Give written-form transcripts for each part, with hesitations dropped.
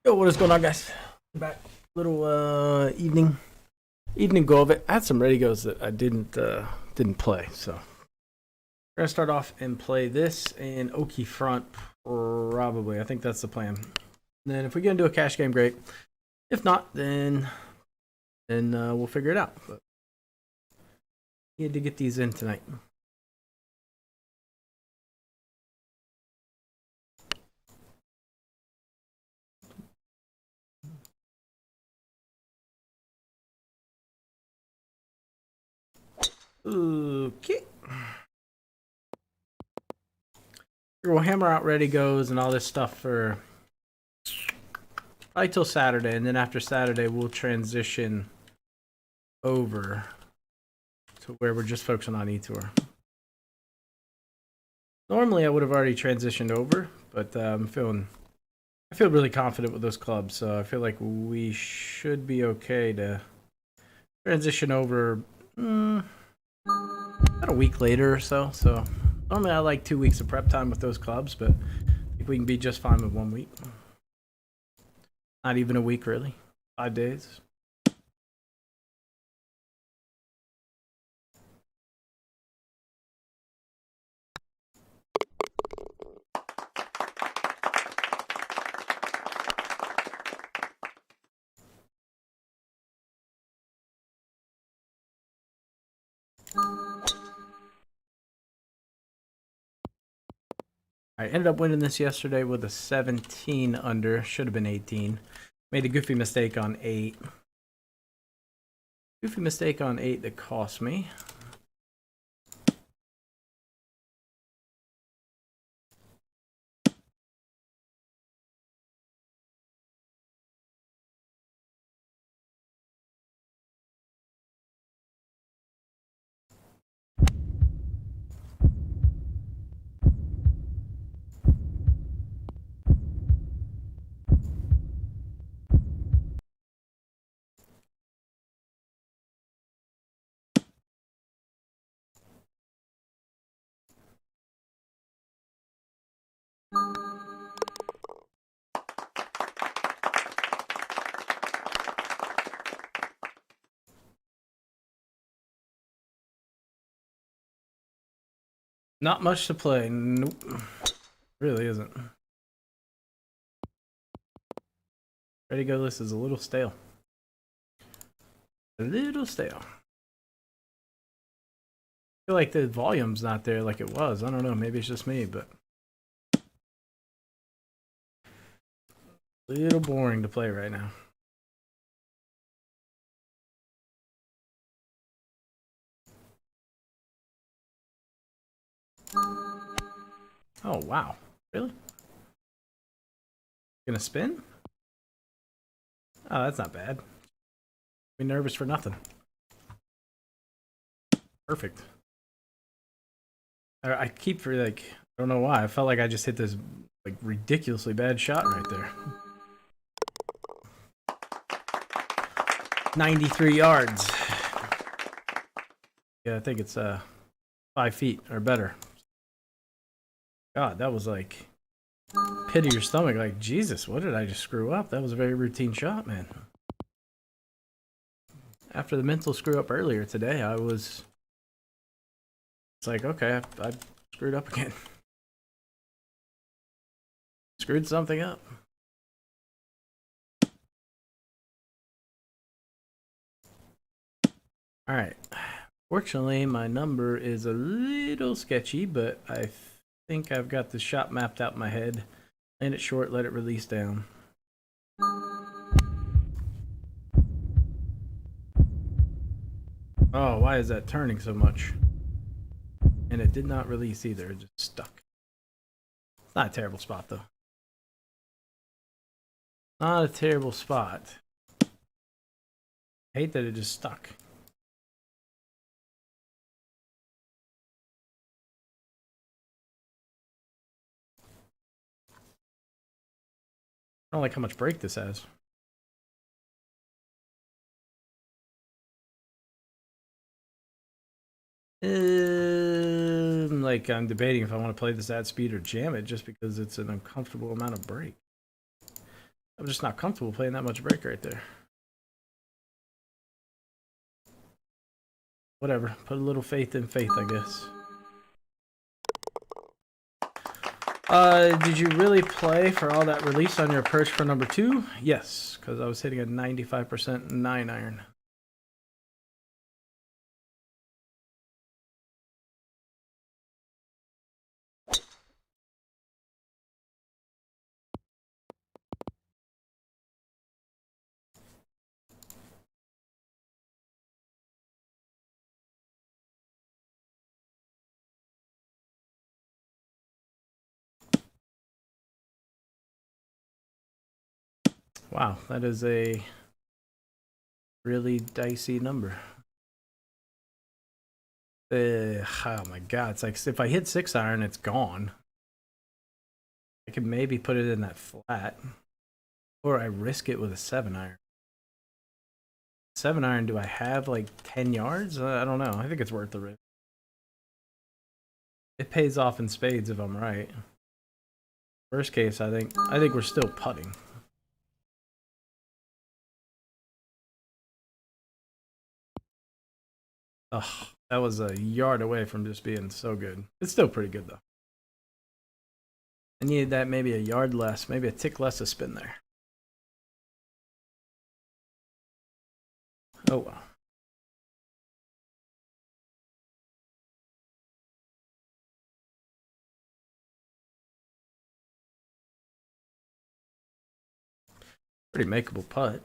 Yo, what is going on, guys? Back little evening go of it. I had some ready goes that I didn't play, so we're gonna start off and play this in Oki Front probably. I think that's the plan. And then if we get into a cash game, great. If not, then we'll figure it out. But need to get these in tonight. Okay. We'll hammer out ready goes and all this stuff for probably till Saturday, and then after Saturday we'll transition over to where we're just focusing on E-Tour. Normally I would have already transitioned over, but I feel really confident with those clubs, so I feel like we should be okay to transition over about a week later or so. So normally I like 2 weeks of prep time with those clubs, but I think we can be just fine with 1 week. Not even a week, really. 5 days. I ended up winning this yesterday with a 17 under. Should have been 18. Made a goofy mistake on 8. Goofy mistake on 8 that cost me. Not much to play. Nope. Really isn't. Ready to go list is a little stale. A little stale. I feel like the volume's not there like it was. I don't know. Maybe it's just me, but a little boring to play right now. Oh, wow. Really? Gonna spin? Oh, that's not bad. Be nervous for nothing. Perfect. I keep for like, I don't know why. I felt like I just hit this like ridiculously bad shot right there. 93 yards. Yeah, I think it's 5 feet or better. God, that was like pit of your stomach. Like, Jesus, what did I just screw up? That was a very routine shot, man. After the mental screw up earlier today, it's like, okay, I screwed up again. Screwed something up. All right. Fortunately, my number is a little sketchy, but I think I've got the shot mapped out in my head. Land it short, let it release down. Oh, why is that turning so much? And it did not release either, it just stuck. It's not a terrible spot, though. Not a terrible spot. I hate that it just stuck. I don't like how much break this has. Like, I'm debating if I want to play this at speed or jam it just because it's an uncomfortable amount of break. I'm just not comfortable playing that much break right there. Whatever. Put a little faith in faith, I guess. Did you really play for all that release on your approach for number 2? Yes, because I was hitting a 95% 9-iron. Wow, that is a really dicey number. Oh my god, it's like if I hit 6-iron, it's gone. I could maybe put it in that flat, or I risk it with a 7-iron. 7-iron, do I have like 10 yards? I don't know. I think it's worth the risk. It pays off in spades if I'm right. Worst case, I think we're still putting. Ugh, that was a yard away from just being so good. It's still pretty good though. I needed that maybe a yard less, maybe a tick less to spin there. Oh well. Pretty makeable putt.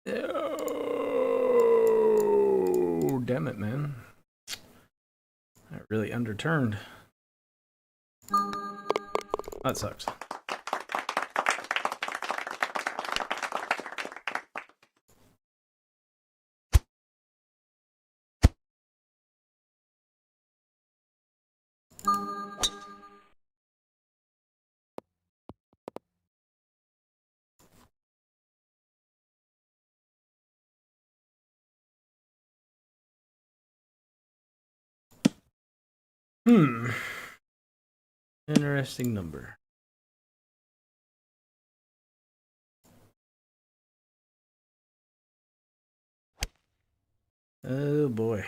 Oh, damn it, man. That really underturned. That sucks. Interesting number. Oh boy.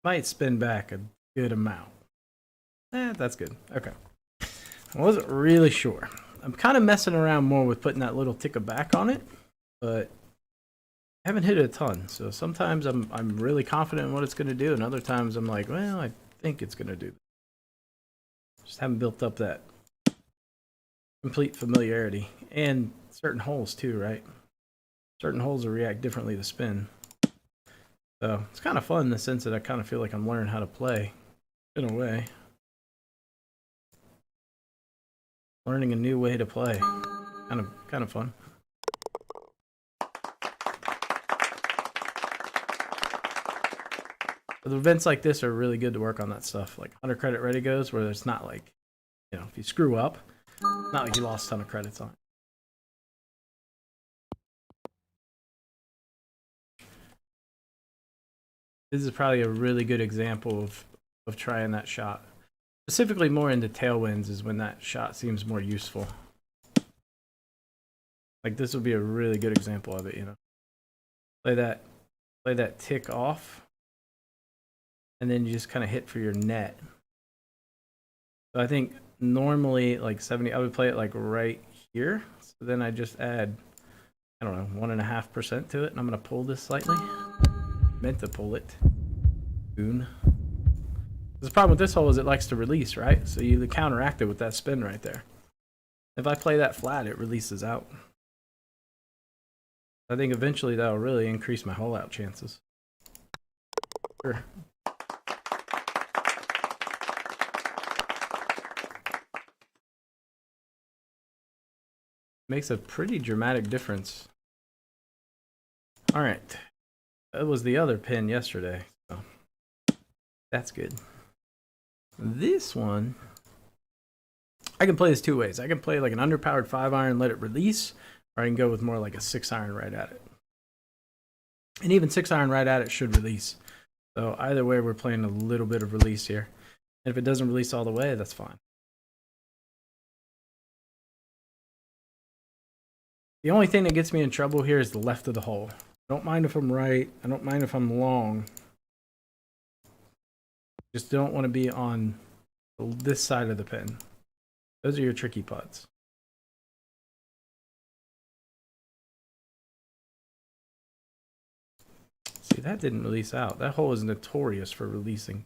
Might spin back a good amount. That's good. Okay. I wasn't really sure. I'm kind of messing around more with putting that little tick of back on it, but I haven't hit it a ton. So sometimes I'm really confident in what it's going to do, and other times I'm like, well, I think it's going to do. Just haven't built up that complete familiarity. And certain holes too, right? Certain holes will react differently to spin. So it's kind of fun in the sense that I kind of feel like I'm learning how to play in a way. Learning a new way to play. Kind of fun. But events like this are really good to work on that stuff. Like 100 credit ready goes, where it's not like, you know, if you screw up, it's not like you lost a ton of credits on it. This is probably a really good example of trying that shot. Specifically more into tailwinds is when that shot seems more useful. Like this would be a really good example of it, you know. Play that tick off, and then you just kind of hit for your net. So I think normally like 70, I would play it like right here. So then I just add, I don't know, 1.5% to it, and I'm gonna pull this slightly. Meant to pull it. Boon. The problem with this hole is it likes to release, right? So you counteract it with that spin right there. If I play that flat, it releases out. I think eventually that'll really increase my hole out chances. Sure. Makes a pretty dramatic difference. All right. That was the other pin yesterday. So that's good. This one, I can play this two ways. I can play like an underpowered 5-iron, let it release, or I can go with more like a 6-iron right at it. And even 6-iron right at it should release. So either way, we're playing a little bit of release here. And if it doesn't release all the way, that's fine. The only thing that gets me in trouble here is the left of the hole. I don't mind if I'm right. I don't mind if I'm long. Just don't want to be on this side of the pin. Those are your tricky putts. See, that didn't release out. That hole is notorious for releasing.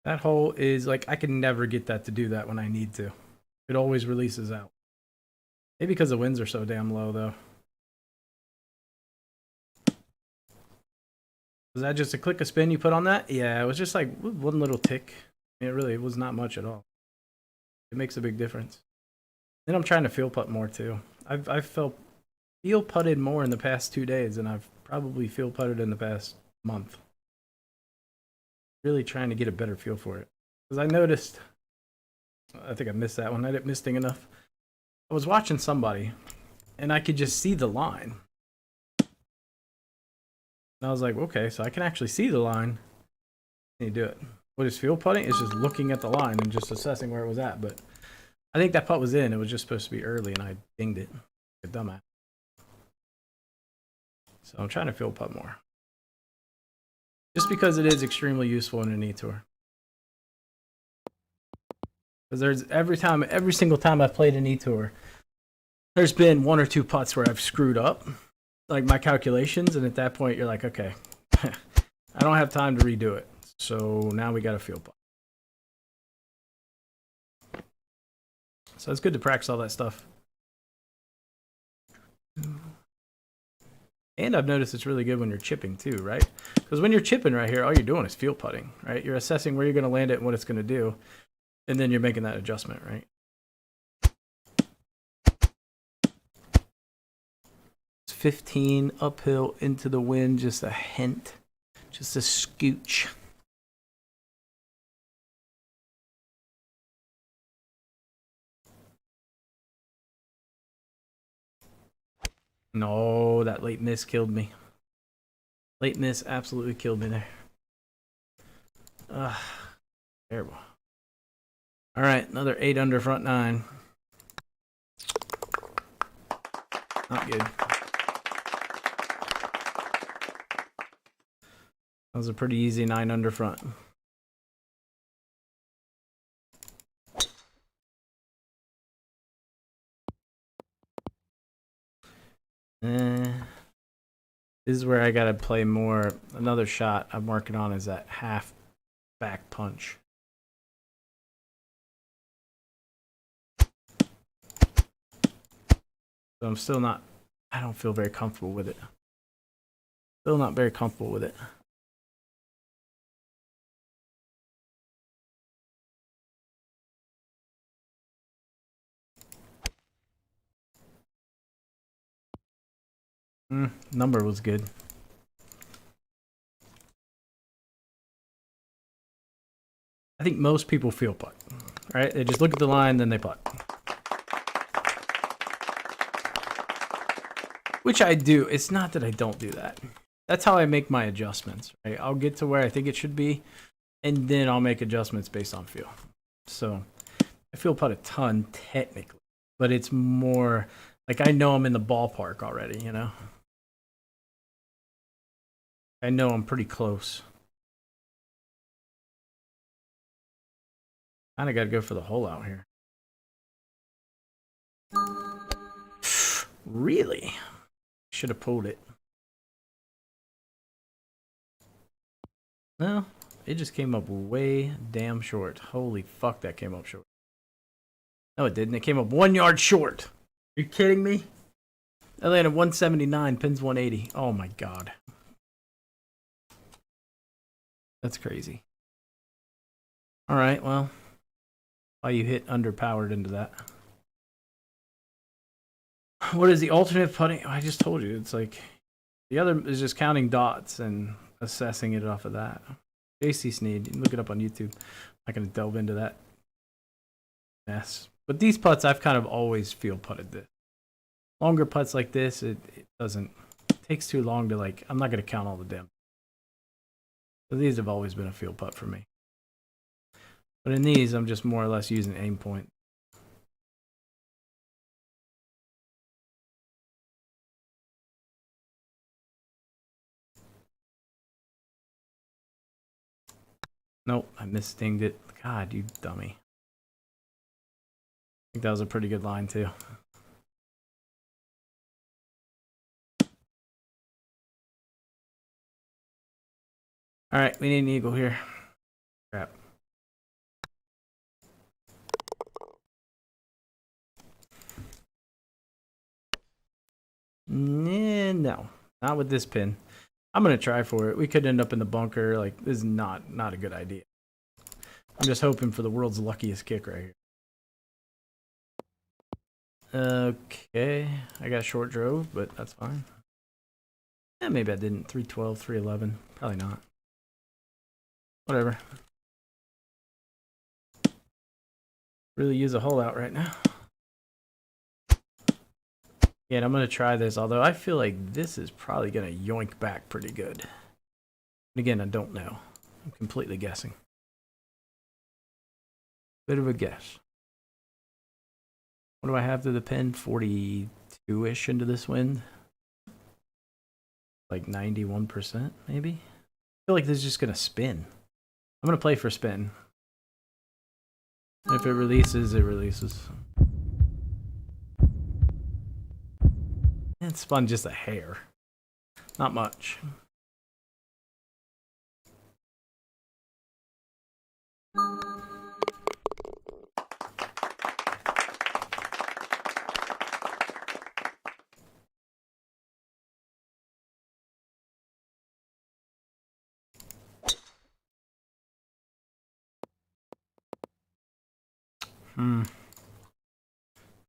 That hole is like, I can never get that to do that when I need to. It always releases out. Maybe because the winds are so damn low, though. Was that just a click of spin you put on that? Yeah, it was just like one little tick. It really was not much at all. It makes a big difference. Then I'm trying to field putt more too. I've field putted more in the past 2 days than I've probably field putted in the past month. Really trying to get a better feel for it. Because I noticed, I think I missed that one. I didn't miss thing enough. I was watching somebody and I could just see the line. And I was like, okay, so I can actually see the line. Can you do it? What is field putting? It's just looking at the line and just assessing where it was at. But I think that putt was in. It was just supposed to be early and I dinged it. Like a dumbass. So I'm trying to field putt more. Just because it is extremely useful in an E-Tour. Because there's every single time I've played an E-Tour, there's been 1 or 2 putts where I've screwed up, like my calculations, and at that point you're like, okay, I don't have time to redo it. So now we got a field putt. So it's good to practice all that stuff. And I've noticed it's really good when you're chipping too, right? Because when you're chipping right here, all you're doing is field putting, right? You're assessing where you're going to land it and what it's going to do. And then you're making that adjustment, right? It's 15 uphill into the wind, just a hint, just a scooch. No, that late miss killed me. Late miss absolutely killed me there. Terrible. All right, another 8 under front 9. Not good. That was a pretty easy 9 under front. This is where I gotta play more. Another shot I'm working on is that half back punch. So I'm still not, I don't feel very comfortable with it. Still not very comfortable with it. Number was good. I think most people feel putt, right? They just look at the line, then they putt. Which I do. It's not that I don't do that. That's how I make my adjustments, right? I'll get to where I think it should be, and then I'll make adjustments based on feel. So I feel putt a ton technically, but it's more like I know I'm in the ballpark already, you know? I know I'm pretty close. Kinda gotta go for the hole out here. Really? Should have pulled it. No, it just came up way damn short. Holy fuck, that came up short. No, it didn't. It came up 1 yard short. Are you kidding me? I landed 179, pins 180. Oh my god. That's crazy. Alright, well. Why you hit underpowered into that. What is the alternate putting? I just told you. It's like the other is just counting dots and assessing it off of that. JC Sneed, you can look it up on YouTube. I'm not going to delve into that mess. But these putts, I've kind of always field putted this. Longer putts like this, it doesn't, it takes too long to like, I'm not going to count all the damn. So these have always been a field putt for me. But in these, I'm just more or less using aim point. Nope, I misstinged it. God, you dummy. I think that was a pretty good line too. All right, we need an eagle here. Crap. No, not with this pin. I'm gonna try for it. We could end up in the bunker. Like, this is not a good idea. I'm just hoping for the world's luckiest kick right here. Okay, I got short drove, but that's fine. Yeah, maybe I didn't. 312, 311. Probably not. Whatever. Really use a hole out right now. Yeah, and I'm going to try this, although I feel like this is probably going to yoink back pretty good. And again, I don't know. I'm completely guessing. Bit of a guess. What do I have to the pin? 42-ish into this wind. Like 91%, maybe? I feel like this is just going to spin. I'm going to play for spin. If it releases, it releases. It spun just a hair. Not much.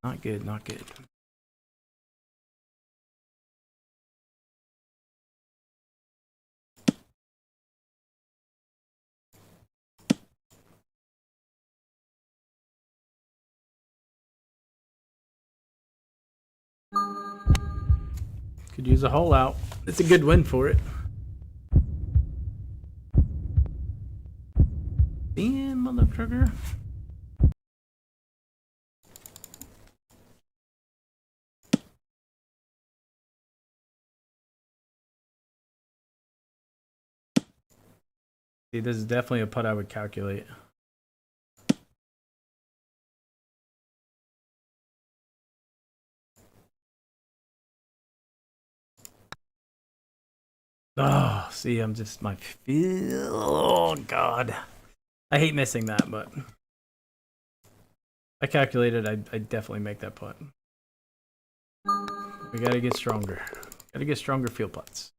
Not good, not good. Could use a hole out. It's a good win for it. Damn, motherfucker. See, this is definitely a putt I would calculate. Oh, see, I'm just my feel. Oh, God. I hate missing that, but I calculated I'd definitely make that putt. We gotta get stronger. Gotta get stronger field putts.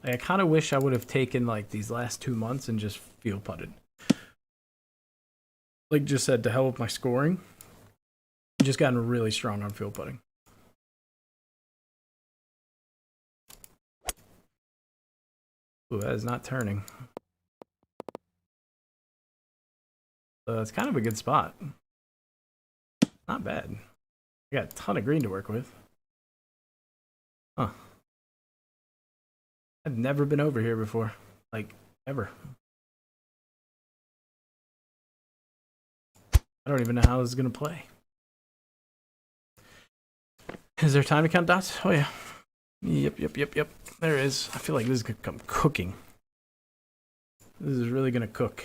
Like, I kind of wish I would have taken like these last 2 months and just field putted. Like just said, to hell with my scoring. Just gotten really strong on field putting. Ooh, that is not turning. So it's kind of a good spot. Not bad. I got a ton of green to work with. Huh. I've never been over here before. Like, ever. I don't even know how this is going to play. Is there time to count dots? Oh, yeah. Yep. There is. I feel like this is going to come cooking. This is really going to cook.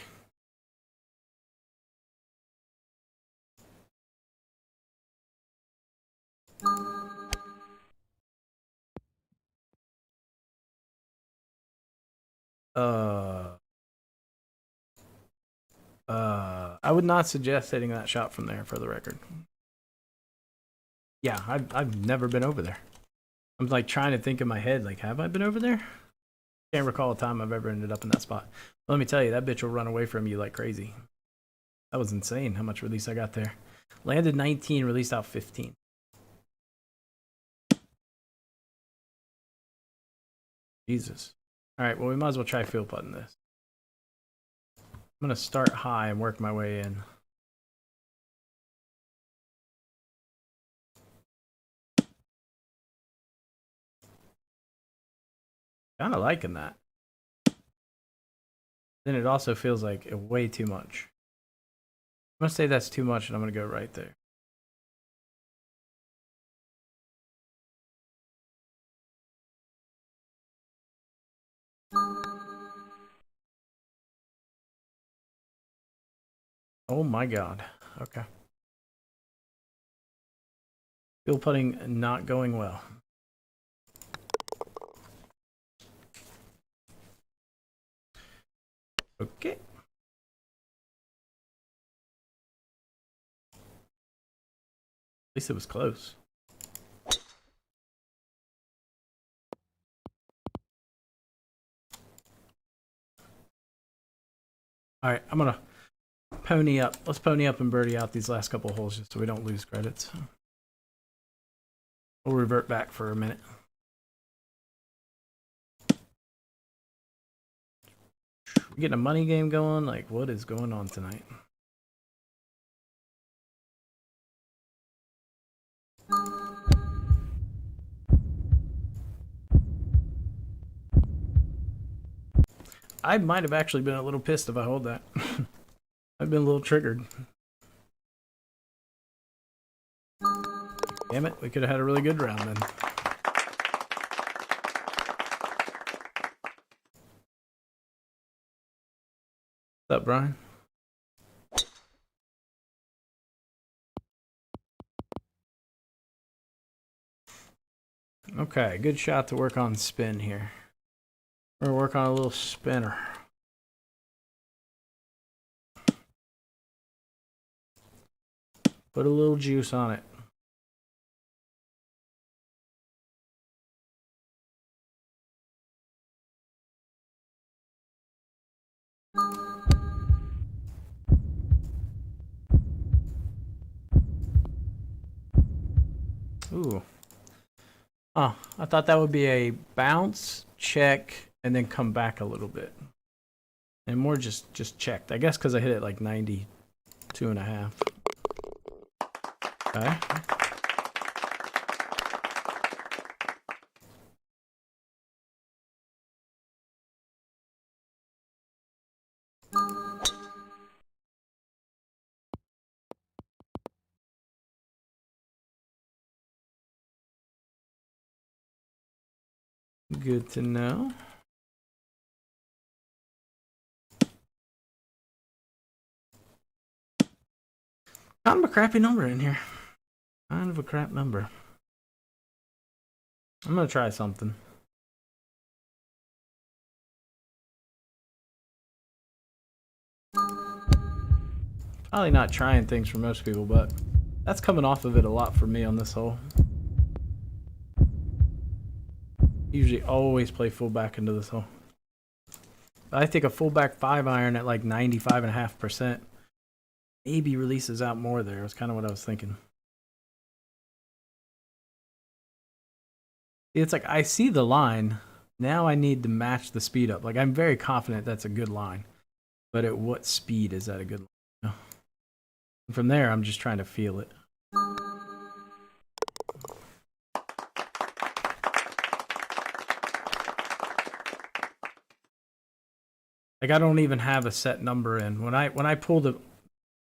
I would not suggest hitting that shot from there, for the record. Yeah, I've never been over there. I'm like trying to think in my head, like, have I been over there? Can't recall a time I've ever ended up in that spot. But let me tell you, that bitch will run away from you like crazy. That was insane how much release I got there. Landed 19, released out 15. Jesus. All right, well, we might as well try field putting this. I'm going to start high and work my way in. Kind of liking that. Then it also feels like way too much. I'm going to say that's too much, and I'm going to go right there. Oh my god. Okay. Field putting not going well. Okay. At least it was close. All right, I'm gonna pony up. Let's pony up and birdie out these last couple of holes just so we don't lose credits. We'll revert back for a minute. We getting a money game going? Like, what is going on tonight? I might have actually been a little pissed if I hold that. I've been a little triggered. Damn it, we could have had a really good round then. What's up, Brian? Okay, good shot to work on spin here. We're gonna work on a little spinner. Put a little juice on it. Ooh. Oh, I thought that would be a bounce, check, and then come back a little bit. And more just checked. I guess because I hit it like 92.5. Okay. Good to know. Kind of a crappy number in here. Kind of a crap number. I'm gonna try something. Probably not trying things for most people, but that's coming off of it a lot for me on this hole. Usually always play full back into this hole. I think a full back 5-iron at like 95.5% maybe releases out more there. That's kind of what I was thinking. It's like I see the line. Now I need to match the speed up. Like I'm very confident that's a good line. But at what speed is that a good line? And from there, I'm just trying to feel it. Like I don't even have a set number in. When I pull the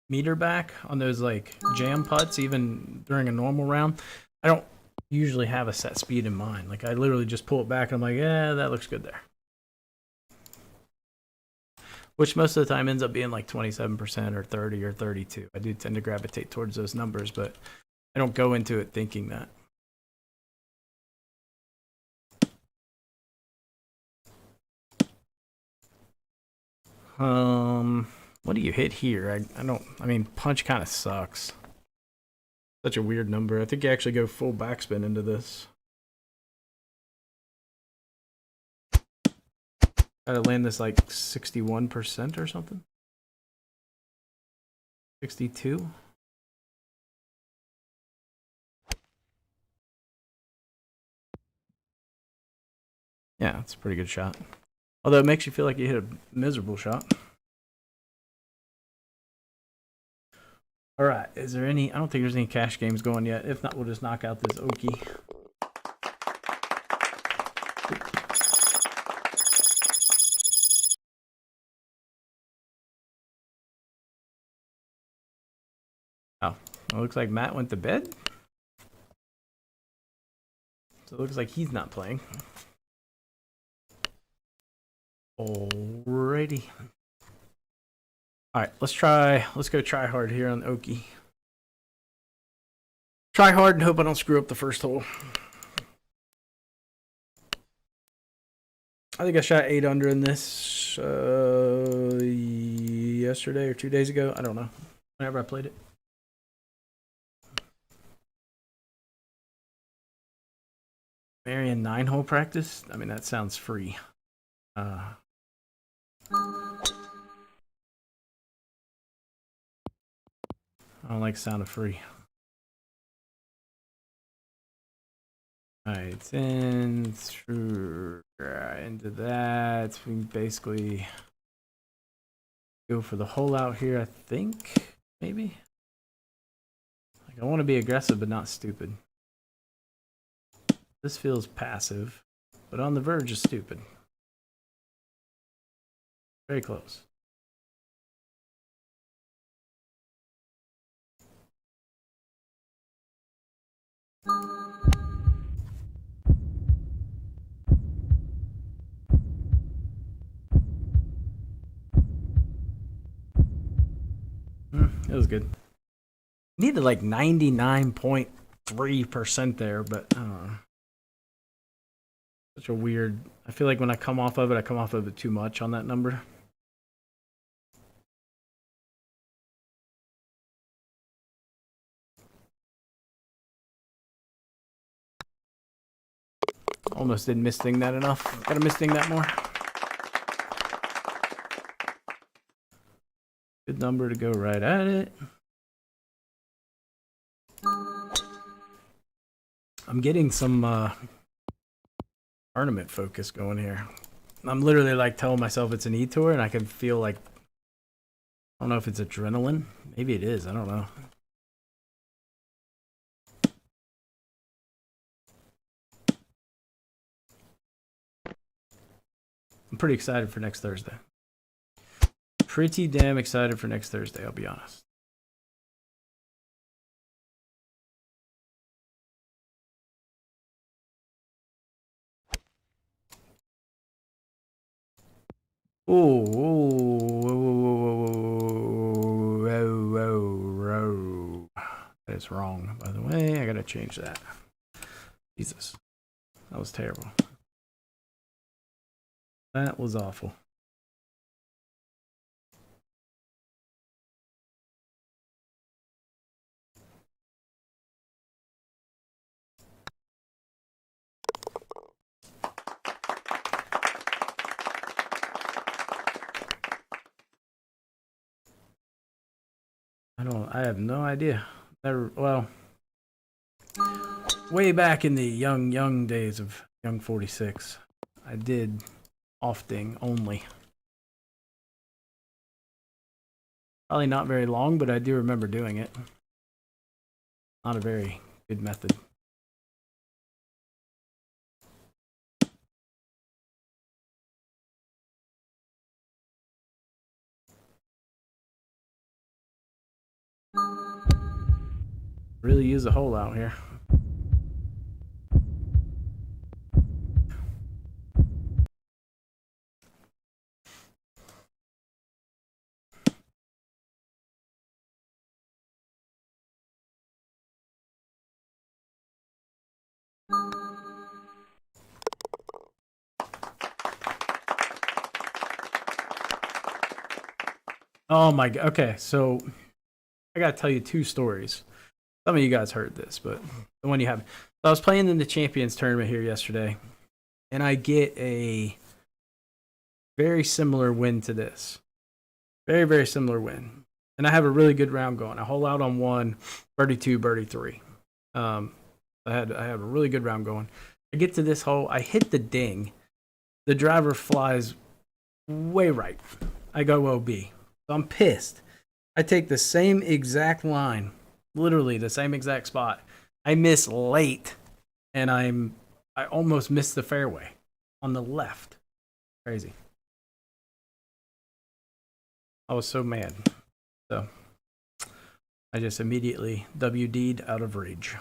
meter back on those like jam putts, even during a normal round, I don't usually have a set speed in mind. Like I literally just pull it back and I'm like, yeah, that looks good there. Which most of the time ends up being like 27% or 30 or 32. I do tend to gravitate towards those numbers, but I don't go into it thinking that. What do you hit here? I mean, punch kind of sucks. Such a weird number. I think you actually go full backspin into this. Gotta land this like 61% or something. 62. Yeah, it's a pretty good shot. Although it makes you feel like you hit a miserable shot. All right, is there any? I don't think there's any cash games going yet. If not, we'll just knock out this Oki. Oh, it looks like Matt went to bed. So it looks like he's not playing. Alrighty. Alright, let's go try hard here on Oki. Try hard and hope I don't screw up the first hole. I think I shot 8 under in this yesterday or 2 days ago. I don't know. Whenever I played it. Marion 9-hole practice? I mean, that sounds free. I don't like the sound of free. Alright, it's in through into that. We basically go for the hole out here, I think. Maybe. Like, I want to be aggressive but not stupid. This feels passive, but on the verge is stupid. Very close. It was good. Needed like 99.3% there, but such a weird. I feel like when I come off of it, I come off of it too much on that number. Almost didn't missing that enough. Gotta missing that more. Good number to go right at it. I'm getting some tournament focus going here. I'm literally like telling myself it's an E-Tour and I can feel like, I don't know if it's adrenaline. Maybe it is, I don't know. I'm pretty excited for next Thursday. Pretty damn excited for next Thursday, I'll be honest. That is wrong, by the way. I gotta change that. Jesus, that was terrible. That was awful. I have no idea. Well, way back in the young days of Young 46, I did off-ding only. Probably not very long, but I do remember doing it. Not a very good method. Really use a hole out here. Oh my god. Okay, so I gotta tell you 2 stories. Some of you guys heard this, but the one you haven't. So I was playing in the Champions tournament here yesterday, and I get a very similar win to this. Very, very similar win. And I have a really good round going. I hole out on 1, birdie 2, birdie 3. I have a really good round going. I get to this hole, I hit the ding, the driver flies way right. I go OB. So I'm pissed. I take the same exact line, literally the same exact spot. I miss late, and I almost missed the fairway on the left. Crazy. I was so mad. So I just immediately WD'd out of rage.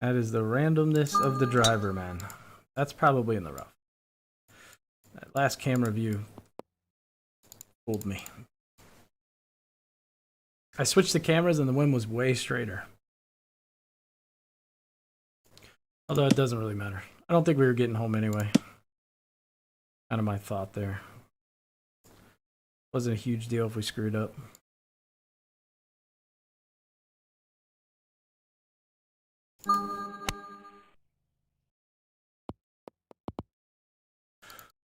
That is the randomness of the driver, man. That's probably in the rough. That last camera view fooled me. I switched the cameras and the wind was way straighter. Although it doesn't really matter. I don't think we were getting home anyway. Kind of my thought there. Wasn't a huge deal if we screwed up.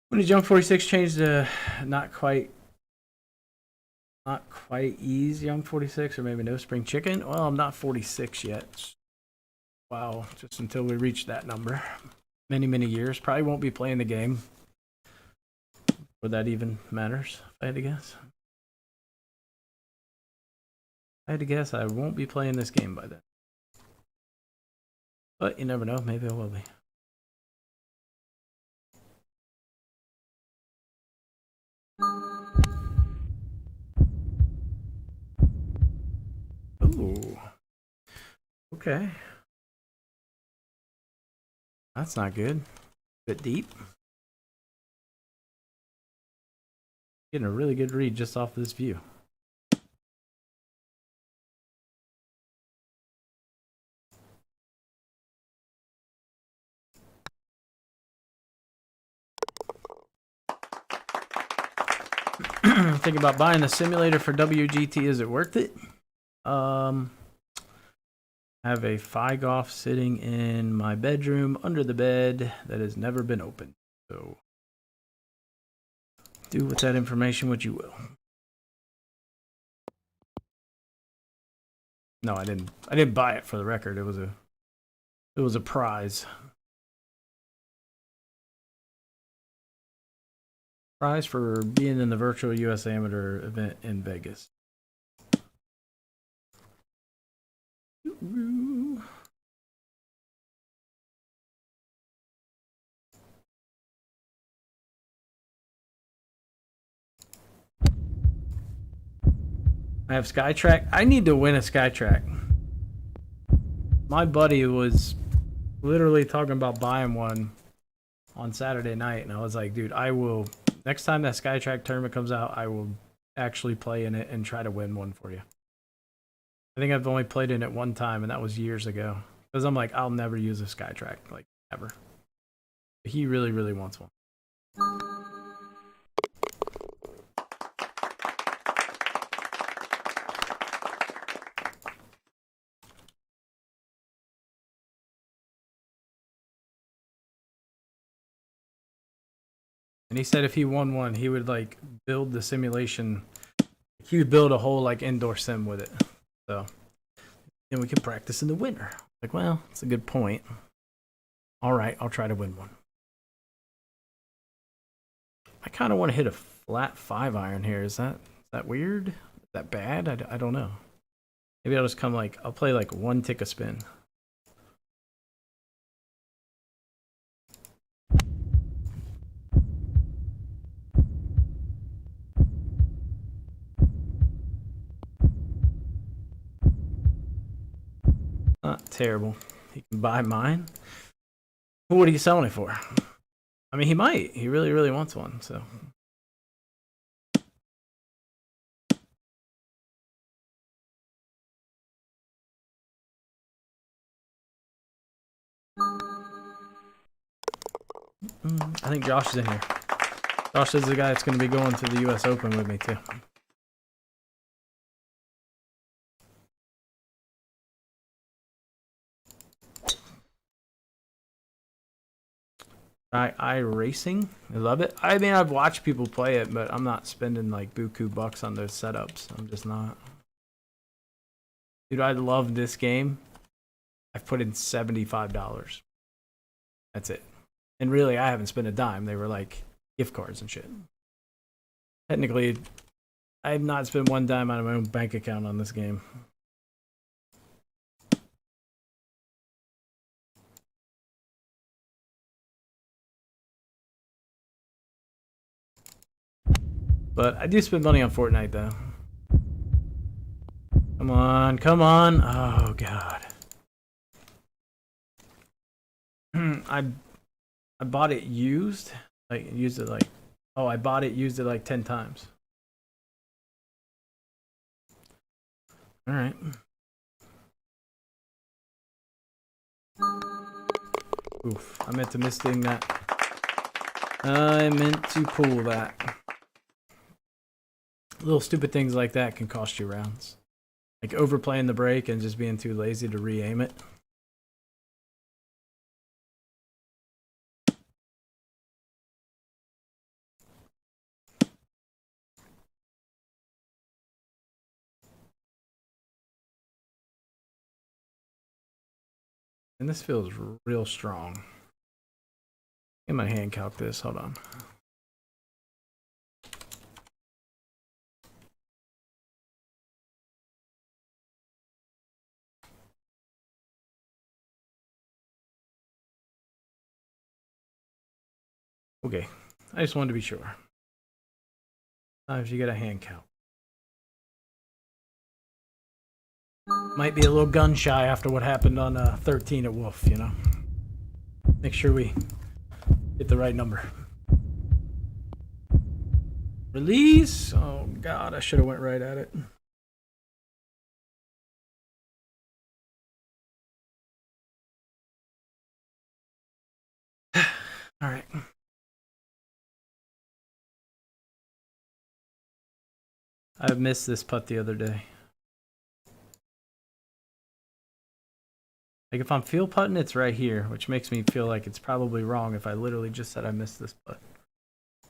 When did Young 46 change to not quite ease Young 46, or maybe no spring chicken? Well, I'm not 46 yet. Wow, just until we reach that number. Many years. Probably won't be playing the game. Or that even matters, if I had to guess. I had to guess I won't be playing this game by then. But you never know, maybe I will be. Ooh. Okay. That's not good. Bit deep. Getting a really good read just off this view. Thinking about buying the simulator for WGT. Is it worth it? I have a FiGolf sitting in my bedroom under the bed that has never been opened. So do with that information what you will. No, I didn't buy it for the record. It was a prize. Prize for being in the virtual US Amateur event in Vegas. I have SkyTrack. I need to win a SkyTrack. My buddy was literally talking about buying one on Saturday night, and I was like, dude, I will, next time that SkyTrack tournament comes out, I will actually play in it and try to win one for you. I think I've only played in it one time, and that was years ago. Because I'm like, I'll never use a SkyTrack, like, ever. But he really wants one. And he said if he won one, he would like build the simulation. He would build a whole like indoor sim with it. So then we could practice in the winter. Like, well, that's a good point. All right, I'll try to win one. I kind of want to hit a flat 5-iron here. Is that weird? Is that bad? I don't know. Maybe I'll just come like, I'll play like one tick a spin. Not terrible. He can buy mine. What are you selling it for? I mean, he might. He really wants one, so. I think Josh is in here. Josh is the guy that's going to be going to the US Open with me, too. iRacing, I love it. I mean, I've watched people play it, but I'm not spending like buku bucks on those setups. I'm just not. Dude, I love this game. I've put in $75. That's it. And really, I haven't spent a dime. They were like gift cards and shit. Technically, I have not spent one dime out of my own bank account on this game. But I do spend money on Fortnite, though. Come on, come on. Oh, God. I bought it used. Like, used it like... Oh, I bought it, used it like 10 times. Alright. Oof, I meant to misding that. I meant to pull that. Little stupid things like that can cost you rounds. Like overplaying the break and just being too lazy to re-aim it. And this feels real strong. I'm gonna hand calc this, hold on. Okay, I just wanted to be sure. Sometimes you get a hand count. Might be a little gun shy after what happened on 13 at Wolf, you know. Make sure we hit the right number. Release! Oh God, I should have went right at it. All right. I missed this putt the other day. Like if I'm field putting, it's right here, which makes me feel like it's probably wrong if I literally just said I missed this putt.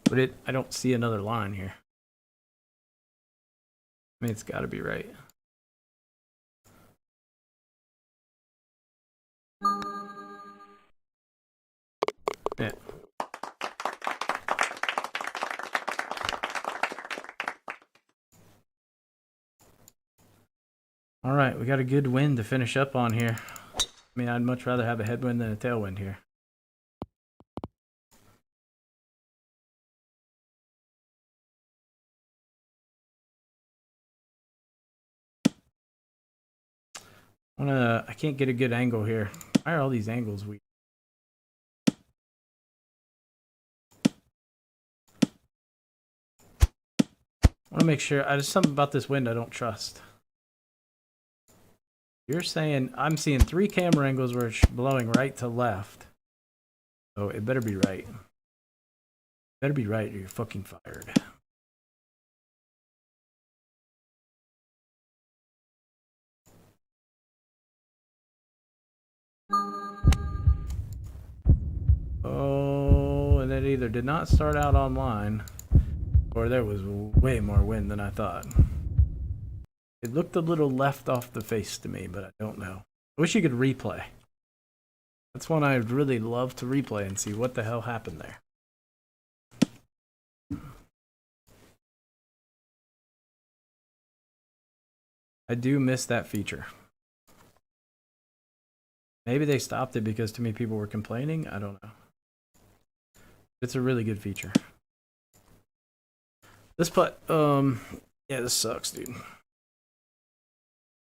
But I don't see another line here. I mean, it's got to be right. Yeah. All right, we got a good wind to finish up on here. I mean, I'd much rather have a headwind than a tailwind here. I can't get a good angle here. Why are all these angles weak? I want to make sure. There's something about this wind I don't trust. You're saying I'm seeing 3 camera angles where it's blowing right to left. So it better be right. Better be right or you're fucking fired. Oh, and it either did not start out online or there was way more wind than I thought. It looked a little left off the face to me, but I don't know. I wish you could replay. That's one I'd really love to replay and see what the hell happened there. I do miss that feature. Maybe they stopped it because too many people were complaining. I don't know. It's a really good feature. This putt, yeah, this sucks, dude.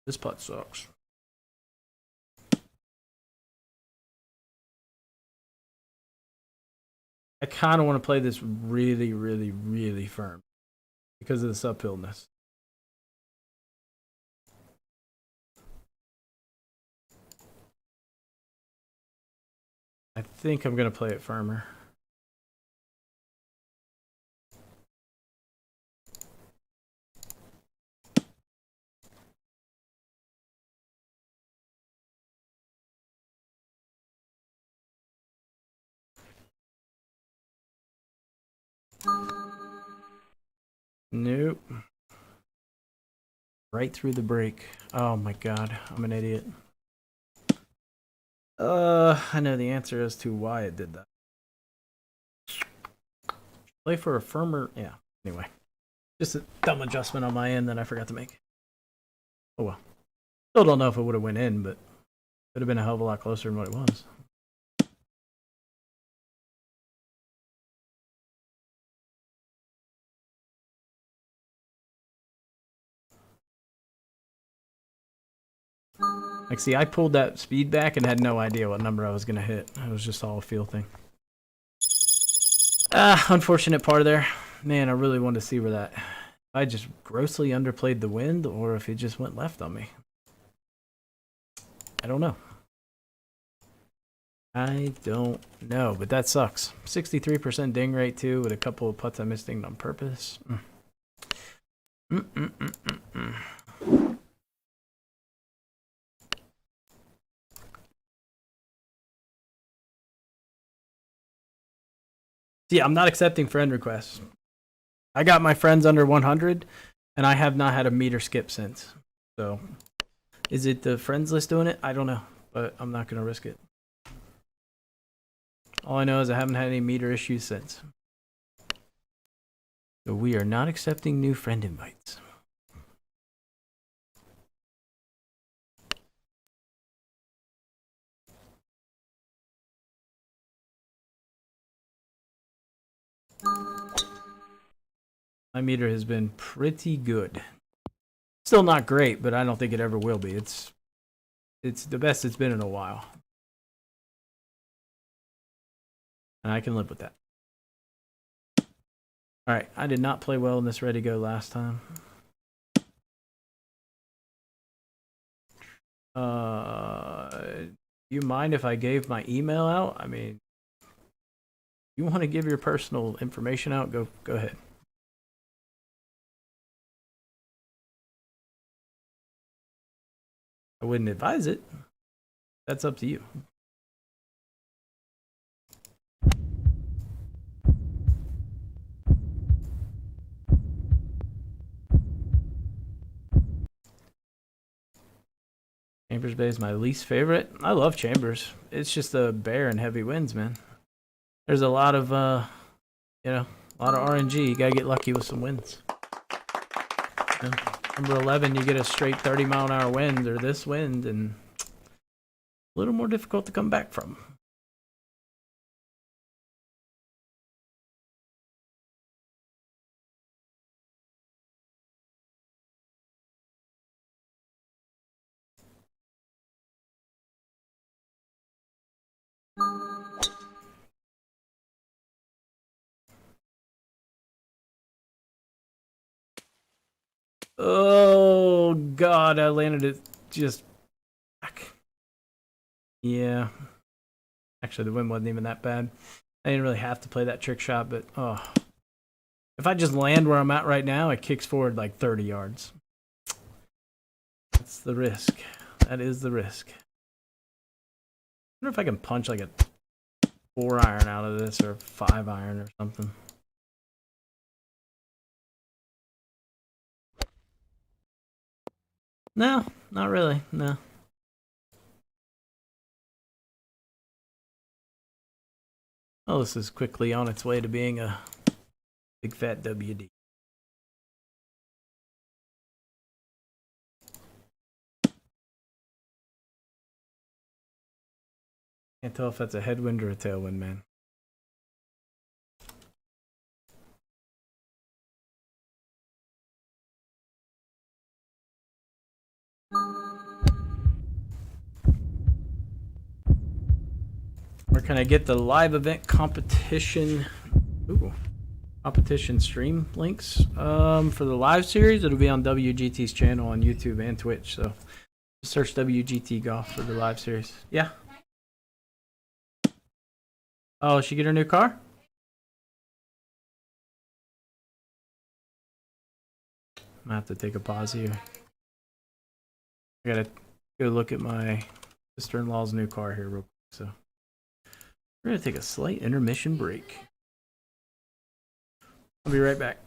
This putt sucks. I kind of want to play this really, really, really firm because of this uphillness. I think I'm going to play it firmer. Nope. right through the break. Oh my god, I'm an idiot. I know the answer as to why it did that. Play for a firmer, yeah. Anyway, just a dumb adjustment on my end that I forgot to make. Oh well. Still don't know if it would have went in, but it would have been a hell of a lot closer than what it was. Like, see, I pulled that speed back and had no idea what number I was going to hit. It was just all a feel thing. Unfortunate part there. Man, I really wanted to see where that... I just grossly underplayed the wind, or if it just went left on me. I don't know. I don't know, but that sucks. 63% ding rate, too, with a couple of putts I missed dinged on purpose. Yeah, I'm not accepting friend requests. I got my friends under 100, and I have not had a meter skip since. So, is it the friends list doing it? I don't know, but I'm not going to risk it. All I know is I haven't had any meter issues since. So we are not accepting new friend invites. My meter has been pretty good. Still not great, but I don't think it ever will be. It's the best it's been in a while. And I can live with that. Alright, I did not play well in this ready go last time. You mind if I gave my email out? I mean, you want to give your personal information out? Go ahead. I wouldn't advise it. That's up to you. Chambers Bay is my least favorite. I love Chambers. It's just the bare and heavy winds, man. There's a lot of, you know, a lot of RNG. You gotta get lucky with some winds. You know, number 11, you get a straight 30-mile-an-hour wind, or this wind, and a little more difficult to come back from. Oh, God, I landed it just back. Yeah. Actually, the wind wasn't even that bad. I didn't really have to play that trick shot, but oh. If I just land where I'm at right now, it kicks forward like 30 yards. That's the risk. That is the risk. I wonder if I can punch like a 4-iron out of this, or 5-iron or something. No, not really. No. Oh, this is quickly on its way to being a big fat WD. Can't tell if that's a headwind or a tailwind, man. Where can I get the live event competition? Ooh. Competition stream links. For the live series, it'll be on WGT's channel on YouTube and Twitch. So just search WGT Golf for the live series. Yeah. Oh, she get her new car? I'm gonna have to take a pause here. I gotta go look at my sister-in-law's new car here real quick. So we're gonna take a slight intermission break. I'll be right back.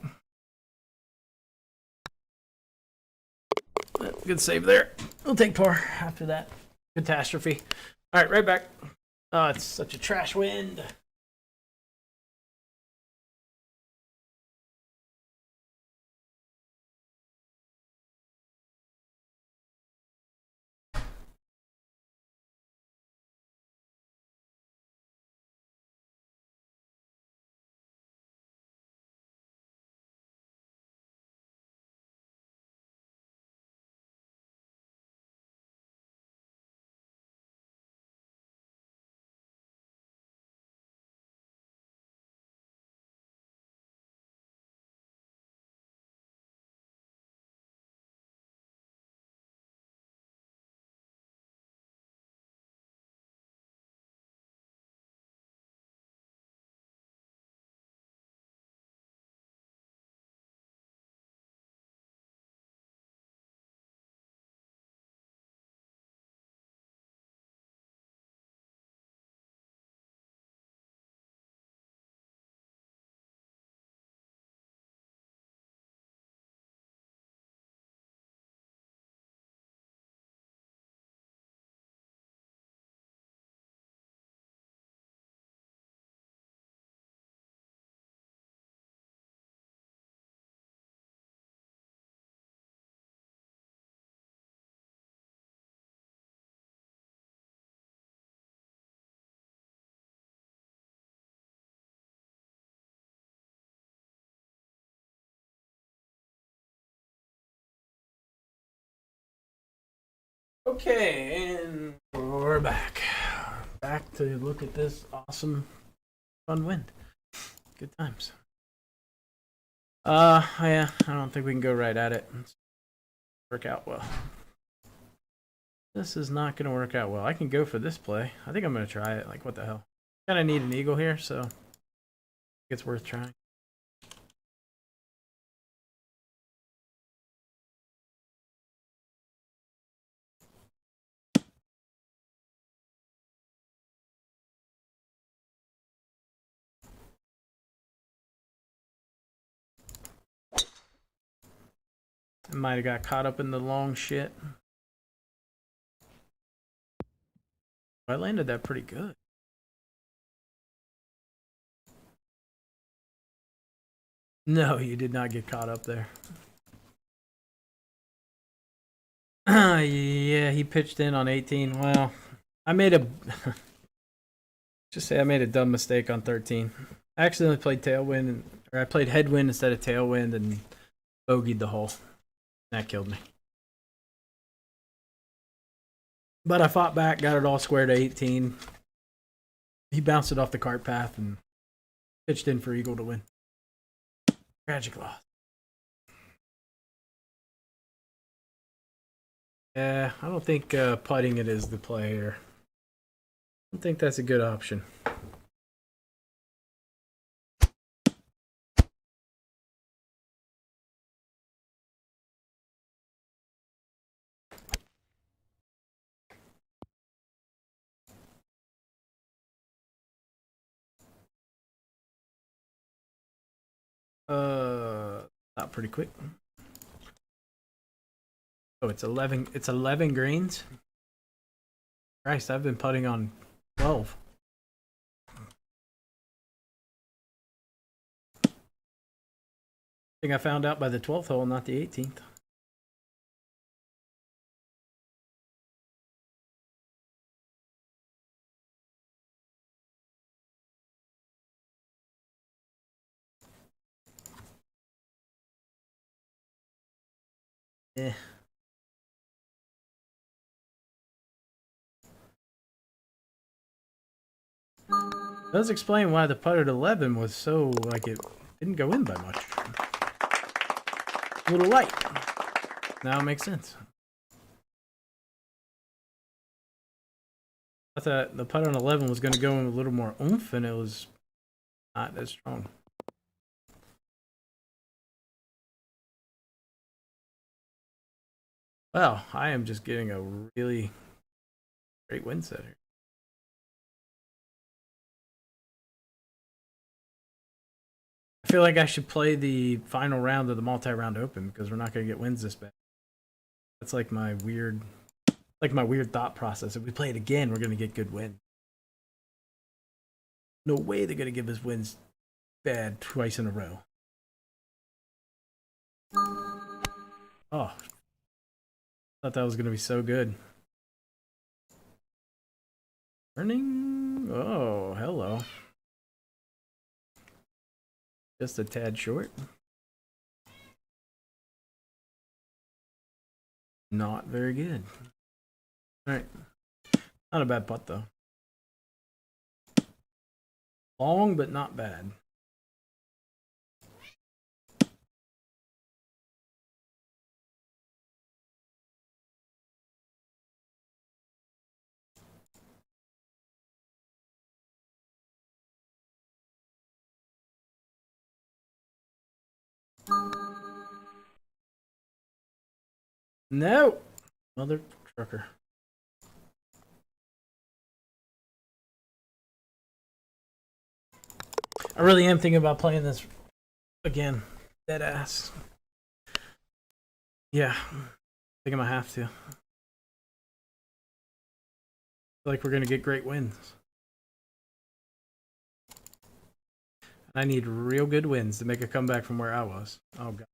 Good save there. We'll take par after that catastrophe. All right, right back. Oh, it's such a trash wind. Okay, and we're back. Back to look at this awesome, fun wind. Good times. Yeah, I don't think we can go right at it. It's work out well. This is not going to work out well. I can go for this play. I think I'm going to try it. Like, what the hell? Kind of need an eagle here, so it's worth trying. I might have got caught up in the long shit. I landed that pretty good. No, you did not get caught up there. Yeah, he pitched in on 18. Well, I made a just say I made a dumb mistake on 13. I accidentally played tailwind, or I played headwind instead of tailwind, and bogeyed the hole. That killed me. But I fought back, got it all square to 18. He bounced it off the cart path and pitched in for eagle to win. Tragic loss. Yeah, I don't think putting it is the play here. I don't think that's a good option. Not pretty quick. Oh, it's 11. It's 11 greens. Christ, I've been putting on 12. I think I found out by the 12th hole, not the 18th. Yeah. Does explain why the putt at 11 was so, like, it didn't go in by much. A little light. Now it makes sense. I thought the putt on 11 was going to go in a little more oomph, and it was not as strong. Well, I am just getting a really great wind set here. I feel like I should play the final round of the multi-round open because we're not going to get wins this bad. That's like my weird thought process. If we play it again, we're gonna get good wins. No way they're gonna give us wins bad twice in a row. Oh, thought that was gonna be so good. Turning. Oh, hello. Just a tad short. Not very good. All right. Not a bad putt, though. Long, but not bad. No! Mother trucker. I really am thinking about playing this again. Dead ass. Yeah. I think I'm gonna have to. I feel like we're gonna get great wins. I need real good wins to make a comeback from where I was. Oh god.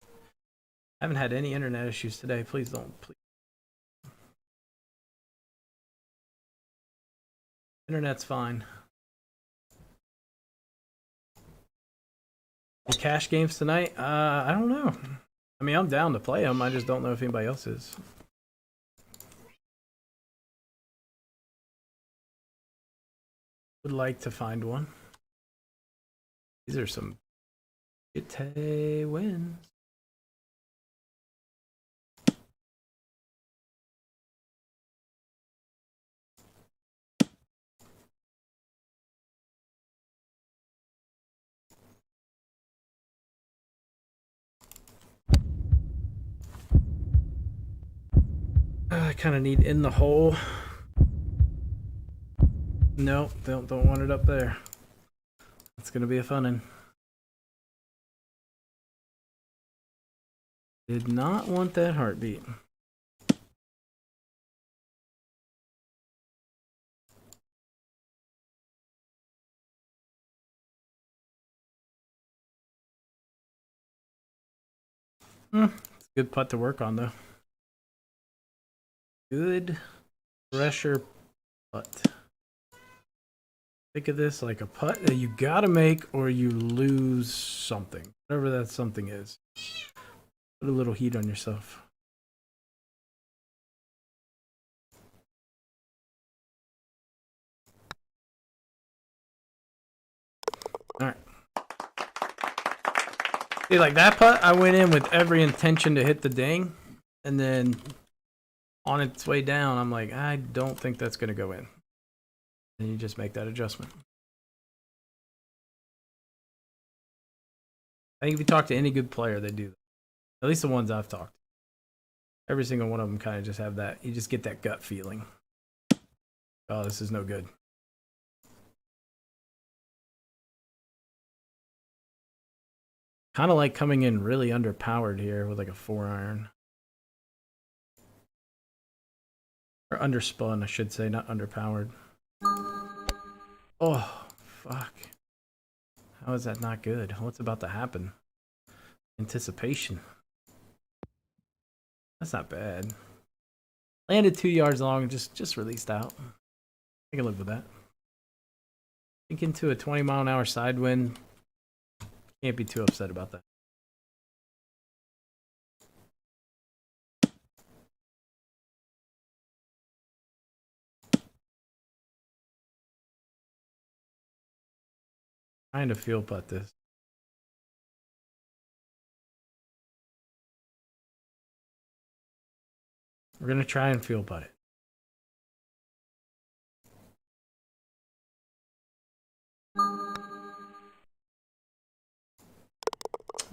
I haven't had any internet issues today. Please don't. Please. Internet's fine. The cash games tonight? I don't know. I mean, I'm down to play them. I just don't know if anybody else is. Would like to find one. These are some good wins. I kind of need in the hole. No, don't want it up there. It's gonna be a fun one. Did not want that heartbeat. It's a good putt to work on, though. Good pressure putt. Think of this like a putt that you gotta make or you lose something. Whatever that something is. Put a little heat on yourself. Alright. See, like that putt, I went in with every intention to hit the ding. And then on its way down, I'm like, I don't think that's going to go in. And you just make that adjustment. I think if you talk to any good player, they do that. At least the ones I've talked to. Every single one of them kind of just have that. You just get that gut feeling. Oh, this is no good. Kind of like coming in really underpowered here with like a 4-iron. Or underspun, I should say, not underpowered. Oh, fuck. How is that not good? What's about to happen? Anticipation. That's not bad. Landed 2 yards long and just released out. I can live with that. Think into a 20-mile-an-hour side wind. Can't be too upset about that. Trying to feel putt this. We're gonna try and feel putt it.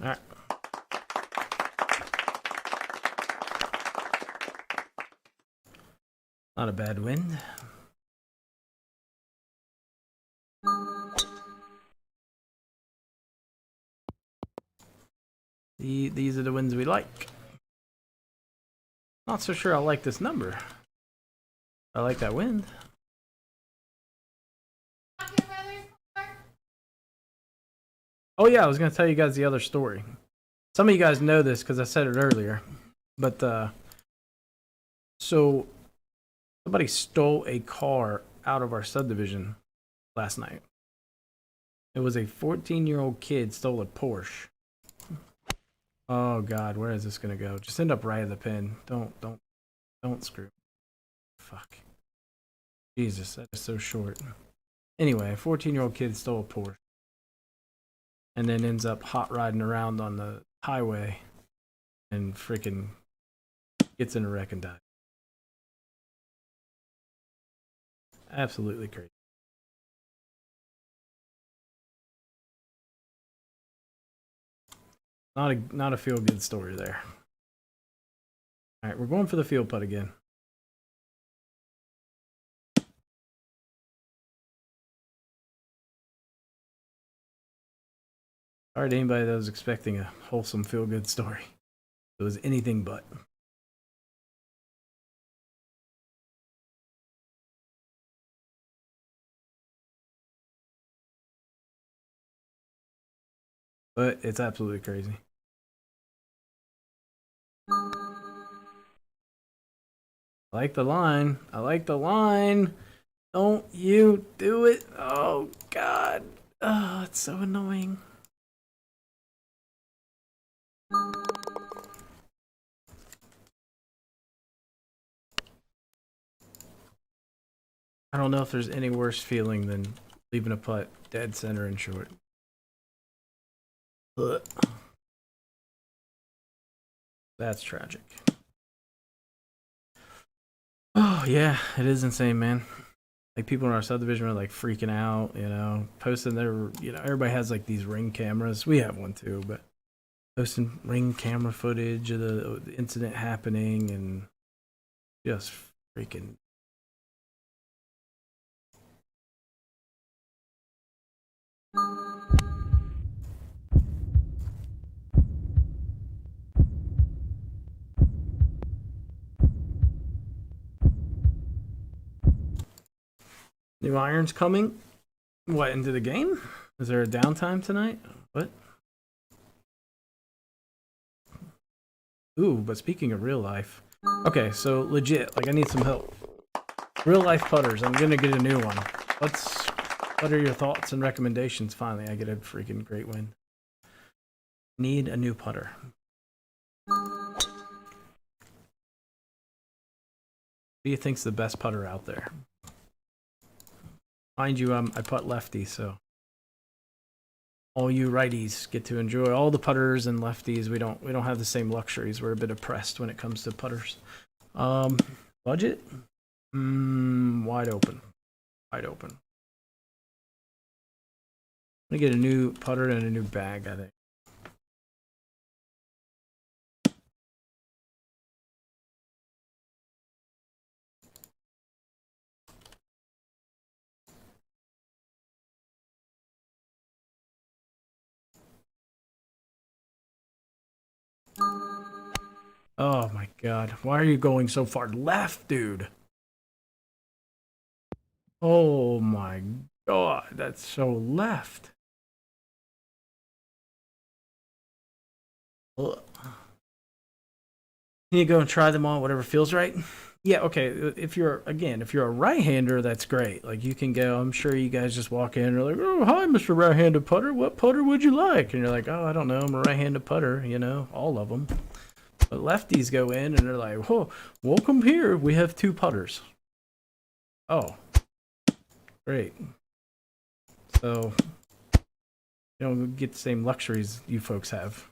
All right. Not a bad wind. These are the winds we like. Not so sure I like this number. I like that wind. Oh yeah, I was gonna tell you guys the other story. Some of you guys know this because I said it earlier, but so somebody stole a car out of our subdivision last night. It was a 14-year-old kid stole a Porsche. Oh God, where is this gonna go? Just end up right at the pin. Don't screw. Fuck. Jesus, that is so short. Anyway, a 14-year-old kid stole a Porsche. And then ends up hot riding around on the highway and freaking gets in a wreck and dies. Absolutely crazy. Not a feel good story there. All right, we're going for the field putt again. Sorry to anybody that was expecting a wholesome feel good story. It was anything but. But it's absolutely crazy. I like the line. I like the line. Don't you do it. Oh, God. Oh, it's so annoying. I don't know if there's any worse feeling than leaving a putt dead center and short. Ugh. That's tragic. Oh, yeah, it is insane, man. Like, people in our subdivision are like freaking out, you know, posting their, you know, everybody has like these Ring cameras. We have one too, but posting Ring camera footage of the incident happening and just freaking. New irons coming? What, into the game? Is there a downtime tonight? What? Ooh, but speaking of real life. Okay, so legit, like I need some help. Real life putters, I'm gonna get a new one. What are your thoughts and recommendations? Finally, I get a freaking great win. Need a new putter. Who do you think's the best putter out there? Mind you, I putt lefty, so all you righties get to enjoy all the putters, and lefties we don't have the same luxuries. We're a bit oppressed when it comes to putters. Budget? Wide open. Wide open. I'm gonna get a new putter and a new bag, I think. Oh my God. Why are you going so far left, dude? Oh my God. That's so left. Ugh. You go and try them on, whatever feels right. Yeah, okay. If you're a right-hander, that's great. Like you can go. I'm sure you guys just walk in and are like, "Oh, hi, Mr. Right-handed putter. What putter would you like?" And you're like, "Oh, I don't know. I'm a right-handed putter. You know, all of them." But lefties go in and they're like, "Whoa, welcome here. We have two putters." Oh, great. So you don't get the same luxuries you folks have.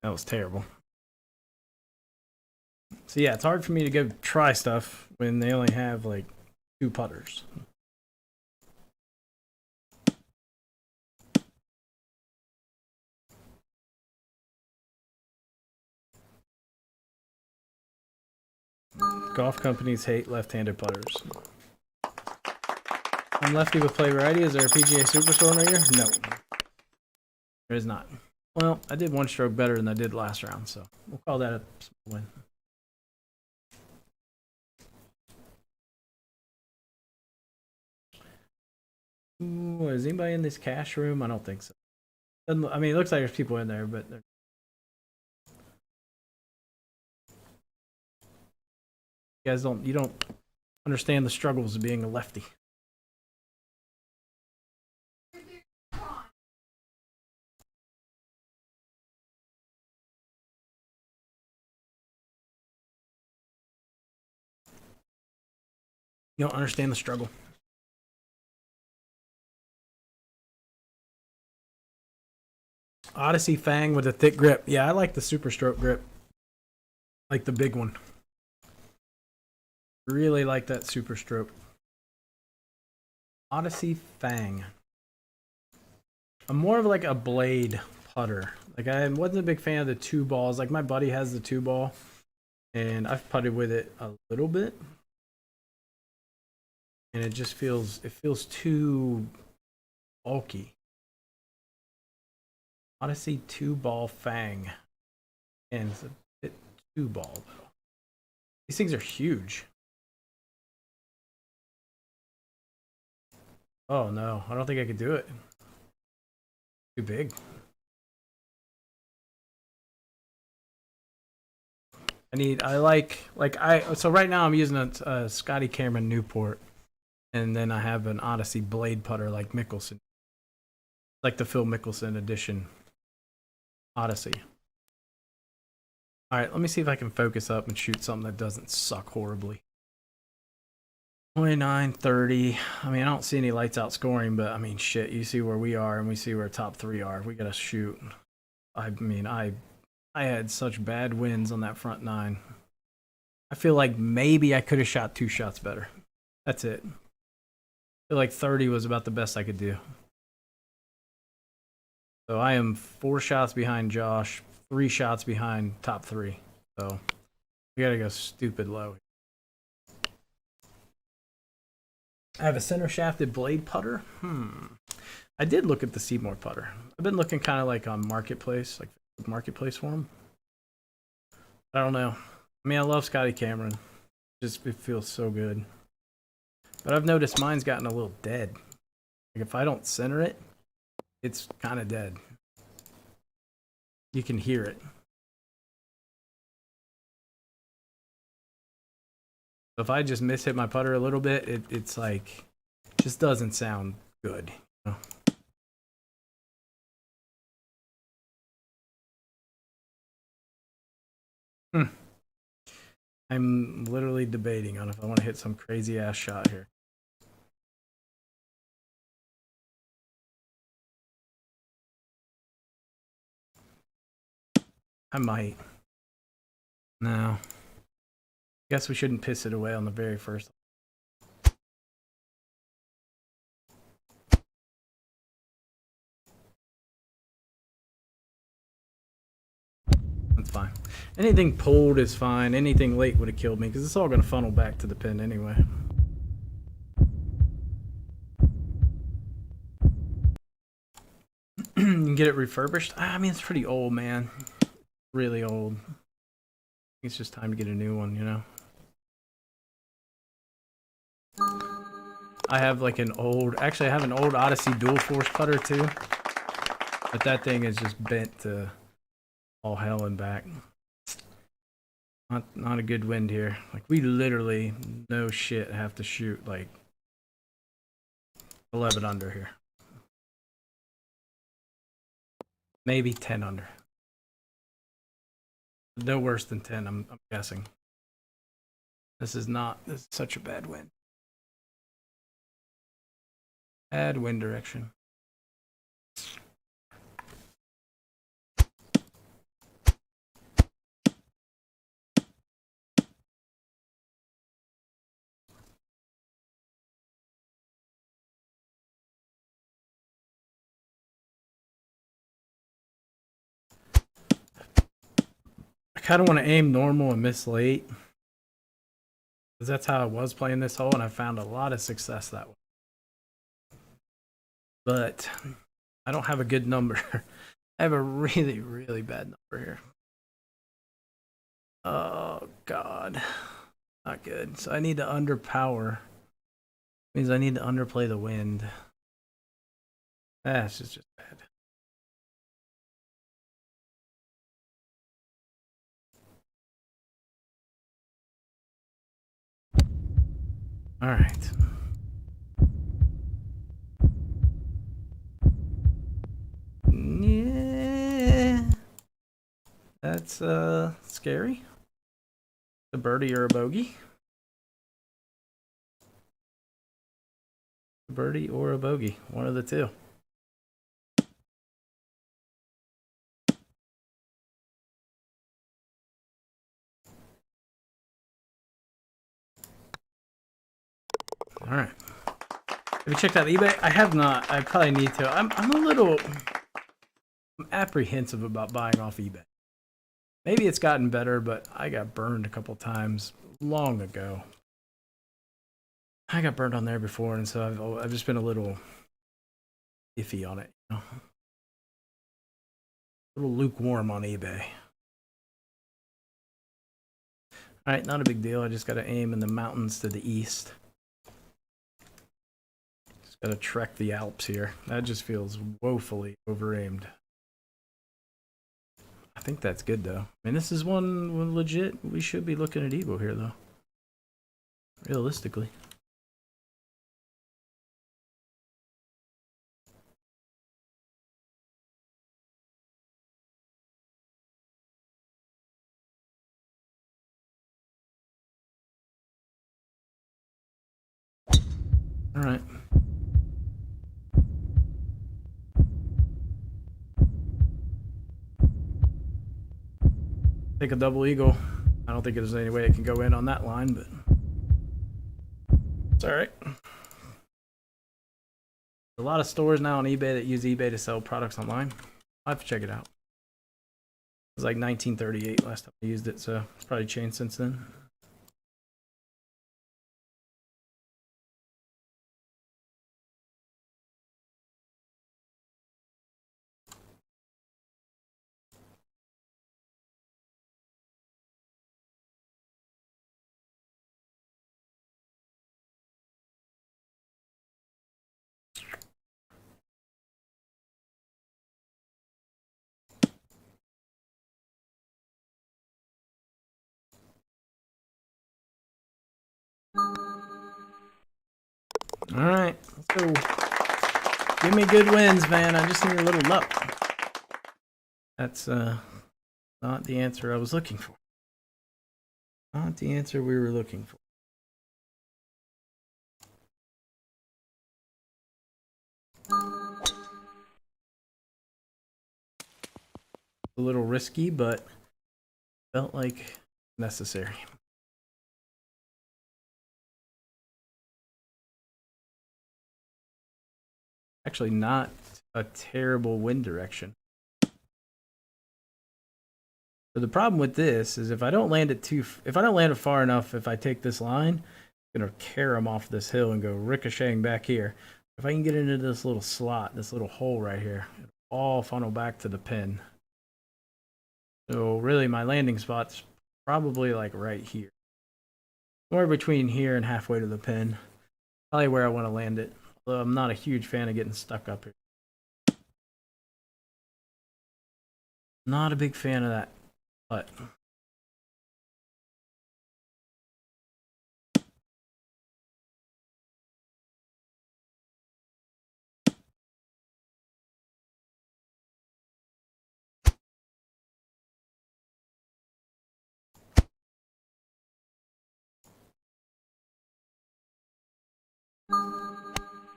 That was terrible. So yeah, it's hard for me to go try stuff when they only have like two putters. golf companies hate left-handed putters. I'm lefty with play variety. Is there a PGA Superstore near here? No. There is not. Well, I did one stroke better than I did last round, so we'll call that a small win. Ooh, is anybody in this cash room? I don't think so. I mean, it looks like there's people in there, but you guys don't understand the struggles of being a lefty. You don't understand the struggle. Odyssey Fang with a thick grip. Yeah, I like the Super Stroke grip. Like the big one. Really like that Super Stroke. Odyssey Fang. I'm more of like a blade putter. Like I wasn't a big fan of the 2 balls. Like my buddy has the 2 ball. And I've putted with it a little bit. And it just feels too bulky. Odyssey 2 ball Fang. And it's a bit 2 ball though. These things are huge. Oh no, I don't think I could do it. Too big. So right now I'm using a Scotty Cameron Newport. And then I have an Odyssey blade putter like Mickelson. Like the Phil Mickelson edition Odyssey. Alright, let me see if I can focus up and shoot something that doesn't suck horribly. 29, 30. I mean, I don't see any lights out scoring, but I mean, shit, you see where we are and we see where top 3 are. We gotta shoot. I mean, I had such bad wins on that front 9. I feel like maybe I could have shot 2 shots better. That's it. I feel like 30 was about the best I could do. So I am 4 shots behind Josh, 3 shots behind top 3. So we gotta go stupid low. I have a center shafted blade putter. I did look at the Seymour putter. I've been looking kind of like on Marketplace, like Marketplace for them. I don't know. I mean, I love Scotty Cameron. Just it feels so good. But I've noticed mine's gotten a little dead. Like if I don't center it, it's kind of dead. You can hear it. So if I just miss-hit my putter a little bit, it's like, just doesn't sound good. You know? I'm literally debating on if I want to hit some crazy ass shot here. I might. No. Guess we shouldn't piss it away on the very first. That's fine. Anything pulled is fine. Anything late would have killed me because it's all going to funnel back to the pin anyway. You can get it refurbished. I mean, it's pretty old, man. Really old. It's just time to get a new one, you know? I have like an old, actually I have an old Odyssey dual force putter too. But that thing is just bent to all hell and back. Not a good wind here. Like we literally, no shit, have to shoot like 11 under here. Maybe 10 under. No worse than 10, I'm guessing. This is such a bad wind. Bad wind direction. I kind of want to aim normal and miss late. Because that's how I was playing this hole, and I found a lot of success that way. But I don't have a good number. I have a really, really bad number here. Oh, God. Not good. So I need to underpower. Means I need to underplay the wind. That's just bad. All right. Yeah. That's scary. A birdie or a bogey? A birdie or a bogey. One of the two. All right. Have you checked out eBay? I have not. I probably need to. I'm a little apprehensive about buying off eBay. Maybe it's gotten better, but I got burned a couple times long ago. I got burned on there before, and so I've just been a little iffy on it, you know? A little lukewarm on eBay. All right, not a big deal. I just got to aim in the mountains to the east. Just got to trek the Alps here. That just feels woefully over-aimed. I think that's good, though. I mean, this is one legit. We should be looking at Evo here, though. Realistically. All right. Take a double eagle. I don't think there's any way it can go in on that line, but it's all right. A lot of stores now on eBay that use eBay to sell products online. I'll have to check it out. It was like 1938 last time I used it, so it's probably changed since then. All right, let's go. Give me good wins, man. I just need a little luck. That's not the answer I was looking for. Not the answer we were looking for. A little risky, but felt like necessary. Actually, not a terrible wind direction. But the problem with this is if I don't land it far enough, if I take this line, I'm gonna carry them off this hill and go ricocheting back here. If I can get into this little slot, this little hole right here, it'll all funnel back to the pin. So really my landing spot's probably like right here. Somewhere between here and halfway to the pin. Probably where I want to land it. Although I'm not a huge fan of getting stuck up here. Not a big fan of that putt.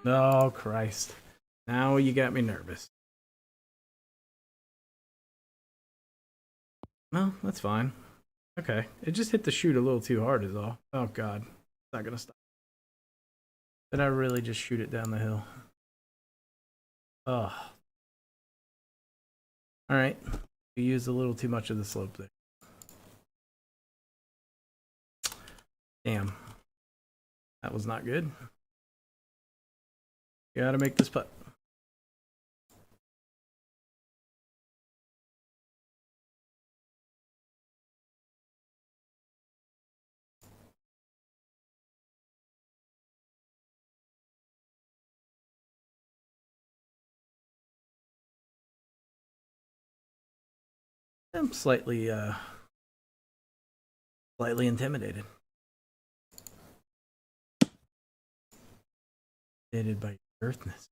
Oh, Christ. Now you got me nervous. No, that's fine. Okay. It just hit the chute a little too hard is all. Oh, God. It's not going to stop. Did I really just shoot it down the hill? Oh. All right. We used a little too much of the slope there. Damn. That was not good. You gotta make this putt. I'm slightly intimidated. Intimidated by your earthness.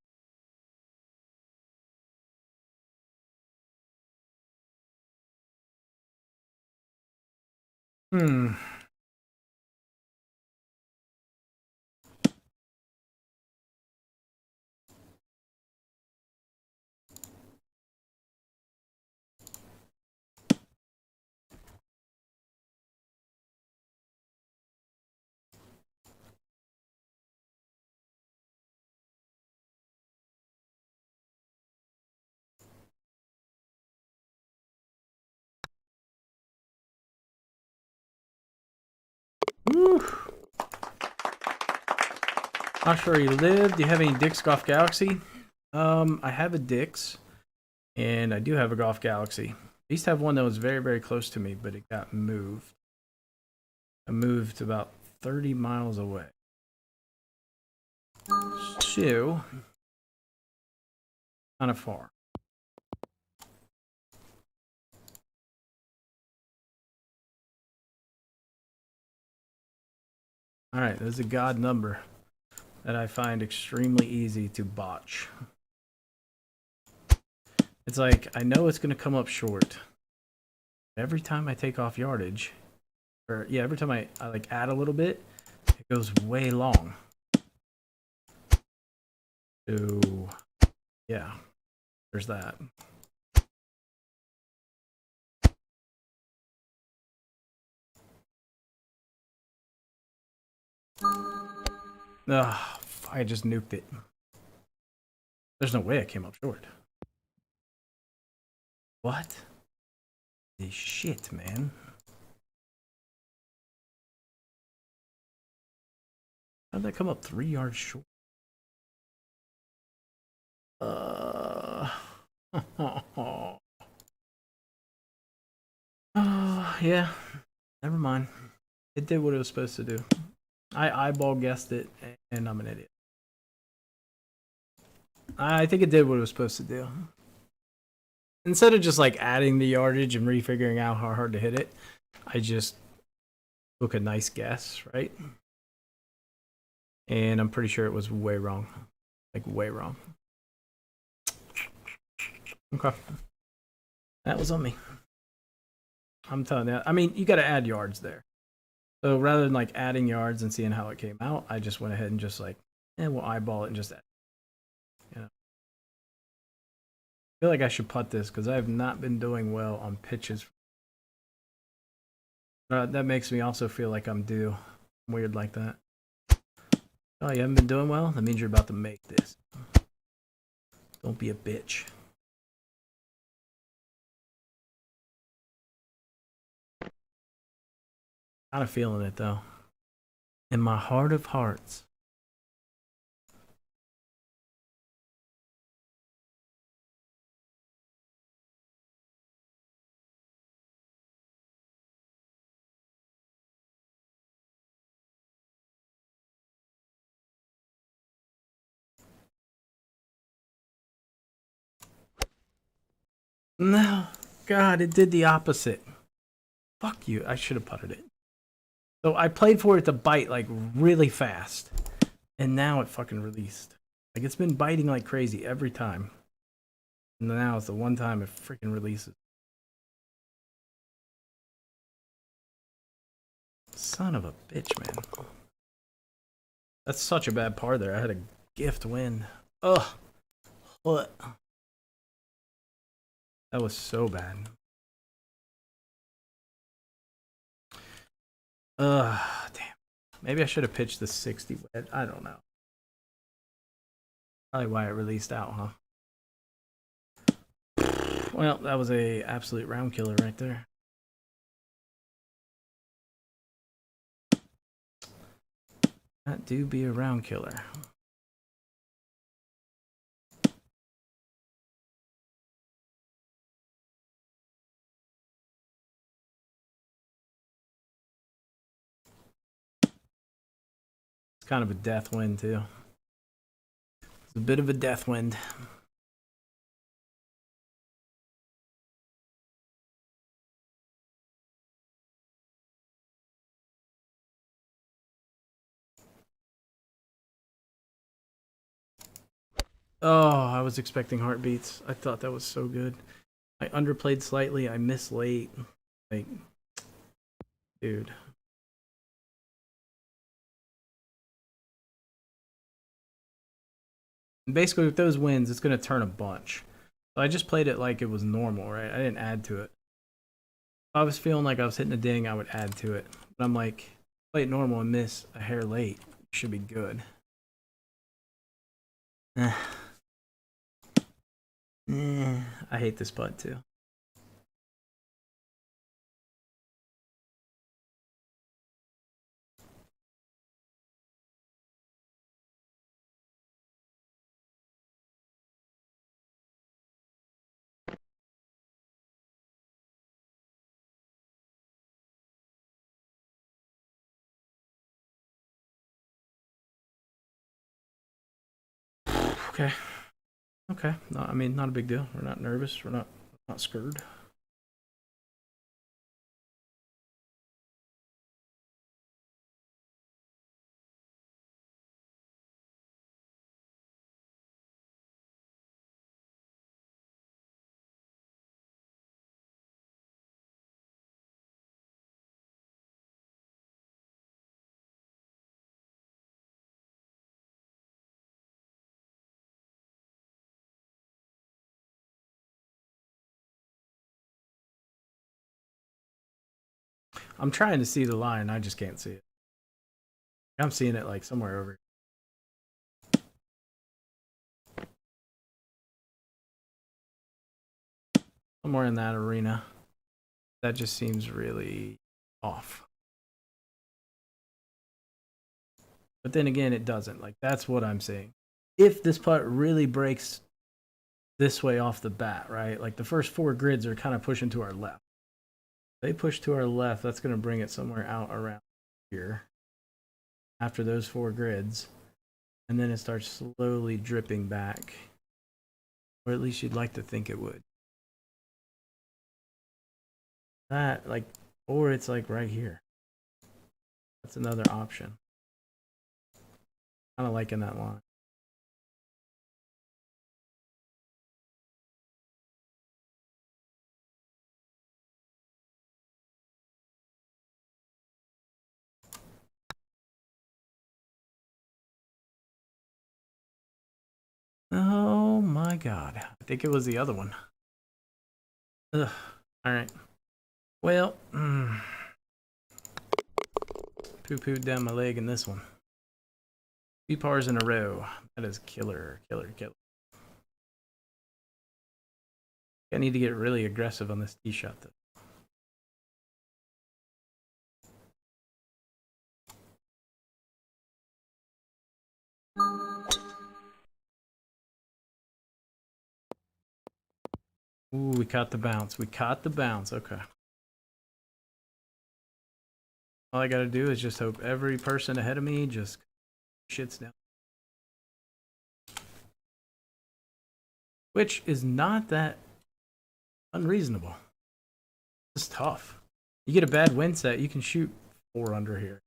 Woo. Not sure where you live. Do you have any Dick's Golf Galaxy? I have a Dick's, and I do have a Golf Galaxy. I used to have one that was very, very close to me, but it got moved. I moved about 30 miles away. So, kind of far. All right, there's a God number that I find extremely easy to botch. It's like, I know it's going to come up short. Every time I take off yardage, or yeah, every time I like add a little bit, it goes way long. So, yeah, there's that. Ugh, I just nuked it. There's no way I came up short. What? This shit, man. How'd that come up 3 yards short? Yeah. Never mind. It did what it was supposed to do. I eyeball guessed it, and I'm an idiot. I think it did what it was supposed to do. Instead of just like adding the yardage and refiguring out how hard to hit it, I just took a nice guess, right? And I'm pretty sure it was way wrong. Like, way wrong. Okay. That was on me. I'm telling you. I mean, you got to add yards there. So rather than like adding yards and seeing how it came out, I just went ahead and just like, we'll eyeball it and just add. You know. I feel like I should putt this because I have not been doing well on pitches. That makes me also feel like I'm due. Weird like that. Oh, you haven't been doing well? That means you're about to make this. Don't be a bitch. Kind of feeling it though. In my heart of hearts. No. God, it did the opposite. Fuck you. I should have putted it. So I played for it to bite like really fast. And now it fucking released. Like, it's been biting like crazy every time. And now it's the one time it freaking releases. Son of a bitch, man. That's such a bad par there. I had a gift win. Ugh. What? That was so bad. Damn. Maybe I should have pitched the 60 wedge. I don't know. Probably why it released out, huh? Well, that was a absolute round killer right there. That do be a round killer. It's kind of a death wind too. It's a bit of a death wind. Oh, I was expecting heartbeats. I thought that was so good. I underplayed slightly. I missed late. Like, dude. And basically, with those wins, it's going to turn a bunch. So I just played it like it was normal, right? I didn't add to it. If I was feeling like I was hitting a ding, I would add to it. But I'm like, play it normal and miss a hair late. Should be good. I hate this putt too. Okay. Okay. No, I mean, not a big deal. We're not nervous. We're not scared. I'm trying to see the line. I just can't see it. I'm seeing it like somewhere over. Somewhere in that arena. That just seems really off. But then again, it doesn't. Like, that's what I'm saying. If this putt really breaks this way off the bat, right? Like, the first 4 grids are kind of pushing to our left. They push to our left, that's going to bring it somewhere out around here after those 4 grids. And then it starts slowly dripping back. Or at least you'd like to think it would. That, like, or it's like right here. That's another option. Kind of liking that line. Oh my god. I think it was the other one. Ugh. Alright. Well, poo-pooed down my leg in this one. 2 pars in a row. That is killer, killer, killer. I need to get really aggressive on this tee shot, though. Ooh, we caught the bounce. We caught the bounce. Okay. All I gotta do is just hope every person ahead of me just shits down. Which is not that unreasonable. It's tough. You get a bad wind set, you can shoot 4 under here.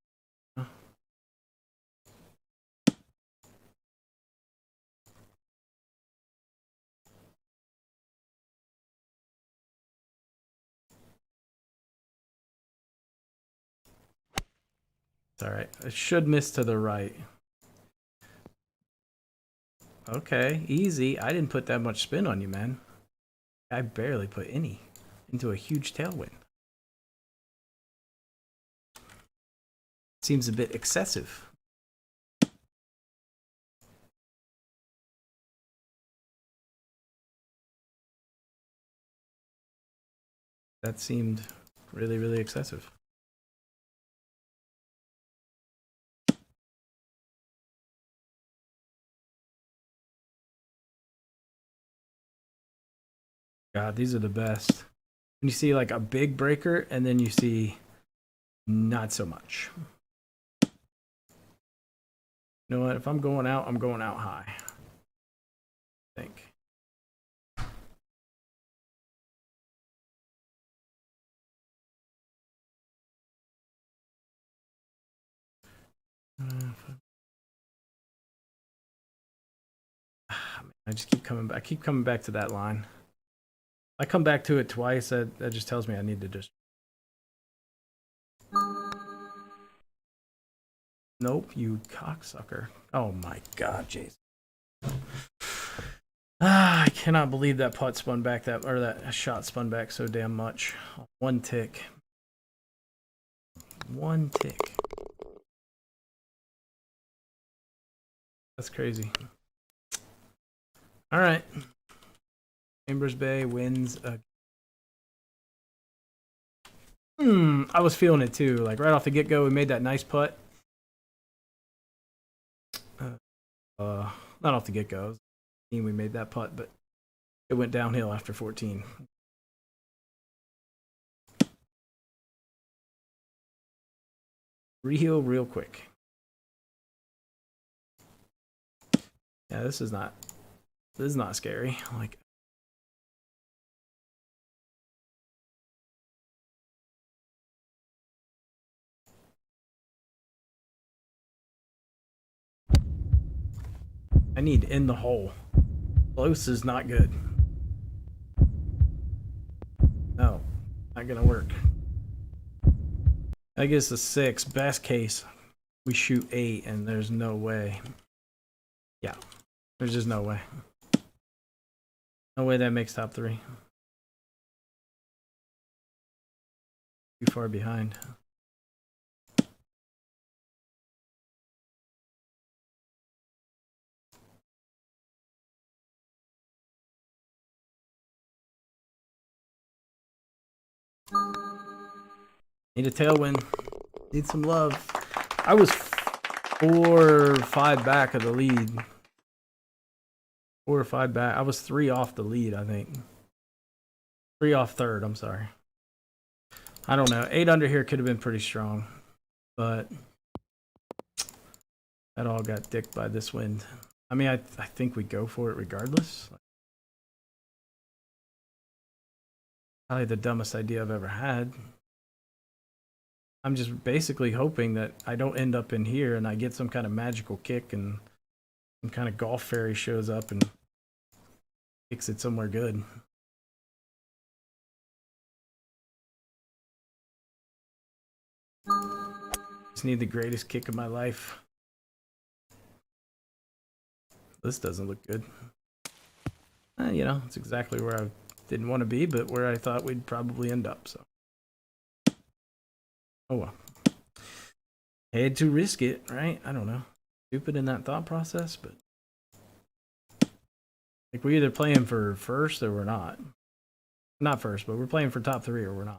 It's alright. I should miss to the right. Okay, easy. I didn't put that much spin on you, man. I barely put any into a huge tailwind. Seems a bit excessive. That seemed really, really excessive. God, these are the best. When you see like a big breaker and then you see not so much. You know what? If I'm going out, I'm going out high. I think. I just keep coming back. I keep coming back to that line. I come back to it twice. That just tells me I need to just. Nope, you cocksucker. Oh my God, Jason. I cannot believe that putt spun back that shot spun back so damn much. One tick. One tick. That's crazy. All right. Chambers Bay wins. I was feeling it too. Like right off the get-go, we made that nice putt. Not off the get-go. We made that putt, but it went downhill after 14. Reheal real quick. Yeah, this is not scary. Like I need in the hole. Close is not good. No, not gonna work. I guess the 6. Best case, we shoot 8, and there's no way. Yeah, there's just no way. No way that makes top 3. Too far behind. Need a tailwind. Need some love. I was 4 or 5 back of the lead. 4 or 5 back. I was 3 off the lead, I think. 3 off third, I'm sorry. I don't know. 8 under here could have been pretty strong. But that all got dicked by this wind. I mean, I think we go for it regardless. Probably the dumbest idea I've ever had. I'm just basically hoping that I don't end up in here and I get some kind of magical kick and some kind of golf fairy shows up and kicks it somewhere good. Just need the greatest kick of my life. This doesn't look good. You know, it's exactly where I didn't want to be, but where I thought we'd probably end up, so. Oh well. Had to risk it, right? I don't know. Stupid in that thought process, but like we're either playing for first or we're not. Not first, but we're playing for top 3 or we're not.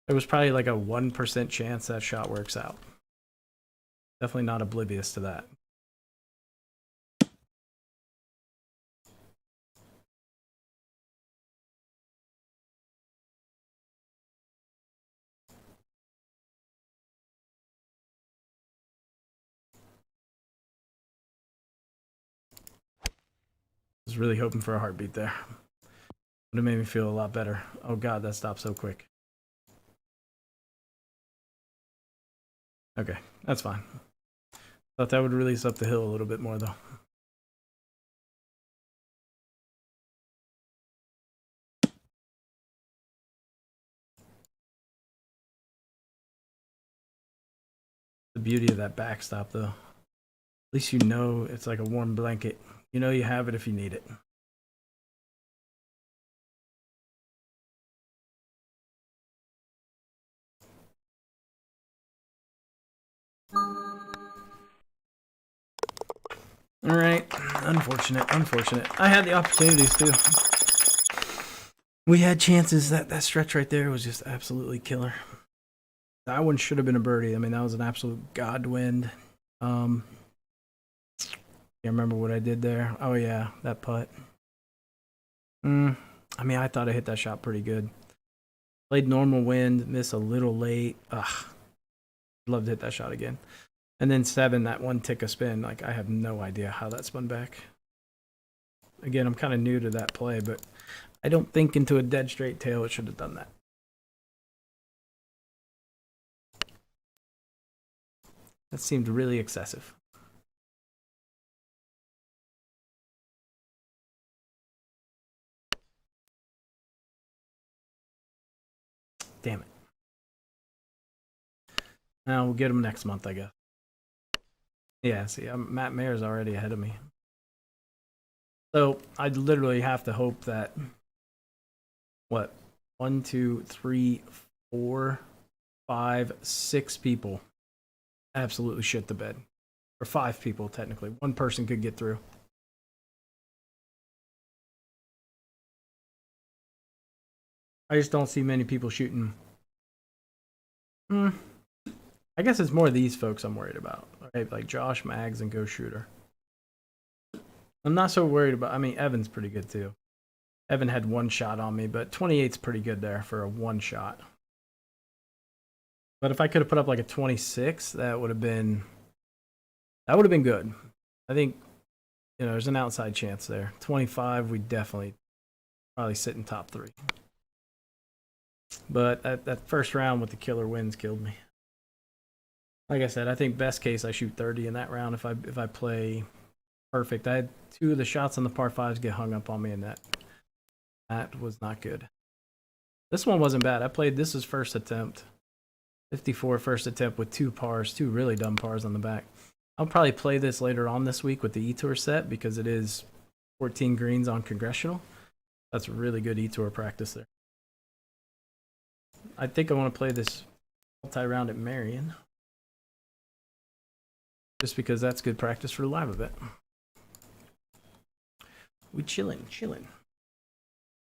There was probably like a 1% chance that shot works out. Definitely not oblivious to that. I was really hoping for a heartbeat there. Would have made me feel a lot better. Oh God, that stopped so quick. Okay, that's fine. Thought that would release up the hill a little bit more though. The beauty of that backstop though. At least you know it's like a warm blanket. You know you have it if you need it. All right, unfortunate. I had the opportunities too. We had chances. That stretch right there was just absolutely killer. That one should have been a birdie. I mean, that was an absolute god wind. Can't remember what I did there. Oh yeah, that putt. I mean, I thought I hit that shot pretty good. Played normal wind, missed a little late. Ugh, love to hit that shot again. And then 7, that one tick of spin. Like, I have no idea how that spun back. Again, I'm kind of new to that play, but I don't think into a dead straight tail it should have done that. That seemed really excessive. Damn it. Now we'll get him next month, I guess. Yeah, see, Matt Mayer's already ahead of me. So I'd literally have to hope that, what, 1, 2, 3, 4, 5, 6 people absolutely shit the bed. Or 5 people, technically. 1 person could get through. I just don't see many people shooting. I guess it's more these folks I'm worried about. Right? Like Josh, Mags, and Ghost Shooter. I'm not so worried about. I mean, Evan's pretty good too. Evan had 1 shot on me, but 28's pretty good there for a 1 shot. But if I could have put up like a 26, that would have been good. I think, you know, there's an outside chance there. 25, we definitely probably sit in top 3. But that first round with the killer winds killed me. Like I said, I think best case I shoot 30 in that round if I play perfect. I had 2 of the shots on the par 5s get hung up on me, and that was not good. This one wasn't bad. I played this as first attempt. 54 first attempt with 2 pars, 2 really dumb pars on the back. I'll probably play this later on this week with the E-Tour set because it is 14 greens on Congressional. That's really good E-Tour practice there. I think I want to play this multi-round at Marion. Just because that's good practice for the live event. We chilling.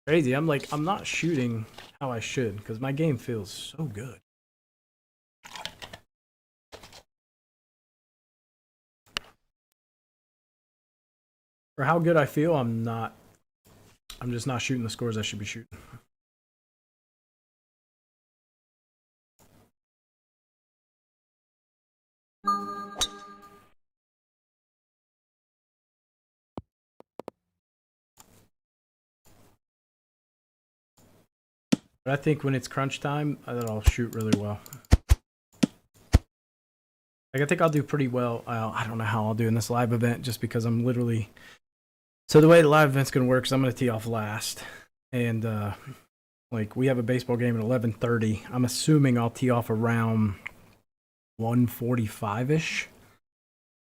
Crazy. I'm not shooting how I should because my game feels so good. For how good I feel, I'm just not shooting the scores I should be shooting. But I think when it's crunch time, I'll shoot really well. Like, I think I'll do pretty well. I don't know how I'll do in this live event just because I'm literally... So the way the live event's going to work is I'm going to tee off last. And, like, we have a baseball game at 11:30. I'm assuming I'll tee off around 1:45-ish.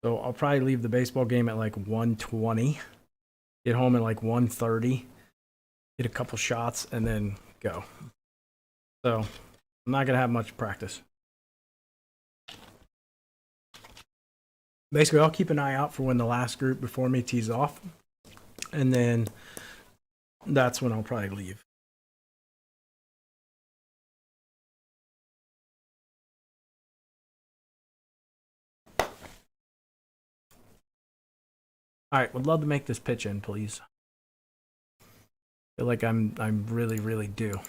So I'll probably leave the baseball game at, like, 1:20. Get home at, like, 1:30. Get a couple shots, and then go. So I'm not going to have much practice. Basically, I'll keep an eye out for when the last group before me tees off. And then that's when I'll probably leave. All right, would love to make this pitch in, please. Feel like I'm really due.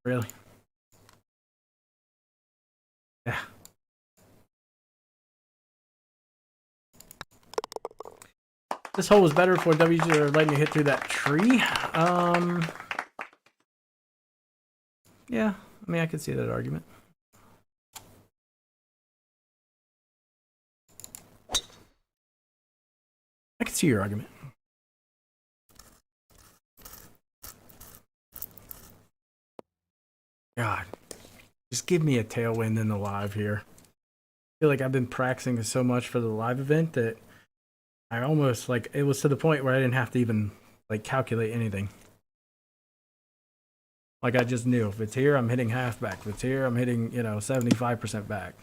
Really? Yeah. This hole was better for WG or letting me hit through that tree. Yeah, I mean, I could see that argument. I can see your argument. God, just give me a tailwind in the live here. I feel like I've been practicing so much for the live event that I almost, like, it was to the point where I didn't have to even, like, calculate anything. Like, I just knew if it's here, I'm hitting half back. If it's here, I'm hitting, 75% back.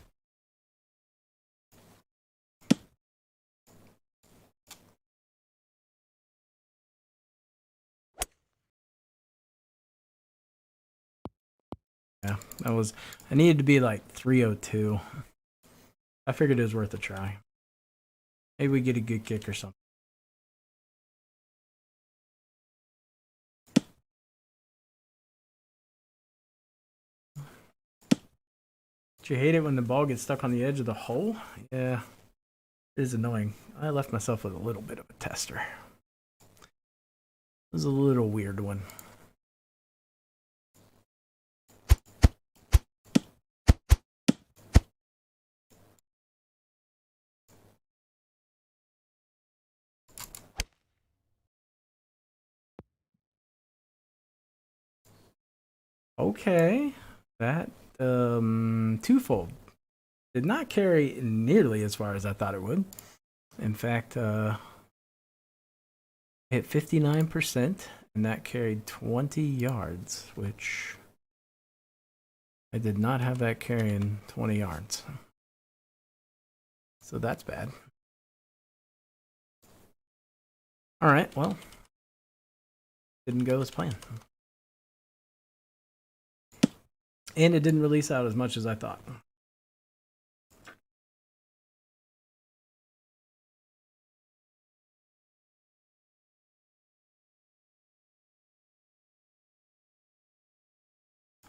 Yeah, I needed to be like 302. I figured it was worth a try. Maybe we get a good kick or something. Do you hate it when the ball gets stuck on the edge of the hole? Yeah, it is annoying. I left myself with a little bit of a tester. It was a little weird one. Okay, that twofold did not carry nearly as far as I thought it would. In fact, hit 59%, and that carried 20 yards, which I did not have that carrying 20 yards. So that's bad. All right, well, didn't go as planned. And it didn't release out as much as I thought.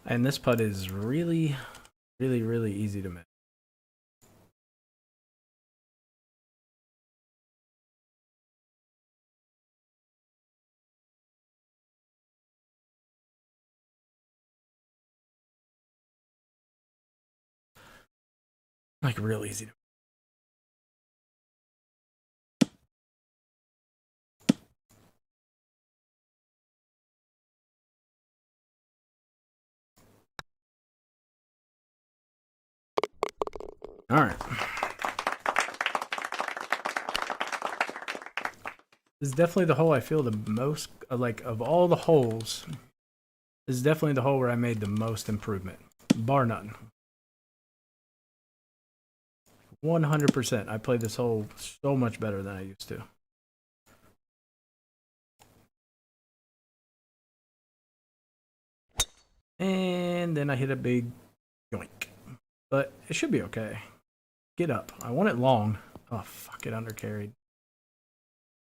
And this putt is really, really, really easy to miss. Like real easy to miss. All right. This is definitely the hole I feel the most like of all the holes. This is definitely the hole where I made the most improvement, bar none. 100%. I played this hole so much better than I used to. And then I hit a big yoink. But it should be okay. Get up. I want it long. Oh, fuck, it undercarried.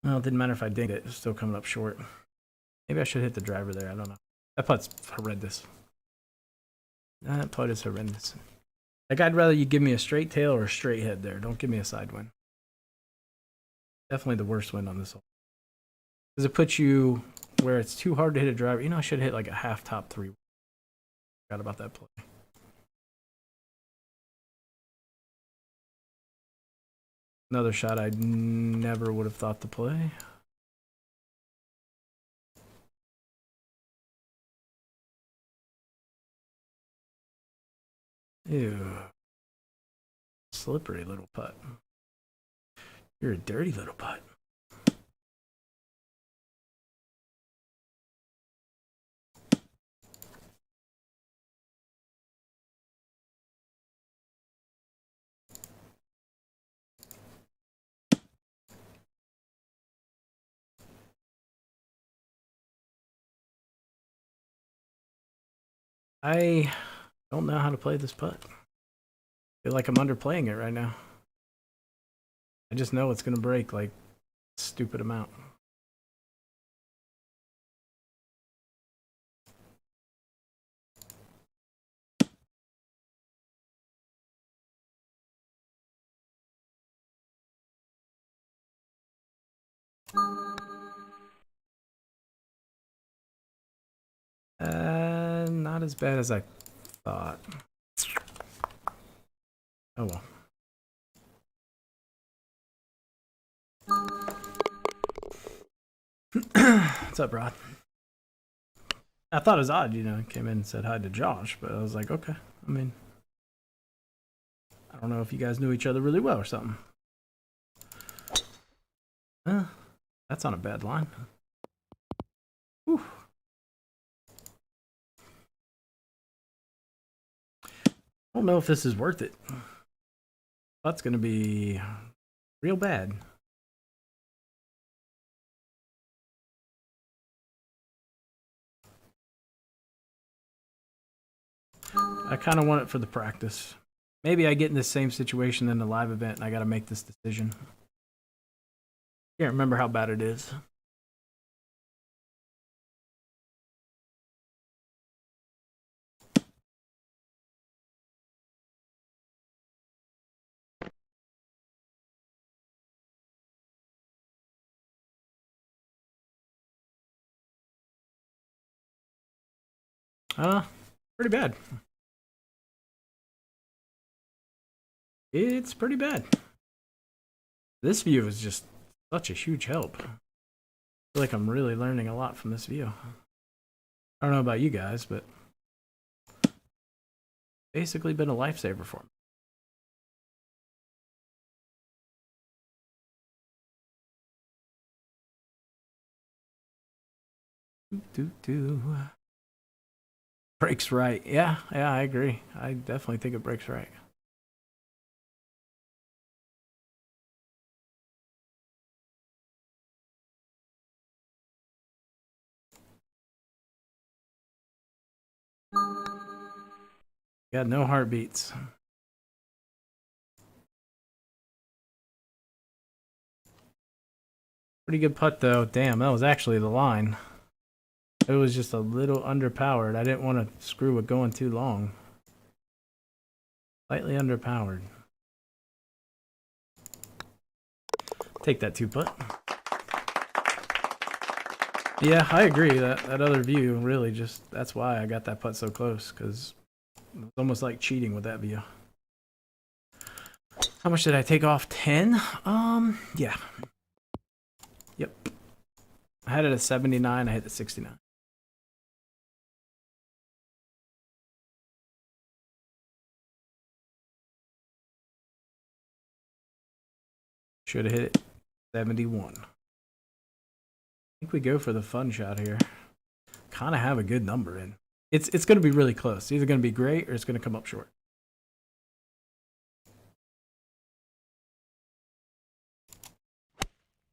Well, it didn't matter if I dinged it. It's still coming up short. Maybe I should hit the driver there. I don't know. That putt's horrendous. That putt is horrendous. Like, I'd rather you give me a straight tail or a straight head there. Don't give me a side wind. Definitely the worst wind on this hole. Because it puts you where it's too hard to hit a driver. You know, I should hit like a half top three. Forgot about that play. Another shot I never would have thought to play. Ew. Slippery little putt. You're a dirty little putt. I don't know how to play this putt. I feel like I'm underplaying it right now. I just know it's going to break like a stupid amount. Not as bad as I thought. Oh well. What's up, Rod? I thought it was odd, you know, came in and said hi to Josh, but I was like, okay. I mean, I don't know if you guys knew each other really well or something. That's on a bad line. Whew. I don't know if this is worth it. That's going to be real bad. I kind of want it for the practice. Maybe I get in the same situation in the live event and I got to make this decision. Can't remember how bad it is. Pretty bad. It's pretty bad. This view is just such a huge help. I feel like I'm really learning a lot from this view. I don't know about you guys, but basically been a lifesaver for me. Breaks right. Yeah, I agree. I definitely think it breaks right. Got no heartbeats. Pretty good putt though. Damn, that was actually the line. It was just a little underpowered. I didn't want to screw it going too long. Slightly underpowered. Take that 2-putt. Yeah, I agree. That other view really just, that's why I got that putt so close, because it was almost like cheating with that view. How much did I take off? 10? Yeah. Yep. I had it at 79. I hit the 69. Should have hit it. 71. I think we go for the fun shot here. Kind of have a good number in. It's going to be really close. It's either going to be great or it's going to come up short.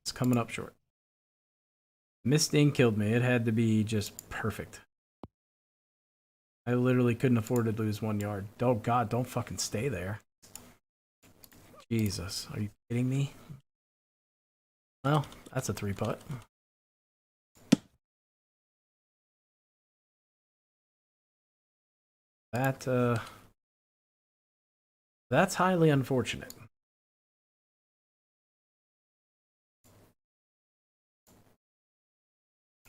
It's coming up short. Misting killed me. It had to be just perfect. I literally couldn't afford to lose 1 yard. Oh God, don't fucking stay there. Jesus, are you kidding me? Well, that's a 3-putt. That's highly unfortunate.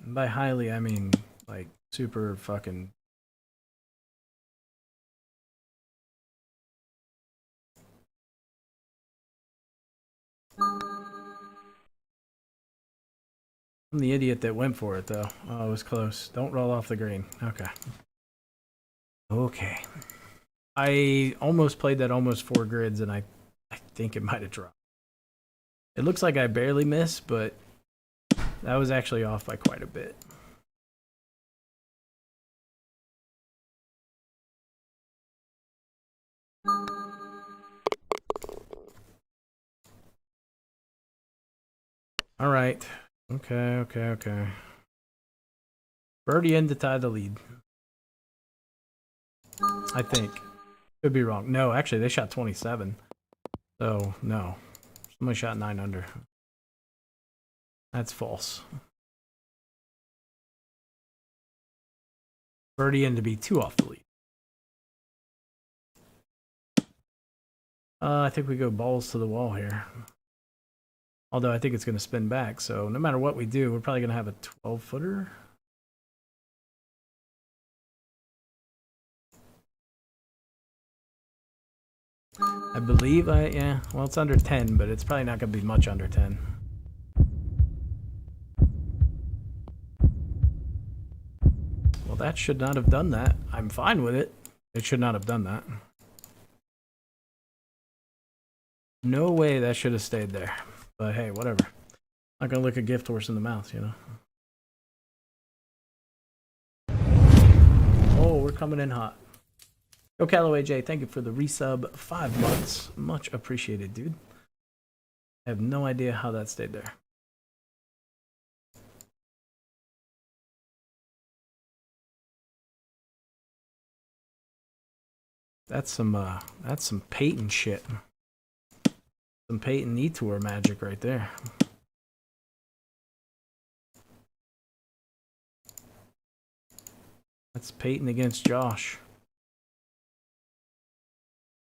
And by highly, I mean like super fucking. I'm the idiot that went for it though. Oh, it was close. Don't roll off the green. Okay. Okay. I almost played that almost 4 grids and I think it might have dropped. It looks like I barely missed, but that was actually off by quite a bit. All right. Okay. Birdie in to tie the lead. I think. Could be wrong. No, actually, they shot 27. So, no. Somebody shot 9 under. That's false. Birdie in to be 2 off the lead. I think we go balls to the wall here. Although I think it's going to spin back, so no matter what we do, we're probably going to have a 12-footer. I believe yeah, well, it's under 10, but it's probably not going to be much under 10. Well, that should not have done that. I'm fine with it. It should not have done that. No way that should have stayed there. But hey, whatever. Not going to look a gift horse in the mouth, you know? Oh, we're coming in hot. Go Callaway J, thank you for the resub. 5 months. Much appreciated, dude. I have no idea how that stayed there. That's some Peyton shit. Some Peyton E-Tour magic right there. That's Peyton against Josh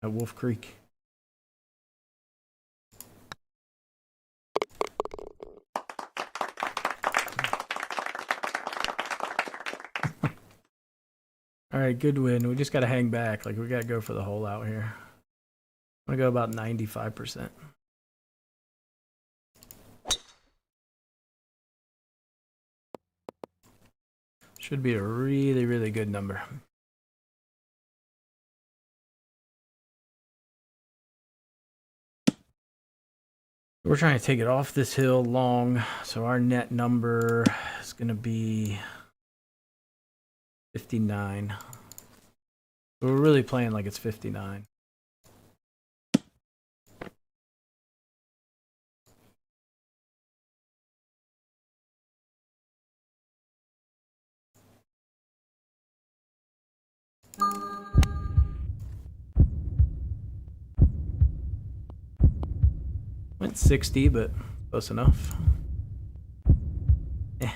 at Wolf Creek. All right, good win. We just got to hang back. Like, we got to go for the hole out here. I'm going to go about 95%. Should be a really, really good number. We're trying to take it off this hill long, so our net number is going to be 59. We're really playing like it's 59. Went 60, but close enough. Eh.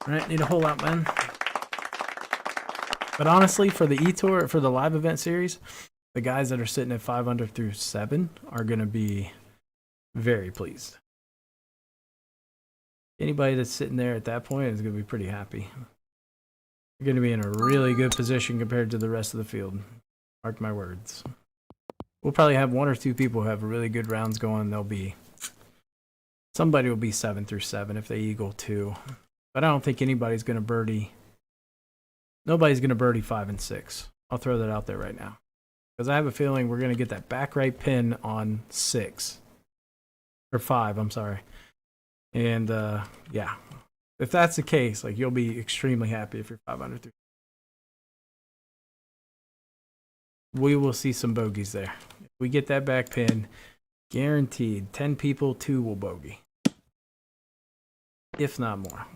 Alright, need a hole out, man. But honestly, for the E-Tour, for the live event series, the guys that are sitting at 5 under through 7 are going to be very pleased. Anybody that's sitting there at that point is going to be pretty happy. You're going to be in a really good position compared to the rest of the field. Mark my words. We'll probably have 1 or 2 people who have really good rounds going. Somebody will be 7 through 7 if they eagle 2. But I don't think anybody's going to birdie. Nobody's going to birdie 5 and 6. I'll throw that out there right now. Because I have a feeling we're going to get that back right pin on 6. Or 5, I'm sorry. And, yeah. If that's the case, like, you'll be extremely happy if you're 5 under through. We will see some bogeys there. If we get that back pin, guaranteed 10 people, 2 will bogey. If not more.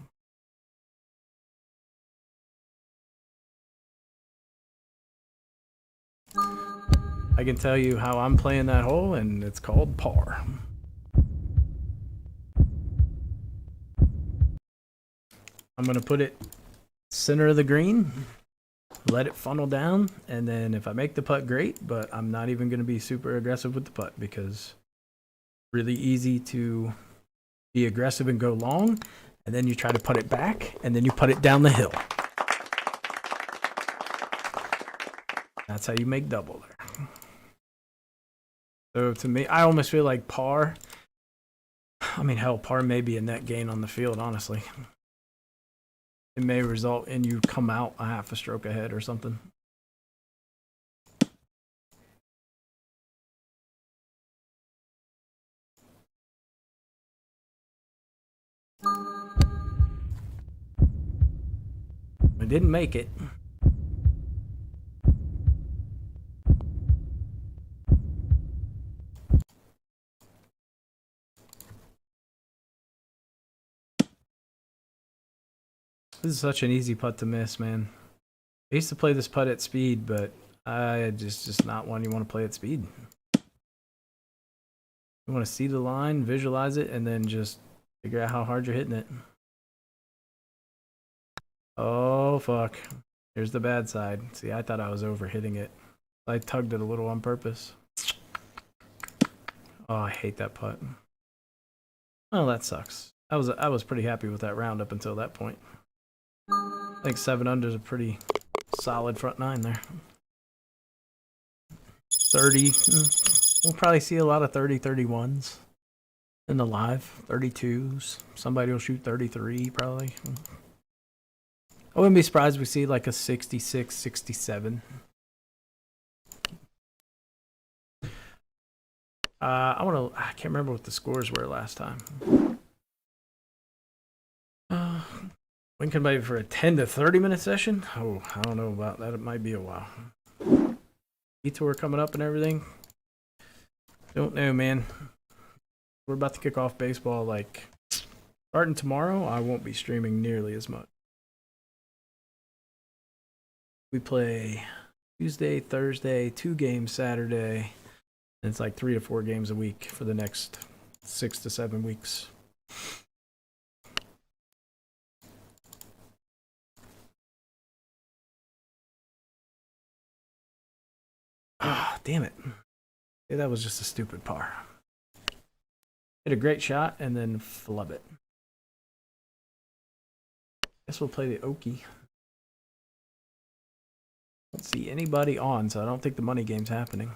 I can tell you how I'm playing that hole, and it's called par. I'm going to put it center of the green, let it funnel down, and then if I make the putt, great, but I'm not even going to be super aggressive with the putt because really easy to be aggressive and go long, and then you try to putt it back, and then you putt it down the hill. That's how you make double there. So to me, I almost feel like par, I mean, hell, par may be a net gain on the field, honestly. It may result in you come out a half a stroke ahead or something. I didn't make it. This is such an easy putt to miss, man. I used to play this putt at speed, but just not one you want to play at speed. You want to see the line, visualize it, and then just figure out how hard you're hitting it. Oh, fuck. Here's the bad side. See, I thought I was over hitting it. I tugged it a little on purpose. Oh, I hate that putt. Oh, that sucks. I was pretty happy with that round up until that point. I think 7 under is a pretty solid front 9 there. 30. We'll probably see a lot of 30, 31s in the live. 32s. Somebody will shoot 33 probably. I wouldn't be surprised if we see like a 66, 67. I can't remember what the scores were last time. When can I be for a 10 to 30 minute session? Oh, I don't know about that. It might be a while. E-Tour coming up and everything. Don't know, man. We're about to kick off baseball. Like, starting tomorrow, I won't be streaming nearly as much. We play Tuesday, Thursday, 2 games Saturday. And it's like 3 to 4 games a week for the next 6 to 7 weeks. Ah, damn it. Yeah, that was just a stupid par. Hit a great shot and then flub it. Guess we'll play the Okie. Don't see anybody on, so I don't think the money game's happening.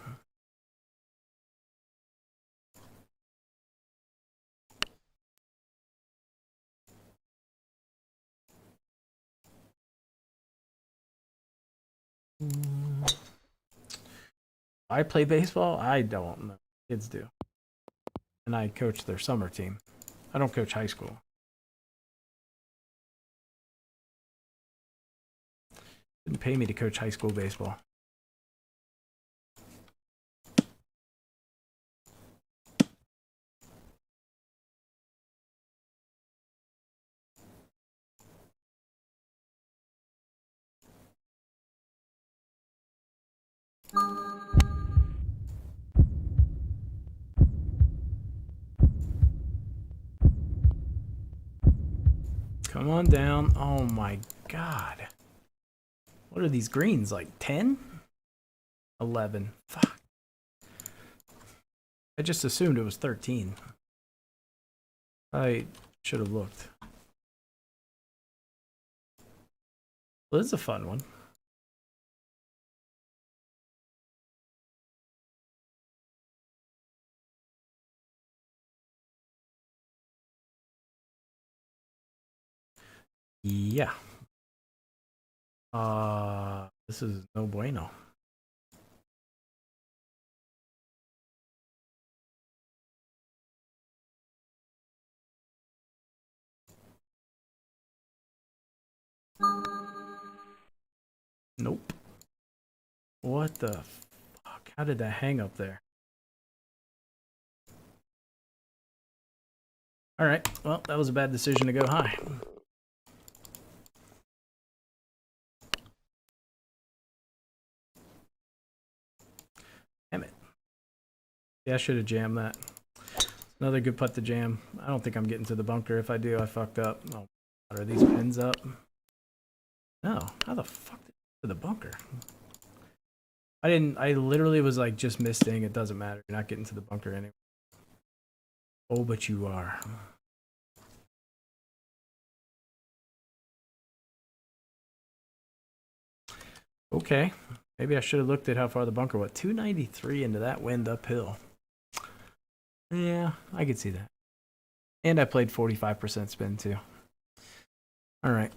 I play baseball? I don't know. Kids do. And I coach their summer team. I don't coach high school. Didn't pay me to coach high school baseball. Come on down. Oh my god. What are these greens? Like 10? 11. Fuck. I just assumed it was 13. I should have looked. Well, this is a fun one. Yeah. This is no bueno. Nope. What the fuck? How did that hang up there? Alright, well, that was a bad decision to go high. Damn it. Yeah, I should have jammed that. Another good putt to jam. I don't think I'm getting to the bunker. If I do, I fucked up. Oh, are these pins up? No. How the fuck did I get to the bunker? I literally was like just missing. It doesn't matter. You're not getting to the bunker anyway. Oh, but you are. Okay. Maybe I should have looked at how far the bunker was. 293 into that wind uphill. Yeah, I could see that. And I played 45% spin too. Alright.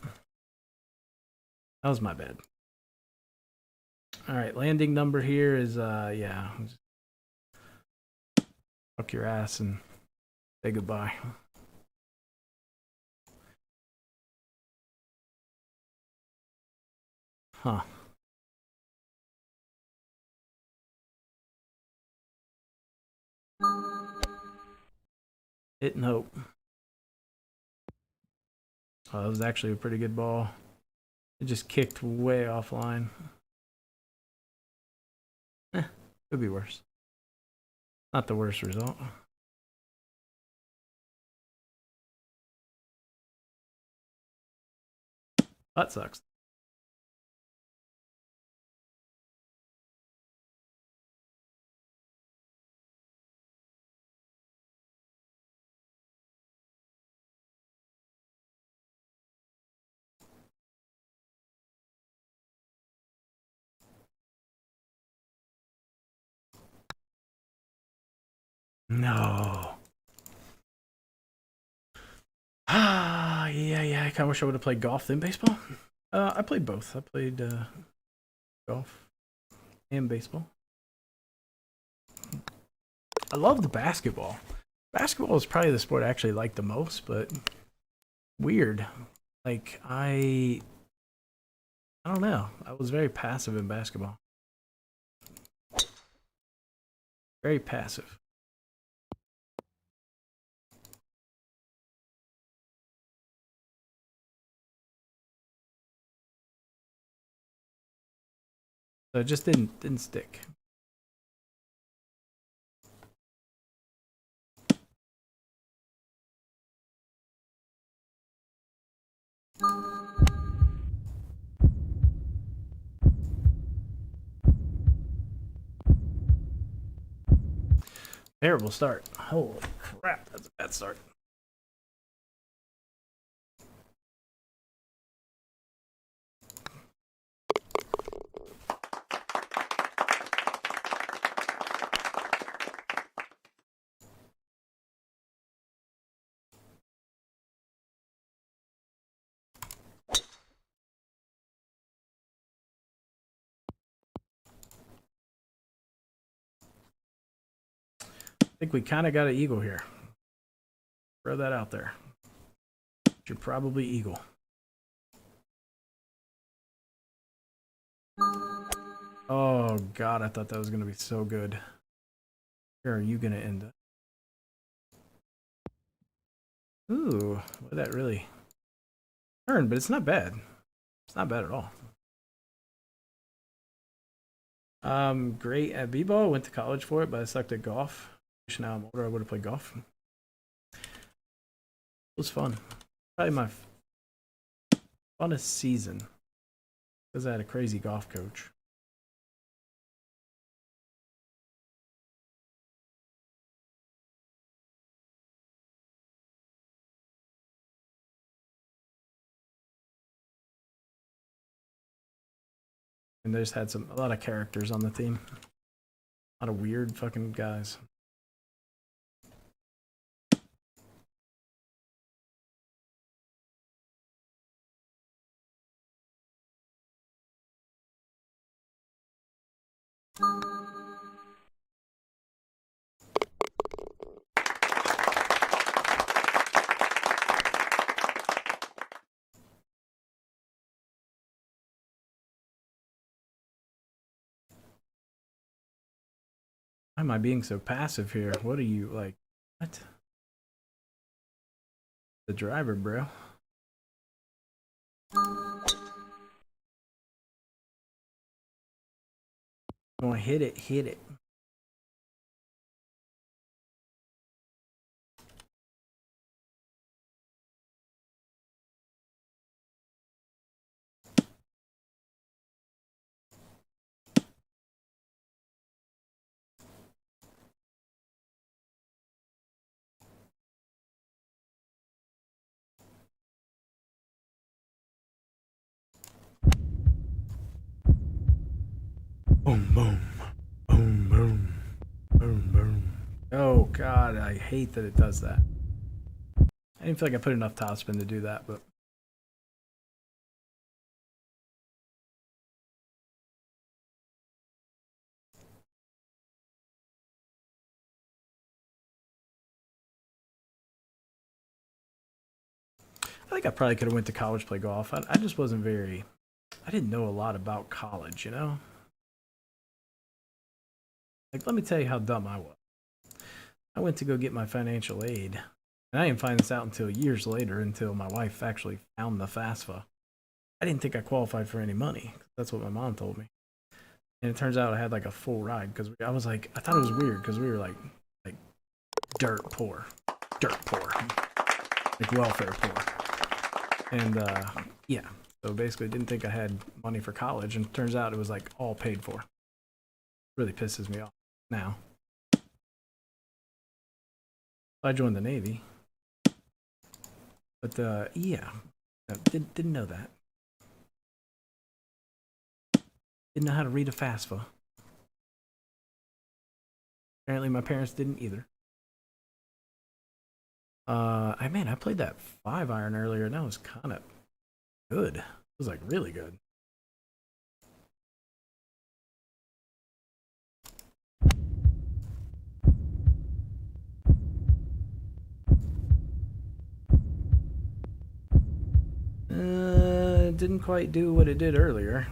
That was my bad. Alright, landing number here is, yeah. Fuck your ass and say goodbye. Huh. Hit and hope. Oh, that was actually a pretty good ball. It just kicked way offline. Could be worse. Not the worst result. That sucks. No. Ah, yeah. I kind of wish I would have played golf than baseball. I played both. I played golf and baseball. I love the basketball. Basketball is probably the sport I actually like the most, but weird. Like I don't know. I was very passive in basketball. Very passive. So it just didn't stick. Terrible start. Holy crap, that's a bad start. I think we kind of got an eagle here. Throw that out there. You're probably eagle. Oh god, I thought that was gonna be so good. Where are you gonna end up? Ooh, well, that really turned, but it's not bad. It's not bad at all. Great at b-ball. Went to college for it, but I sucked at golf. Wish now I'm older, I would have played golf. It was fun. Probably my funnest season because I had a crazy golf coach. And they just had a lot of characters on the team. A lot of weird fucking guys. Why am I being so passive here? What are you like? What? The driver, bro. Going to hit it, hit it. Boom, boom, boom, boom, boom, boom. Oh god, I hate that it does that. I didn't feel like I put enough topspin to do that, but I think I probably could have went to college to play golf. I just wasn't very. I didn't know a lot about college, you know. Like, let me tell you how dumb I was. I went to go get my financial aid, and I didn't find this out until years later, until my wife actually found the FAFSA. I didn't think I qualified for any money. That's what my mom told me. And it turns out I had like a full ride because I was like, I thought it was weird because we were like dirt poor, like welfare poor. And yeah, so basically didn't think I had money for college, and it turns out it was like all paid for. Really pisses me off now. I joined the Navy, but yeah, didn't know that. Didn't know how to read a FAFSA. Apparently, my parents didn't either. I played that 5-iron earlier, and that was kind of good. It was like really good. Didn't quite do what it did earlier.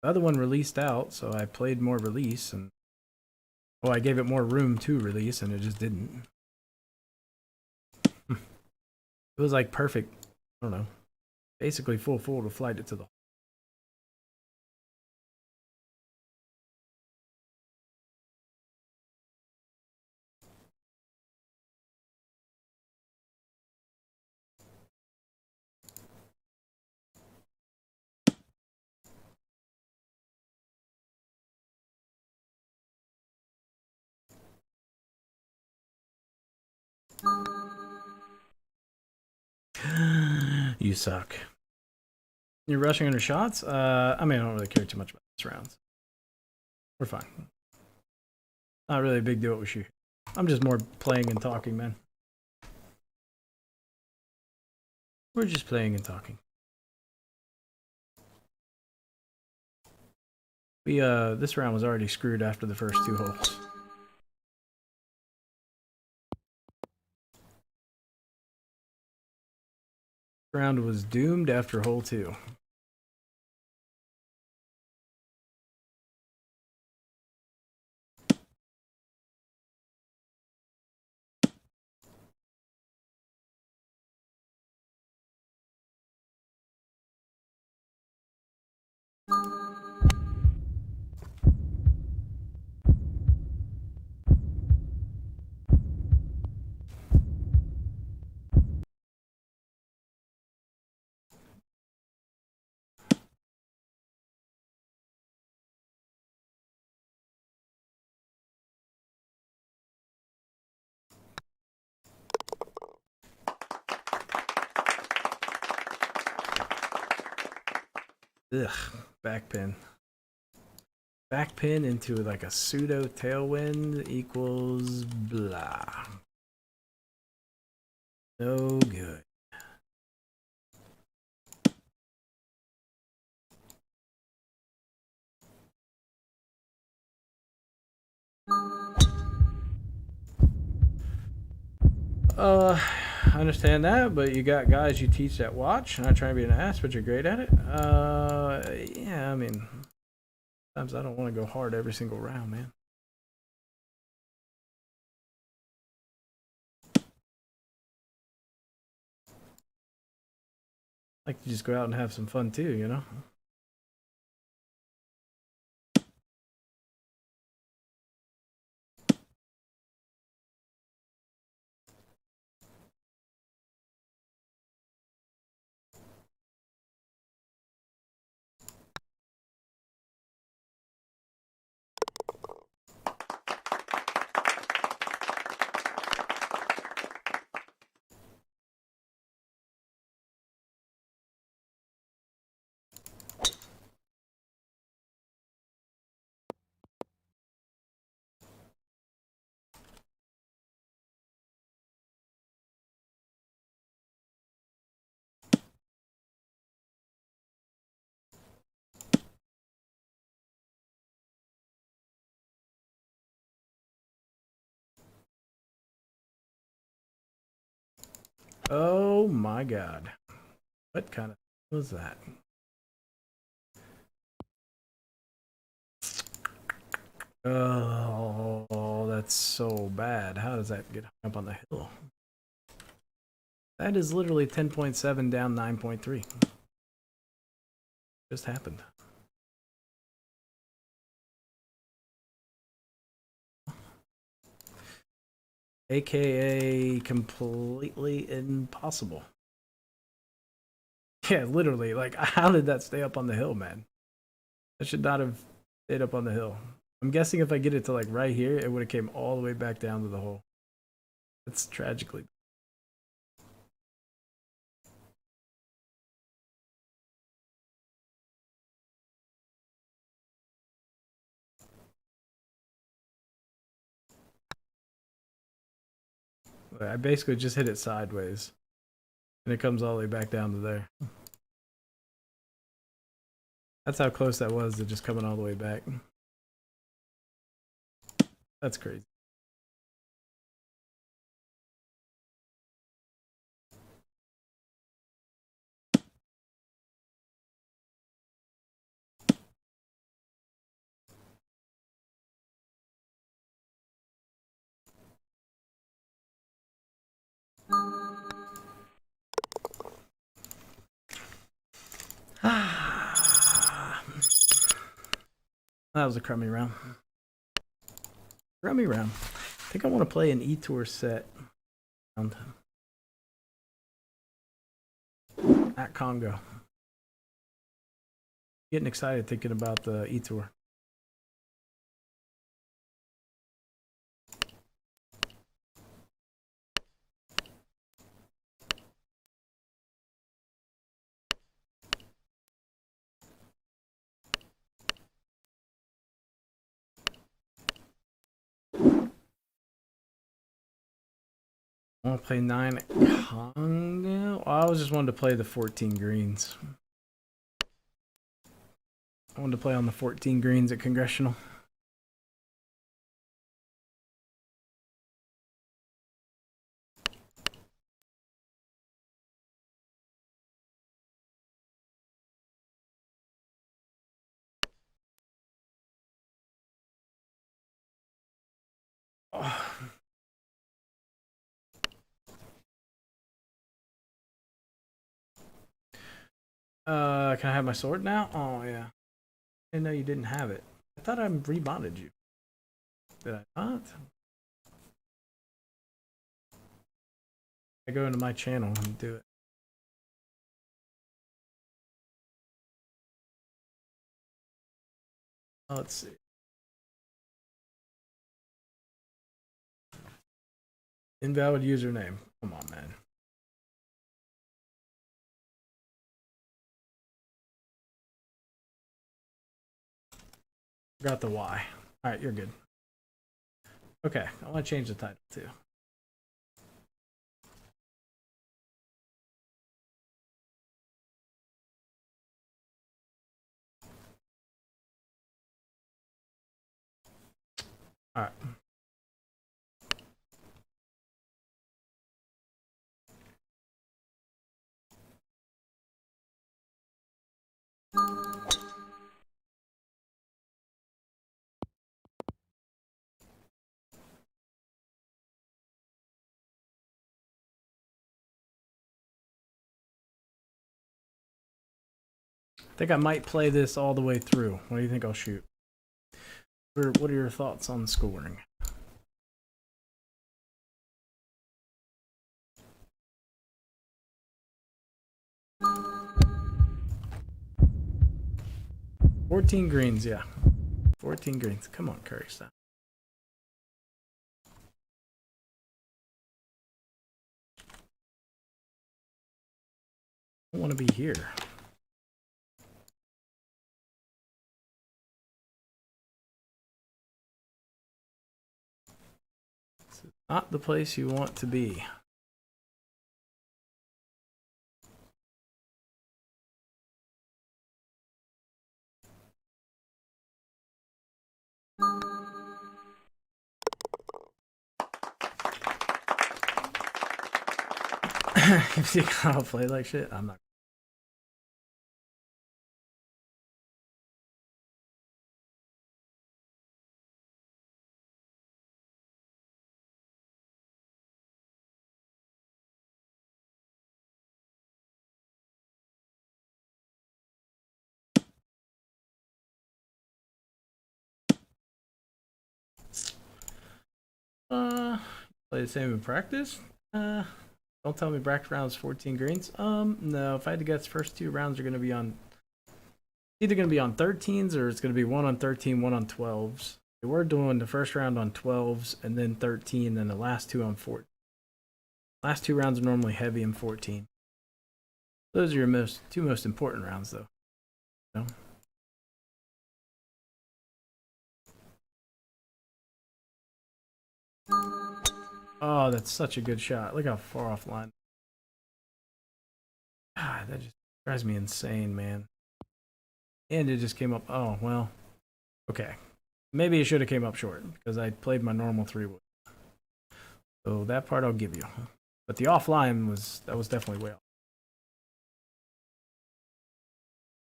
The other one released out, so I played more release, and well, I gave it more room to release, and it just didn't. It was like perfect. I don't know. Basically full to flight it to the you suck. You're rushing under shots? I mean, I don't really care too much about this round. We're fine. Not really a big deal what we shoot. I'm just more playing and talking, man. We're just playing and talking. This round was already screwed after the first 2 holes. Round was doomed after hole 2. Ugh, back pin. Back pin into like a pseudo tailwind equals blah. No good. I understand that, but you got guys you teach that watch. Not trying to be an ass, but you're great at it. Yeah, I mean, sometimes I don't want to go hard every single round, man. I like to just go out and have some fun too, you know? Oh my god. What kind of was that? Oh, that's so bad. How does that get hung up on the hill? That is literally 10.7 down 9.3. Just happened. AKA completely impossible. Yeah, literally. Like, how did that stay up on the hill, man? That should not have stayed up on the hill. I'm guessing if I get it to like right here, it would have came all the way back down to the hole. That's tragically. I basically just hit it sideways. And it comes all the way back down to there. That's how close that was to just coming all the way back. That's crazy. That was a crummy round. Crummy round. I think I want to play an E-Tour set round at Congo. Getting excited thinking about the E-Tour. I'll play 9 Congo. I was just wanted to play the 14 greens. I wanted to play on the 14 greens at Congressional. Oh. Can I have my sword now? Oh, yeah. I didn't know you didn't have it. I thought I rebonded you. Did I not? I go into my channel and do it. Oh, let's see. Invalid username. Come on, man. Forgot the Y. All right, you're good. Okay, I want to change the title too. All right. I think I might play this all the way through. What do you think I'll shoot? What are your thoughts on scoring? $14 greens, yeah. 14 greens. Come on, Curry, stop. I want to be here. This is not the place you want to be. If you gotta play like shit, I'm not. Play the same in practice? Don't tell me practice rounds 14 greens. No, if I had to guess, first 2 rounds are gonna be on either gonna be on 13s or it's gonna be 1 on 13, 1 on 12s. We're doing the first round on 12s and then 13, and the last 2 on 14. Last 2 rounds are normally heavy in 14. Those are your 2 most important rounds, though. No? Oh, that's such a good shot. Look how far offline. God, that just drives me insane, man. And it just came up. Oh, well. Okay. Maybe it should have came up short because I played my normal 3-wood. So that part I'll give you. But the offline was definitely way off.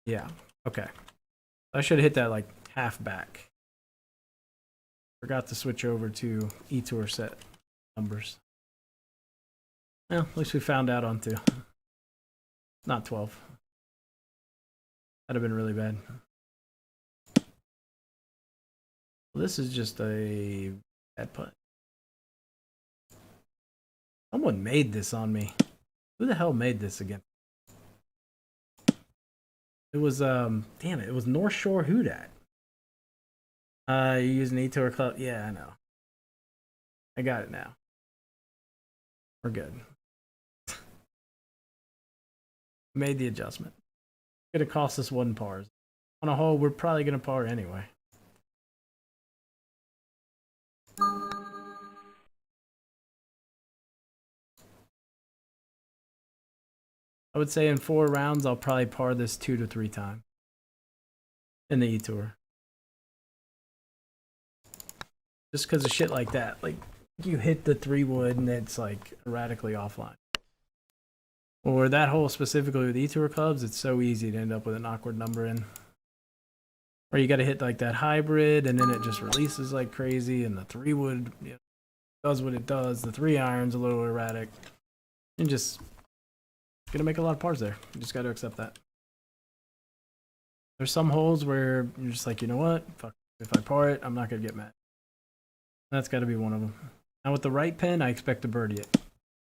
Yeah. Okay. I should have hit that like half back. Forgot to switch over to E-Tour set numbers. Well, at least we found out on 2. Not 12. That'd have been really bad. Well, this is just a bad putt. Someone made this on me. Who the hell made this again? It was damn it, it was North Shore Who Dat. You use an E-Tour club. Yeah, I know. I got it now. We're good. Made the adjustment. It's gonna cost us 1 par. On a hole, we're probably gonna par anyway. I would say in 4 rounds, I'll probably par this 2 to 3 times in the E-Tour. Just because of shit like that. Like, you hit the 3-wood and it's like erratically offline. Or that hole specifically with E-Tour clubs, it's so easy to end up with an awkward number in. Or you got to hit like that hybrid and then it just releases like crazy, and the 3-wood does what it does. The 3-iron's a little erratic. And just gonna make a lot of pars there. You just got to accept that. There's some holes where you're just like, you know what? Fuck. If I par it, I'm not gonna get mad. That's got to be one of them. Now with the right pin, I expect to birdie it.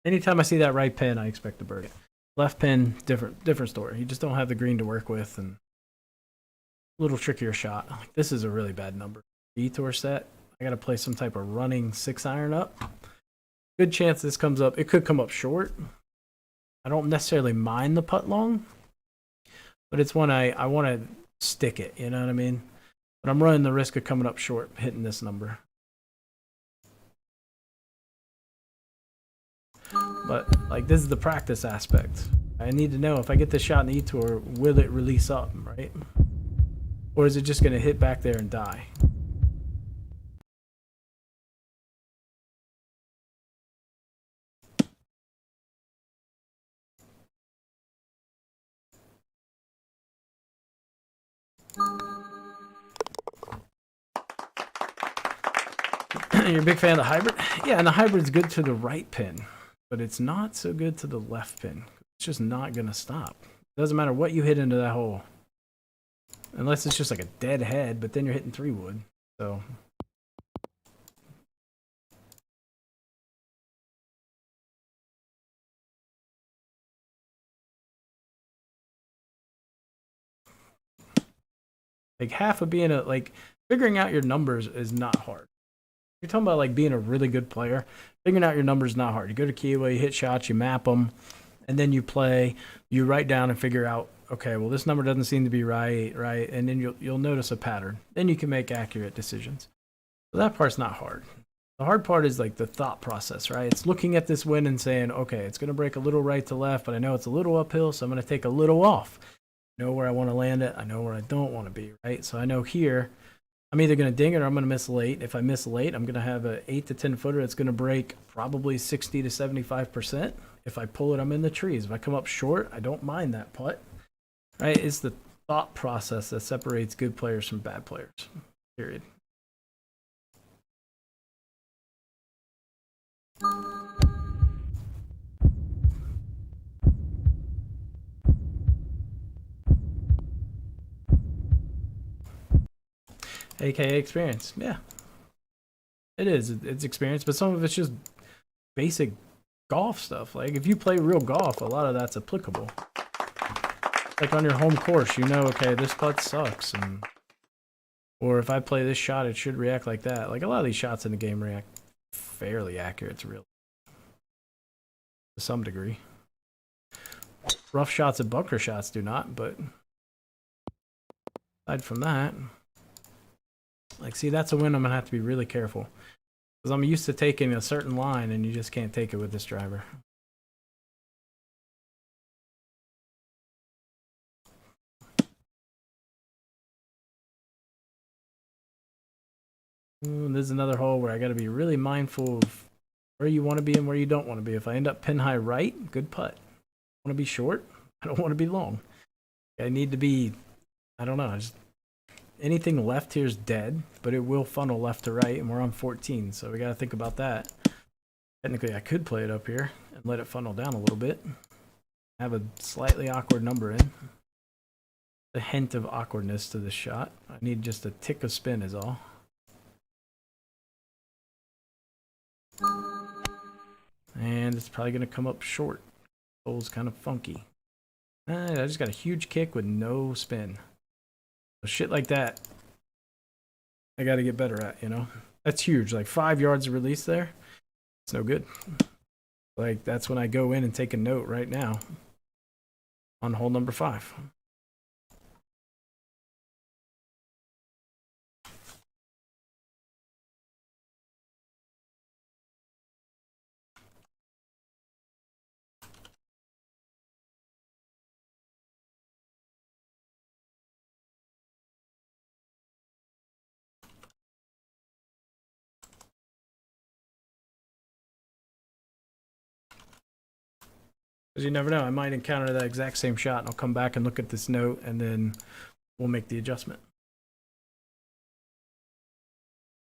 Anytime I see that right pin, I expect to birdie it. Left pin, different story. You just don't have the green to work with, and a little trickier shot. Like, this is a really bad number. E-Tour set. I got to play some type of running 6-iron up. Good chance this comes up. It could come up short. I don't necessarily mind the putt long, but it's one I want to stick it. You know what I mean? But I'm running the risk of coming up short, hitting this number. But like, this is the practice aspect. I need to know if I get this shot in the E-Tour, will it release up, right? Or is it just going to hit back there and die? You're a big fan of the hybrid? Yeah, and the hybrid's good to the right pin, but it's not so good to the left pin. It's just not going to stop. It doesn't matter what you hit into that hole. Unless it's just like a dead head, but then you're hitting 3-wood. So like, half of being like, figuring out your numbers is not hard. You're talking about like being a really good player. Figuring out your numbers is not hard. You go to Kiawah, you hit shots, you map them, and then you play. You write down and figure out, okay, well, this number doesn't seem to be right, and then you'll notice a pattern. Then you can make accurate decisions. So that part's not hard. The hard part is like the thought process, right? It's looking at this wind and saying, okay, it's going to break a little right to left, but I know it's a little uphill, so I'm going to take a little off. I know where I want to land it. I know where I don't want to be, right? So I know here, I'm either going to ding it or I'm going to miss late. If I miss late, I'm going to have an 8 to 10 footer that's going to break probably 60 to 75%. If I pull it, I'm in the trees. If I come up short, I don't mind that putt, right? It's the thought process that separates good players from bad players, period. AKA experience. Yeah, it is. It's experience, but some of it's just basic golf stuff. Like, if you play real golf, a lot of that's applicable. Like on your home course, you know, okay, this putt sucks, and or if I play this shot, it should react like that. Like, a lot of these shots in the game react fairly accurate to some degree. Rough shots and bunker shots do not, but aside from that, like, see, that's a win I'm gonna have to be really careful, because I'm used to taking a certain line, and you just can't take it with this driver. This is another hole where I got to be really mindful of where you want to be and where you don't want to be. If I end up pin high right, good putt. I want to be short. I don't want to be long. I need to be, I don't know, just anything left here is dead, but it will funnel left to right, and we're on 14, so we got to think about that. Technically, I could play it up here and let it funnel down a little bit. Have a slightly awkward number in. A hint of awkwardness to this shot. I need just a tick of spin is all. And it's probably going to come up short. Hole's kind of funky. I just got a huge kick with no spin. So shit like that, I got to get better at, you know? That's huge. Like 5 yards of release there. It's no good. Like, that's when I go in and take a note right now on hole number 5. Because you never know, I might encounter that exact same shot and I'll come back and look at this note and then we'll make the adjustment.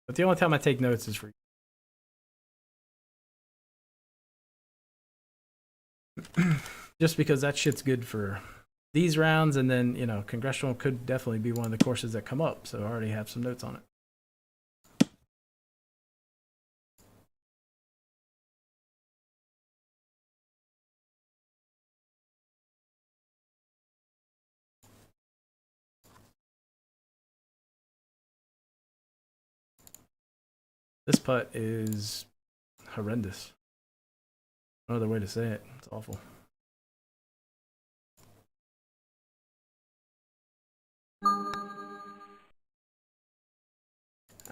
But the only time I take notes is for just because that shit's good for these rounds, and then, you know, Congressional could definitely be one of the courses that come up, so I already have some notes on it. This putt is horrendous. No other way to say it. It's awful.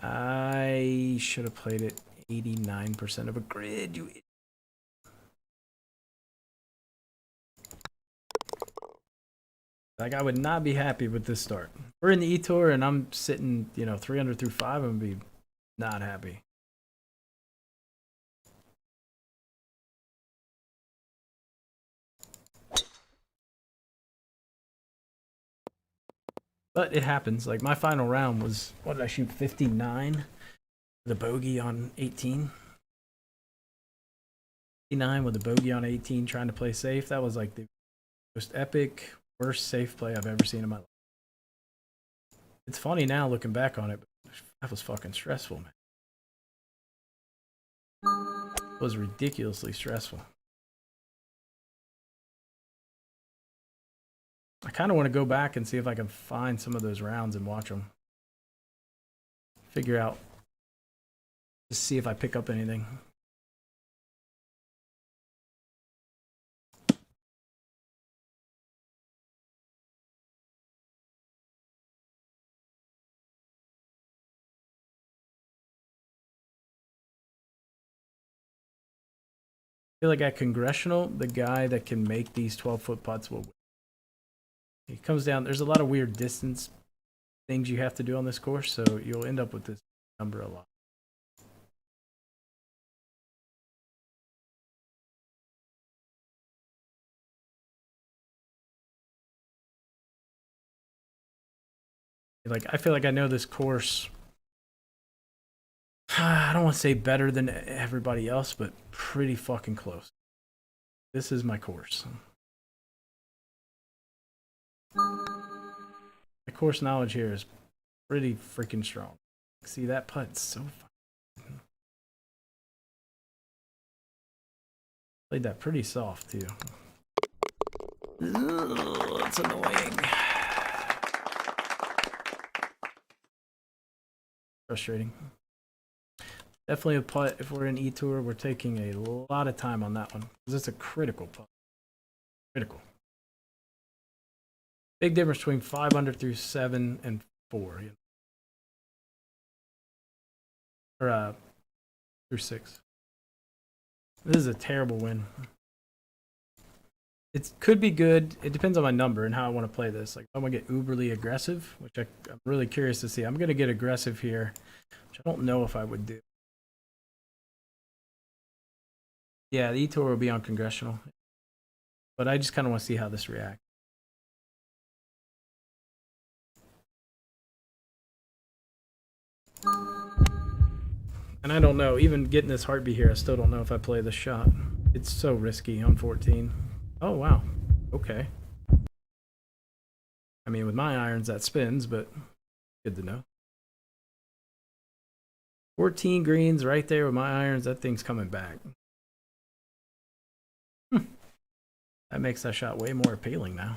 I should have played it 89% of a grid, you idiot. Like, I would not be happy with this start. We're in the E-Tour and I'm sitting, you know, 300 through 5. I'm going to be not happy. But it happens. Like, my final round was, what did I shoot, 59? The bogey on 18. 59 with a bogey on 18, trying to play safe. That was like the most epic, worst safe play I've ever seen in my life. It's funny now looking back on it, but that was fucking stressful, man. It was ridiculously stressful. I kind of want to go back and see if I can find some of those rounds and watch them. Figure out, just see if I pick up anything. I feel like at Congressional, the guy that can make these 12-foot putts will win. It comes down, there's a lot of weird distance things you have to do on this course, so you'll end up with this number a lot. Like, I feel like I know this course, I don't want to say better than everybody else, but pretty fucking close. This is my course. My course knowledge here is pretty freaking strong. See, that putt's so fucking... Played that pretty soft, too. Ugh, that's annoying. Frustrating. Definitely a putt. If we're in E-Tour, we're taking a lot of time on that one, because it's a critical putt. Critical. Big difference between 5 under through 7 and 4. You know? Or through 6. This is a terrible win. It could be good. It depends on my number and how I want to play this. Like, I want to get uberly aggressive, which I'm really curious to see. I'm going to get aggressive here, which I don't know if I would do. Yeah, the E-Tour will be on Congressional. But I just kind of want to see how this reacts. And I don't know, even getting this heartbeat here, I still don't know if I play this shot. It's so risky on 14. Oh, wow. Okay. I mean, with my irons, that spins, but good to know. 14 greens right there with my irons. That thing's coming back. That makes that shot way more appealing now.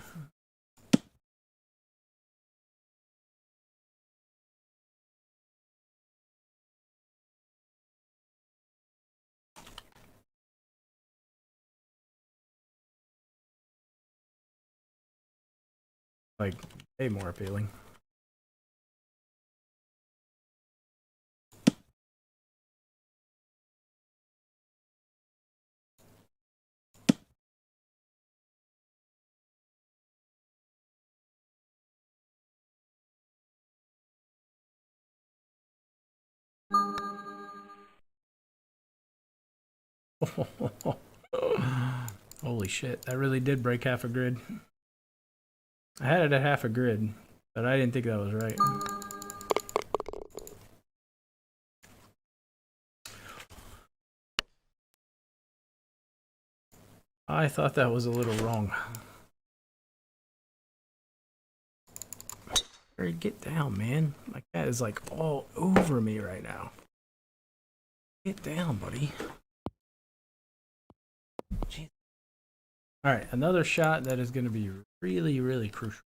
Like, way more appealing. Holy shit, that really did break half a grid. I had it at half a grid, but I didn't think that was right. I thought that was a little wrong. Get down, man. My cat is like all over me right now. Get down, buddy. Jeez. All right, another shot that is going to be really, really crucial.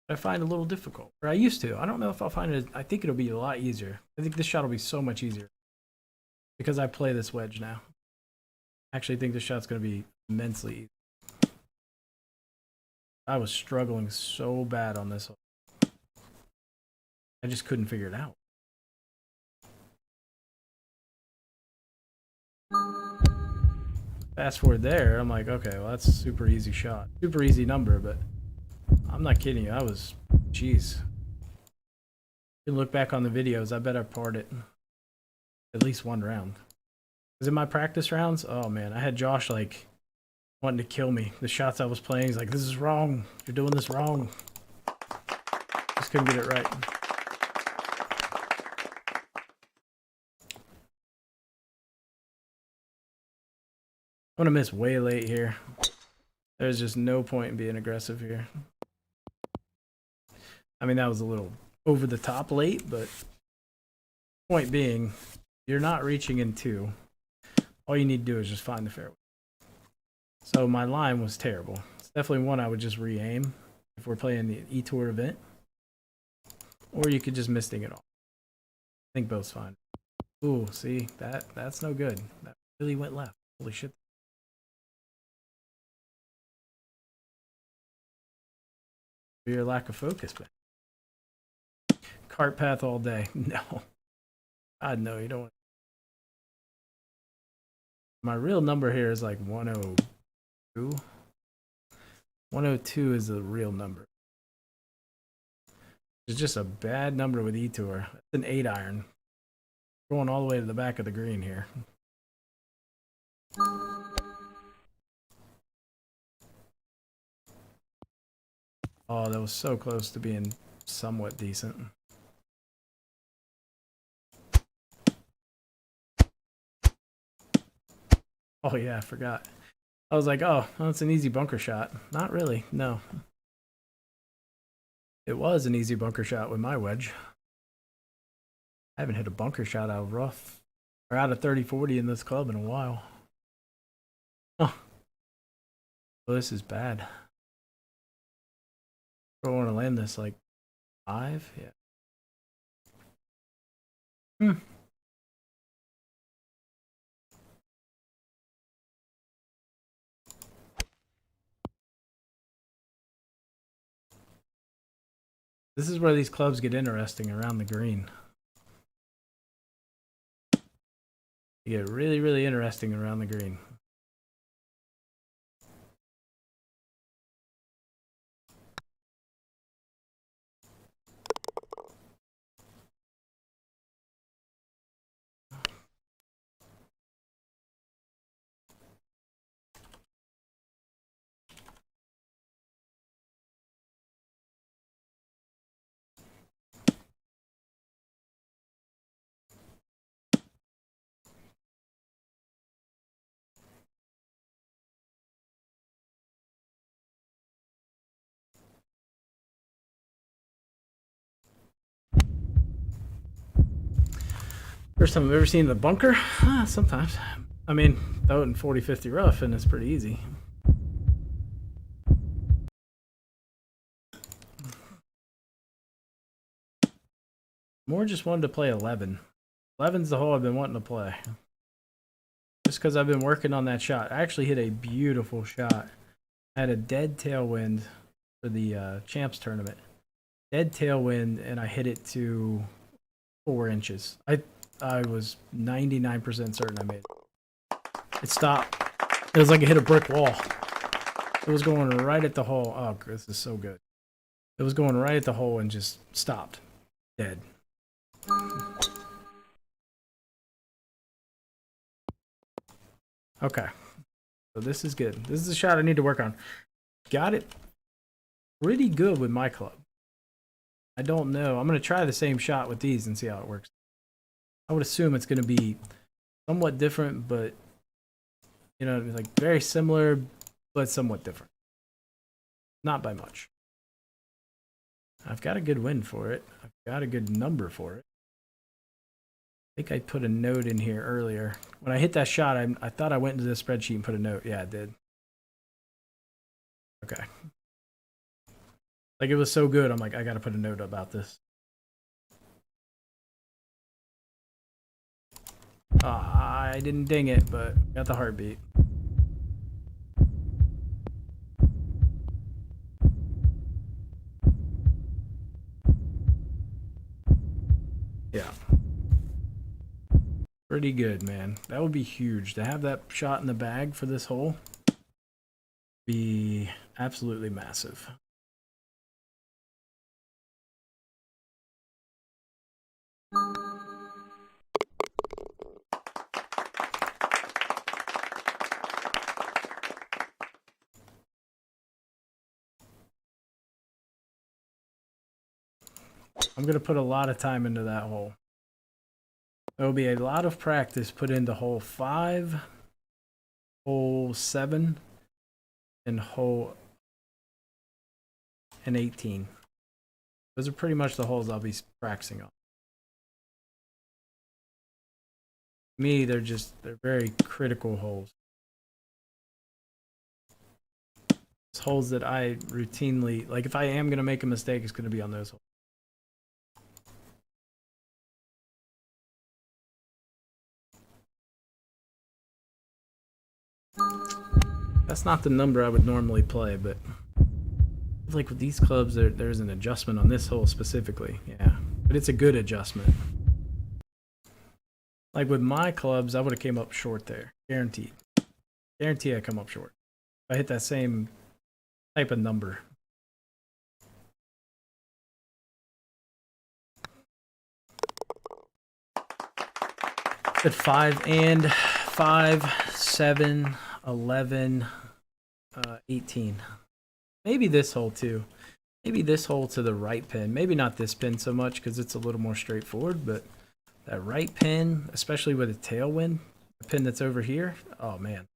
I find a little difficult, or I used to. I don't know if I'll find it. I think it'll be a lot easier. I think this shot will be so much easier because I play this wedge now. I actually think this shot's going to be immensely easy. I was struggling so bad on this hole. I just couldn't figure it out. Fast forward there, I'm like, okay, well, that's a super easy shot. Super easy number, but I'm not kidding you. I was, jeez. You can look back on the videos. I bet I parred it at least one round. Because in my practice rounds, oh man, I had Josh like wanting to kill me. The shots I was playing, he's like, this is wrong. You're doing this wrong. Just couldn't get it right. I'm gonna miss way late here. There's just no point in being aggressive here. I mean, that was a little over the top late, but point being, you're not reaching in two. All you need to do is just find the fairway. So my line was terrible. It's definitely one I would just re-aim if we're playing the E-Tour event. Or you could just misting it all. I think both's fine. Ooh, see, that's no good. That really went left. Holy shit. Your lack of focus, man. Cart path all day. No. God, no, you don't want. My real number here is like 102. 102 is the real number. It's just a bad number with E-Tour. It's an 8-iron. Going all the way to the back of the green here. Oh, that was so close to being somewhat decent. Oh yeah, I forgot. I was like, oh, that's an easy bunker shot. Not really, no. It was an easy bunker shot with my wedge. I haven't hit a bunker shot out of rough or out of 30-40 in this club in a while. Oh, well, this is bad. I want to land this like 5, yeah. This is where these clubs get interesting around the green. You get really, really interesting around the green. First time I've ever seen the bunker? Sometimes. I mean, throw it in 40-50 rough and it's pretty easy. More just wanted to play 11. 11's the hole I've been wanting to play. Just because I've been working on that shot. I actually hit a beautiful shot. I had a dead tailwind for the Champs tournament. Dead tailwind, and I hit it to 4 inches. I was 99% certain I made it. It stopped. It was like it hit a brick wall. It was going right at the hole. Oh, this is so good. It was going right at the hole and just stopped. Dead. Okay. So this is good. This is a shot I need to work on. Got it pretty good with my club. I don't know. I'm going to try the same shot with these and see how it works. I would assume it's going to be somewhat different, but, you know, like very similar, but somewhat different. Not by much. I've got a good win for it. I've got a good number for it. I think I put a note in here earlier. When I hit that shot, I thought I went into the spreadsheet and put a note. Yeah, I did. Okay. Like, it was so good, I'm like, I gotta put a note about this. I didn't ding it, but got the heartbeat. Yeah. Pretty good, man. That would be huge. To have that shot in the bag for this hole be absolutely massive. I'm going to put a lot of time into that hole. There will be a lot of practice put into hole 5, hole 7, and hole 18. Those are pretty much the holes I'll be practicing on. Me, they're very critical holes. It's holes that I routinely, like if I am going to make a mistake, it's going to be on those holes. That's not the number I would normally play, but like with these clubs, there's an adjustment on this hole specifically. Yeah, but it's a good adjustment. Like with my clubs, I would have came up short there. Guaranteed. Guarantee I come up short. If I hit that same type of number. At 5 and 5, 7, 11, 18. Maybe this hole too. Maybe this hole to the right pin. Maybe not this pin so much because it's a little more straightforward, but that right pin, especially with a tailwind, the pin that's over here, oh man.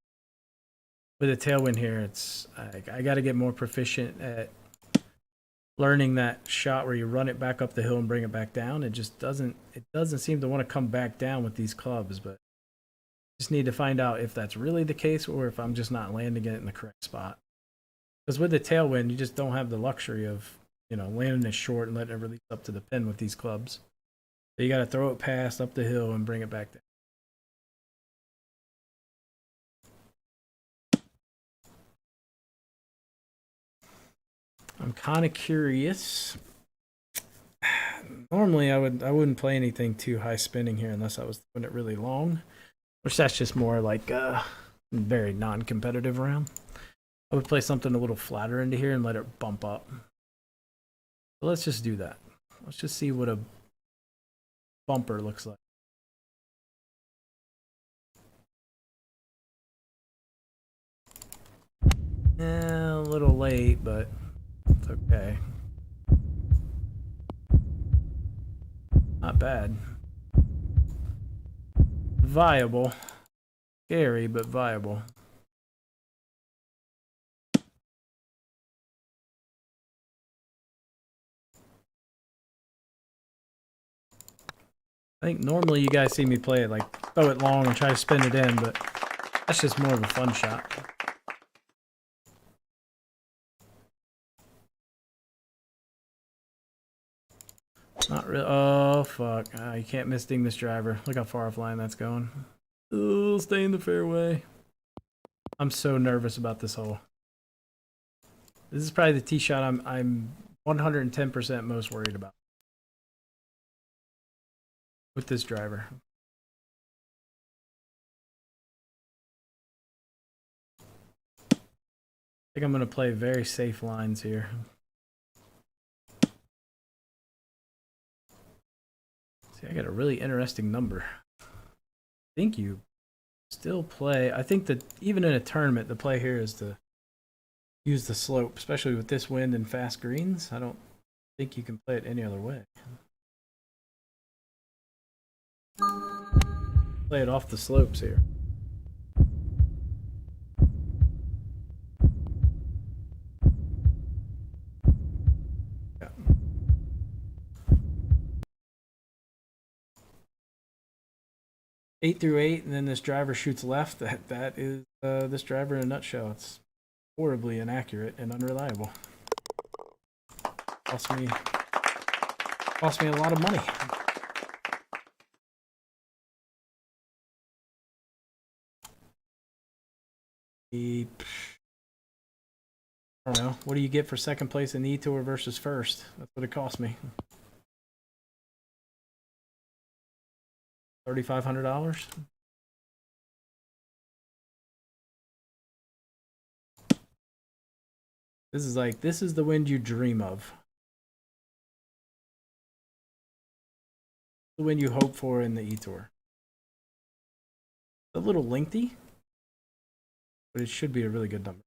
With a tailwind here, it's I got to get more proficient at learning that shot where you run it back up the hill and bring it back down. It just doesn't seem to want to come back down with these clubs, but just need to find out if that's really the case or if I'm just not landing it in the correct spot. Because with the tailwind, you just don't have the luxury of, you know, landing it short and letting it release up to the pin with these clubs. So you got to throw it past up the hill and bring it back down. I'm kind of curious. Normally, I wouldn't play anything too high spinning here unless I was doing it really long, which that's just more like very non-competitive round. I would play something a little flatter into here and let it bump up. But let's just do that. Let's just see what a bumper looks like. A little late, but it's okay. Not bad. Viable. Scary, but viable. I think normally you guys see me play it, like throw it long and try to spin it in, but that's just more of a fun shot. Not really. Oh, fuck. You can't miss ding this driver. Look how far offline that's going. Oh, stay in the fairway. I'm so nervous about this hole. This is probably the tee shot I'm 110% most worried about with this driver. I think I'm going to play very safe lines here. See, I got a really interesting number. I think you still play. I think that even in a tournament, the play here is to use the slope, especially with this wind and fast greens. I don't think you can play it any other way. Play it off the slopes here. Yeah. 8 through 8, and then this driver shoots left. That is this driver in a nutshell. It's horribly inaccurate and unreliable. Cost me a lot of money. I don't know. What do you get for second place in the E-Tour versus first? That's what it cost me. $3,500. This is the wind you dream of. The wind you hope for in the E-Tour. It's a little lengthy, but it should be a really good number.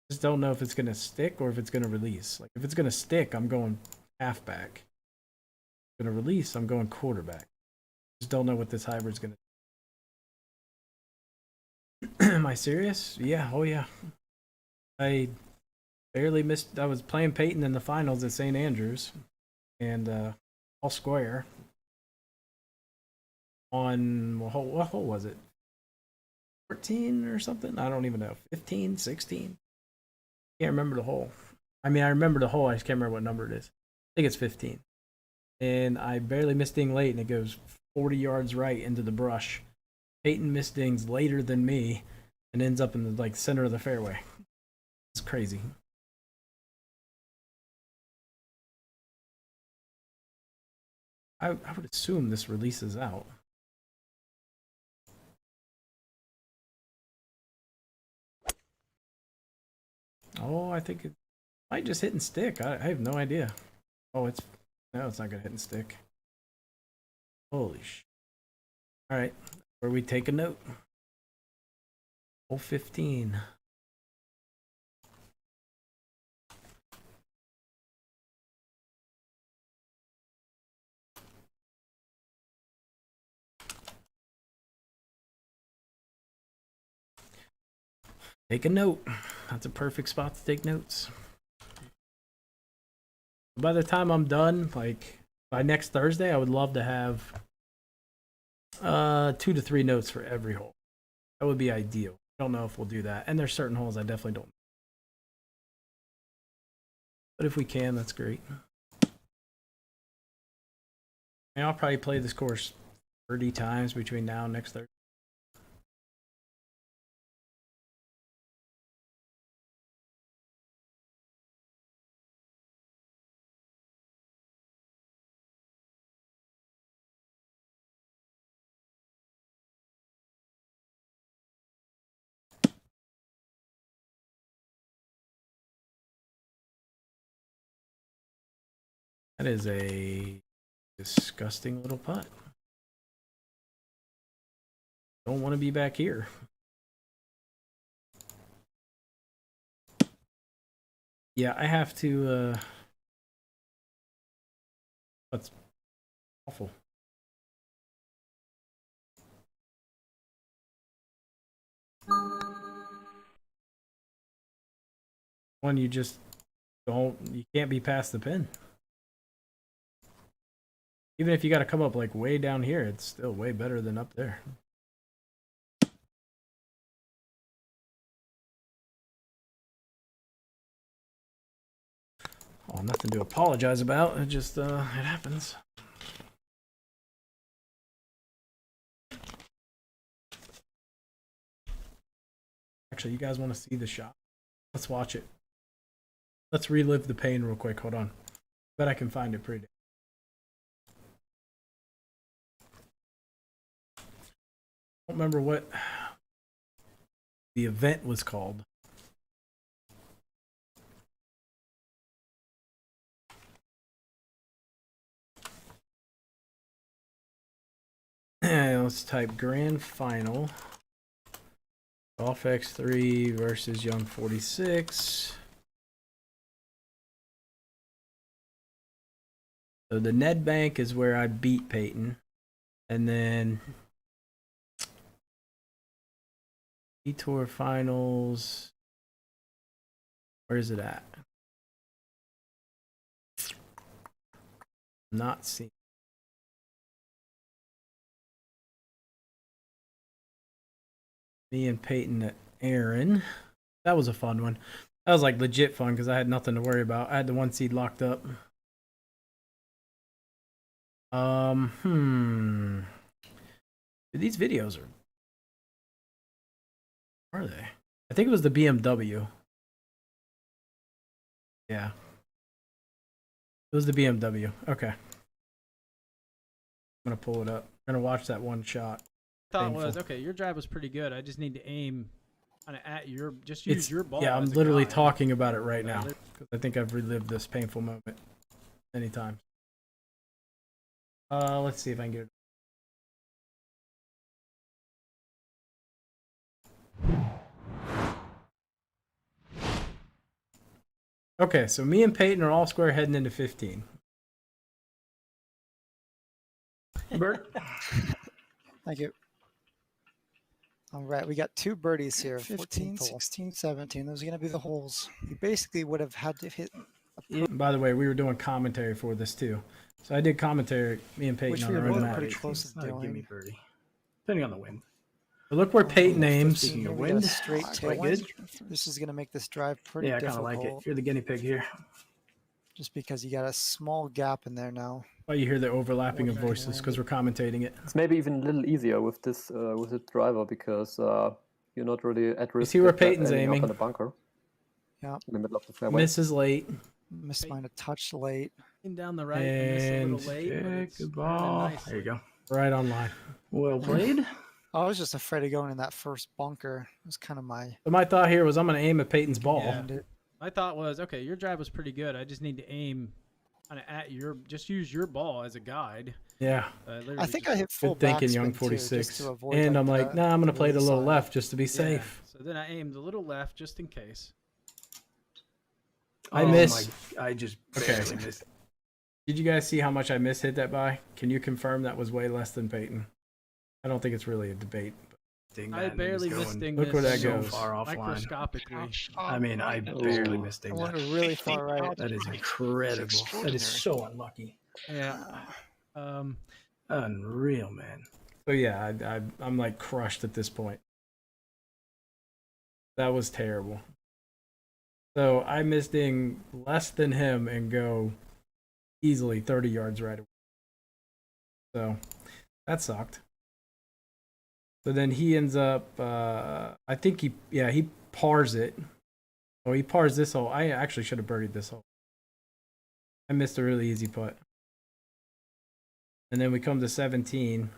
Just don't know if it's going to stick or if it's going to release. Like, if it's going to stick, I'm going halfback. If it's going to release, I'm going quarterback. Just don't know what this hybrid's going to. Am I serious? Yeah. Oh, yeah. I barely missed. I was playing Peyton in the finals at St. Andrews, and all square. On what hole was it? 14 or something? I don't even know. 15, 16. Can't remember the hole. I mean, I remember the hole. I just can't remember what number it is. I think it's 15. And I barely missed ding late, and it goes 40 yards right into the brush. Peyton missed dings later than me, and ends up in the center of the fairway. It's crazy. I would assume this releases out. Oh, I think it might just hit and stick. I have no idea. Oh, it's not gonna hit and stick. Holy sh! All right, where we take a note. Hole 15. Take a note. That's a perfect spot to take notes. By the time I'm done, like by next Thursday, I would love to have 2 to 3 notes for every hole. That would be ideal. I don't know if we'll do that. And there's certain holes I definitely don't. But if we can, that's great. And I'll probably play this course 30 times between now and next Thursday. That is a disgusting little putt. Don't want to be back here. Yeah, I have to. That's awful. One you just don't. You can't be past the pin. Even if you got to come up like way down here, it's still way better than up there. Oh, nothing to apologize about. It just it happens. Actually, you guys want to see the shot? Let's watch it. Let's relive the pain real quick. Hold on. Bet I can find it pretty. I don't remember what the event was called. let's type grand final. Golf X3 versus Young 46. So the Ned Bank is where I beat Peyton. And then E-Tour Finals. Where is it at? Not seeing. Me and Peyton at Aaron. That was a fun one. That was like legit fun because I had nothing to worry about. I had the 1 seed locked up. These videos are they? I think it was the BMW. Yeah. It was the BMW. Okay. I'm gonna pull it up. I'm gonna watch that one shot. Thought Painful. was okay. Your drive was pretty good. I just need to aim kind of at your. Just use your ball. Yeah, I'm as a literally guide. talking about it right now because I think I've relived this painful moment many times. Let's see if I can get it. Okay, so me and Peyton are all square heading into 15. Bert? Thank you. All right, we got 2 birdies here. 15, 14th hole. 16, 17. Those are going to be the holes. You basically would have had to hit, By the way, we were doing commentary for this too. So I did commentary, me and Peyton which on we the were road both map. pretty close It's to not a gimme doing. birdie. Depending on the wind. But look where Peyton aims. Speaking of We got a wind, straight it's quite tailwind. good. This is going to make this drive pretty Yeah, I kind of difficult. like it. You're the guinea pig here. Just because you got a small gap in there now. Why you hear the overlapping of Okay. voices because we're commentating it. It's maybe even a little easier with this with the driver because you're not really at risk. see where of Peyton's ending up aiming? in a bunker. Yeah. In the middle of the fairway. Misses late. Missed mine a touch late. Aim down the right. And miss a And little late. but it's Good turning ball. nicely. There you go. Right on line. Well played. I was just afraid of going in that first bunker. It was kind of my So my thought here was I'm going to aim at Peyton's ball. Yeah. end it. My thought was okay. Your drive was pretty good. I just need to aim kind of at your. Just use your ball as a guide. Yeah. I think I hit full Good thinking, backspin, Young too, 46. just to avoid, And I'm like, the nah, I'm going to play it a really little side. left just to be safe. So then I aimed a little left just in case. I Oh miss- I just Okay. barely missed. Did you guys see how much I mishit that by? Can you confirm that was way less than Peyton? I don't think it's really a debate. Ding I that, and it barely was missed going Ding Look where that so goes. far offline. microscopically. I mean, I barely missed I Ding went that. really far right. That is incredible. That is so unlucky. Yeah. Unreal, man. So yeah, I'm like crushed at this point. That was terrible. So I missed Ding less than him and go easily 30 yards right away. So that sucked. So then he ends up, I think he pars it. Oh, he pars this hole. I actually should have birdied this hole. I missed a really easy putt. And then we come to 17.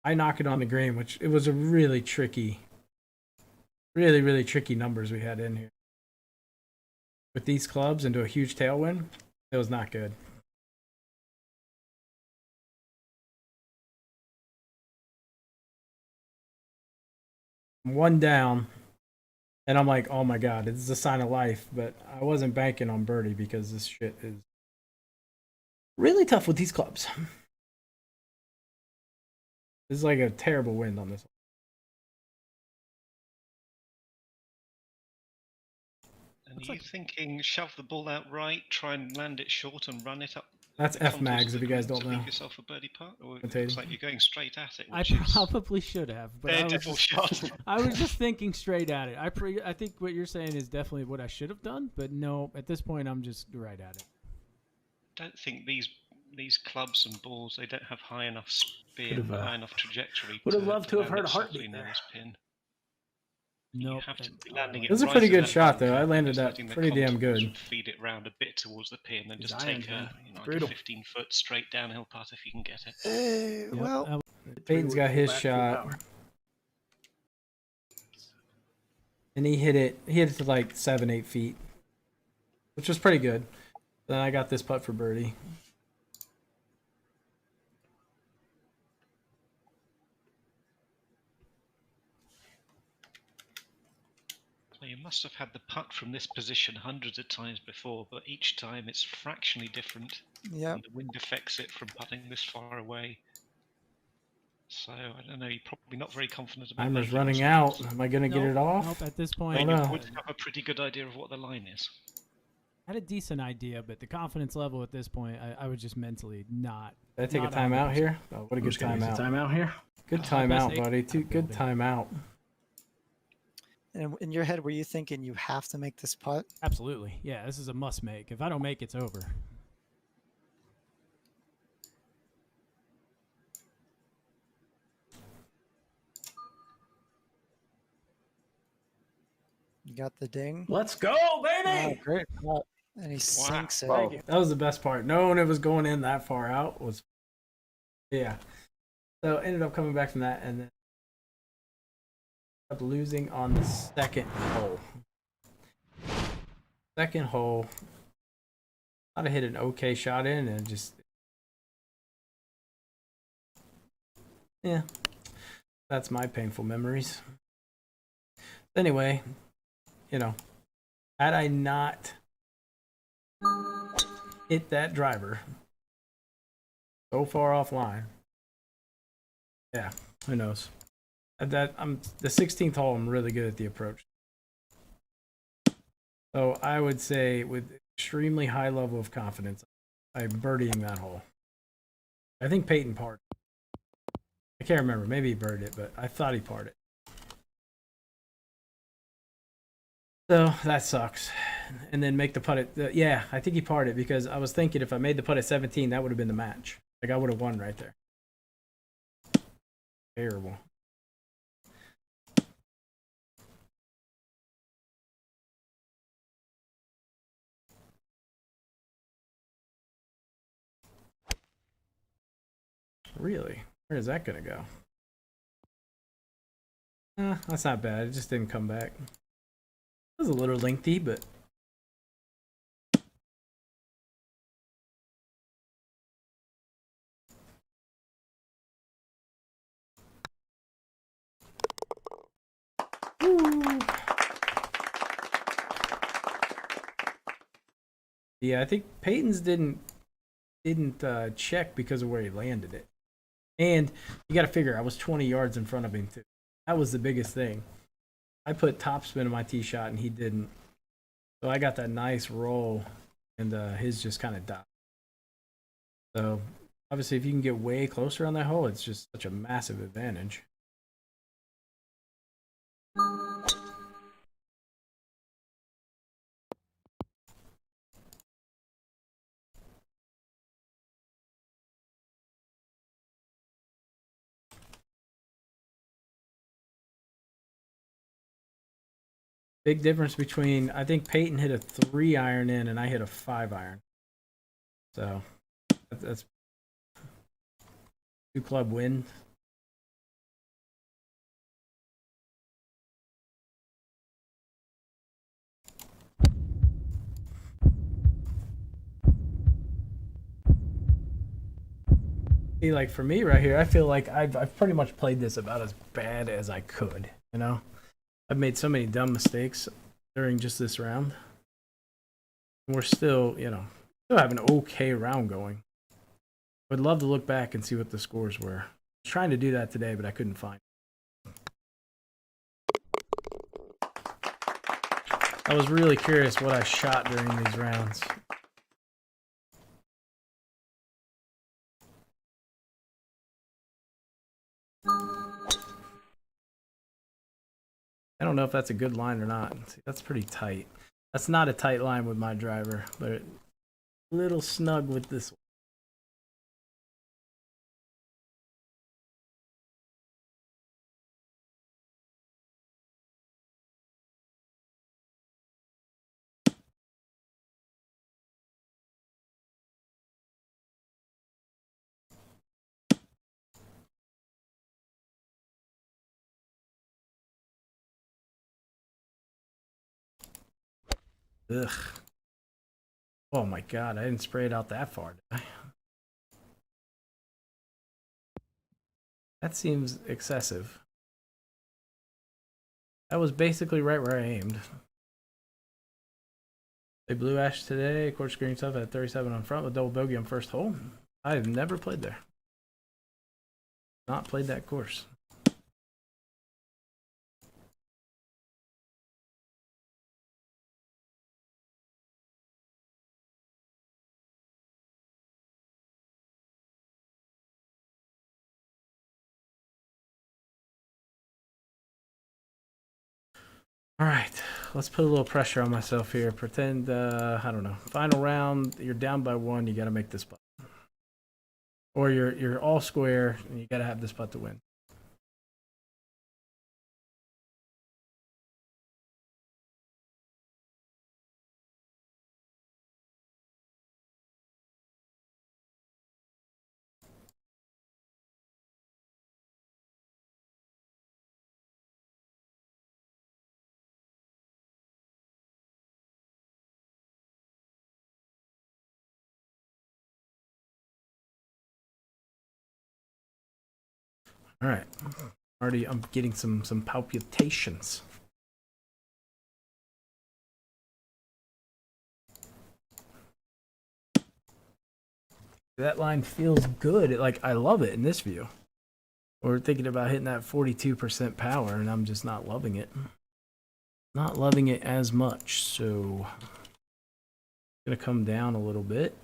I knock it on the green, which it was a really tricky, really tricky numbers we had in here. With these clubs into a huge tailwind, it was not good. One down, and I'm like, oh my god, this is a sign of life. But I wasn't banking on birdie because this shit is really tough with these clubs. This is like a terrible wind on this. And are you thinking shove the ball out right, try and land it short and run it up? That's the F contours mags of if the you guys green don't to know. leave yourself a birdie putt? Or it Potato. looks like you're going straight at it. I Which is probably should have, but I was, daredevil just, shot. I was just thinking straight at it. I think what you're saying is definitely what I should have done, but no, at this point I'm just right at it. Don't think these clubs and balls, they don't have high enough spin, Could have, high enough trajectory. would have loved to have land heard a it heartbeat softly near there. this pin. Nope. You have to be landing it. It was a right pretty at good that shot, though. bunker, I landed just that letting the pretty damn contours good. Feed it round a bit towards the pin, and His just irons, take man. like Brutal. a 15-foot straight downhill putt if you can get it. Yep, Well, Peyton's got his shot. And he hit it to like 7-8 feet, which was pretty good. Then I got this putt for birdie. you must have had the putt from this position hundreds of times before, but each time it's fractionally different. Yep. And the wind affects it from putting this far away. So I don't know. You're probably not very confident about. Timer's making running this out. one. Am I gonna get Nope, it off? Nope, at this I point, mean, Oh, you no. would have a pretty good idea of what the line is. I had a decent idea, but the confidence level at this point, I was just mentally not. Did I take a Not timeout 100%. here? Oh, what a I'm good just gonna use the timeout. timeout here. Good Best timeout, eight. buddy. Good timeout. And in your head, were you thinking you have to make this putt? Absolutely. Yeah, this is a must make. If I don't make, it's over. You got the ding. Let's go, Oh, baby! great putt. And he sinks it. Wow. That was the best part. Knowing it was going in that far out was, yeah. So ended up coming back from that and then up losing on the second hole. Second hole, thought I hit an okay shot in and just, yeah, that's my painful memories. Anyway, you know, had I not hit that driver so far offline, yeah, who knows? That I'm the 16th hole. I'm really good at the approach. So I would say with extremely high level of confidence, I'm birdieing that hole. I think Peyton parred. I can't remember. Maybe he birdied it, but I thought he parred it. So that sucks. And then make the putt at, yeah, I think he parred it because I was thinking if I made the putt at 17, that would have been the match. Like I would have won right there. Terrible. Really? Where is that going to go? That's not bad. It just didn't come back. It was a little lengthy, but Woo. Yeah, I think Peyton's didn't check because of where he landed it. And you got to figure I was 20 yards in front of him too. That was the biggest thing. I put topspin on my tee shot and he didn't. So I got that nice roll and his just kind of died. So obviously if you can get way closer on that hole, it's just such a massive advantage. Big difference between, I think Peyton hit a 3-iron in and I hit a 5-iron. So that's 2 club win. See, like for me right here, I feel like I've pretty much played this about as bad as I could, you know? I've made so many dumb mistakes during just this round. We're still, you know, still have an okay round going. Would love to look back and see what the scores were. I was trying to do that today, but I couldn't find it. I was really curious what I shot during these rounds. I don't know if that's a good line or not. See, that's pretty tight. That's not a tight line with my driver, but a little snug with this one. Ugh. Oh my god, I didn't spray it out that far, did I? That seems excessive. That was basically right where I aimed. They Blue Ash today. Of course, green stuff at 37 on front with double bogey on first hole. I have never played there. Not played that course. All right, let's put a little pressure on myself here. Pretend, I don't know. Final round, you're down by 1. You got to make this putt, or you're all square, and you got to have this putt to win. All right, already I'm getting some palpitations. That line feels good. I love it in this view. We're thinking about hitting that 42% power, and I'm just not loving it. Not loving it as much, so gonna come down a little bit.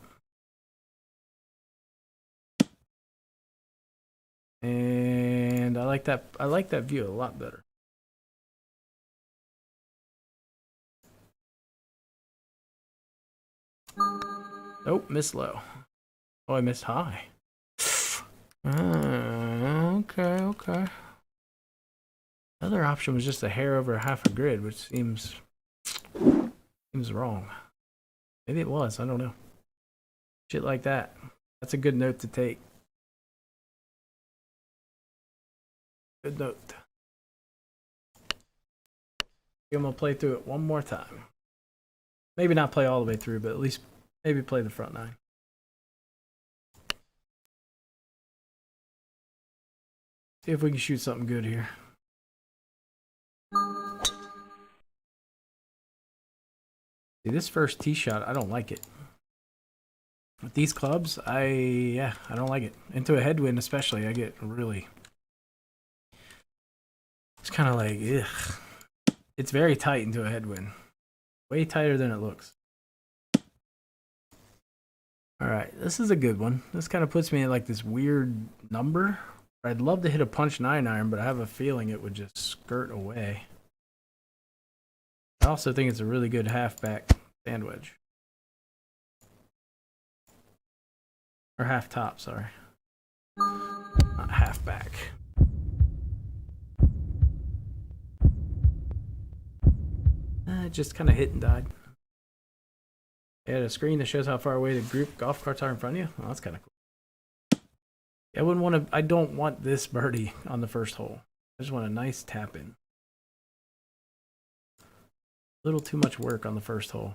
And I like that view a lot better. Oh, missed low. Oh, I missed high. Okay. Other option was just a hair over half a grid, which seems wrong. Maybe it was, I don't know. Shit like that. That's a good note to take. Good note. I'm gonna play through it one more time. Maybe not play all the way through, but at least maybe play the front 9. See if we can shoot something good here. See, this first tee shot, I don't like it. With these clubs, I don't like it. Into a headwind especially, I get really... It's kind of like, ugh. It's very tight into a headwind. Way tighter than it looks. Alright, this is a good one. This kind of puts me at like this weird number. I'd love to hit a punch 9-iron, but I have a feeling it would just skirt away. I also think it's a really good halfback sand wedge. Or half top, sorry. Not halfback. It just kind of hit and died. They had a screen that shows how far away the group golf carts are in front of you. Oh, that's kind of cool. I wouldn't want to. I don't want this birdie on the first hole. I just want a nice tap in. A little too much work on the first hole.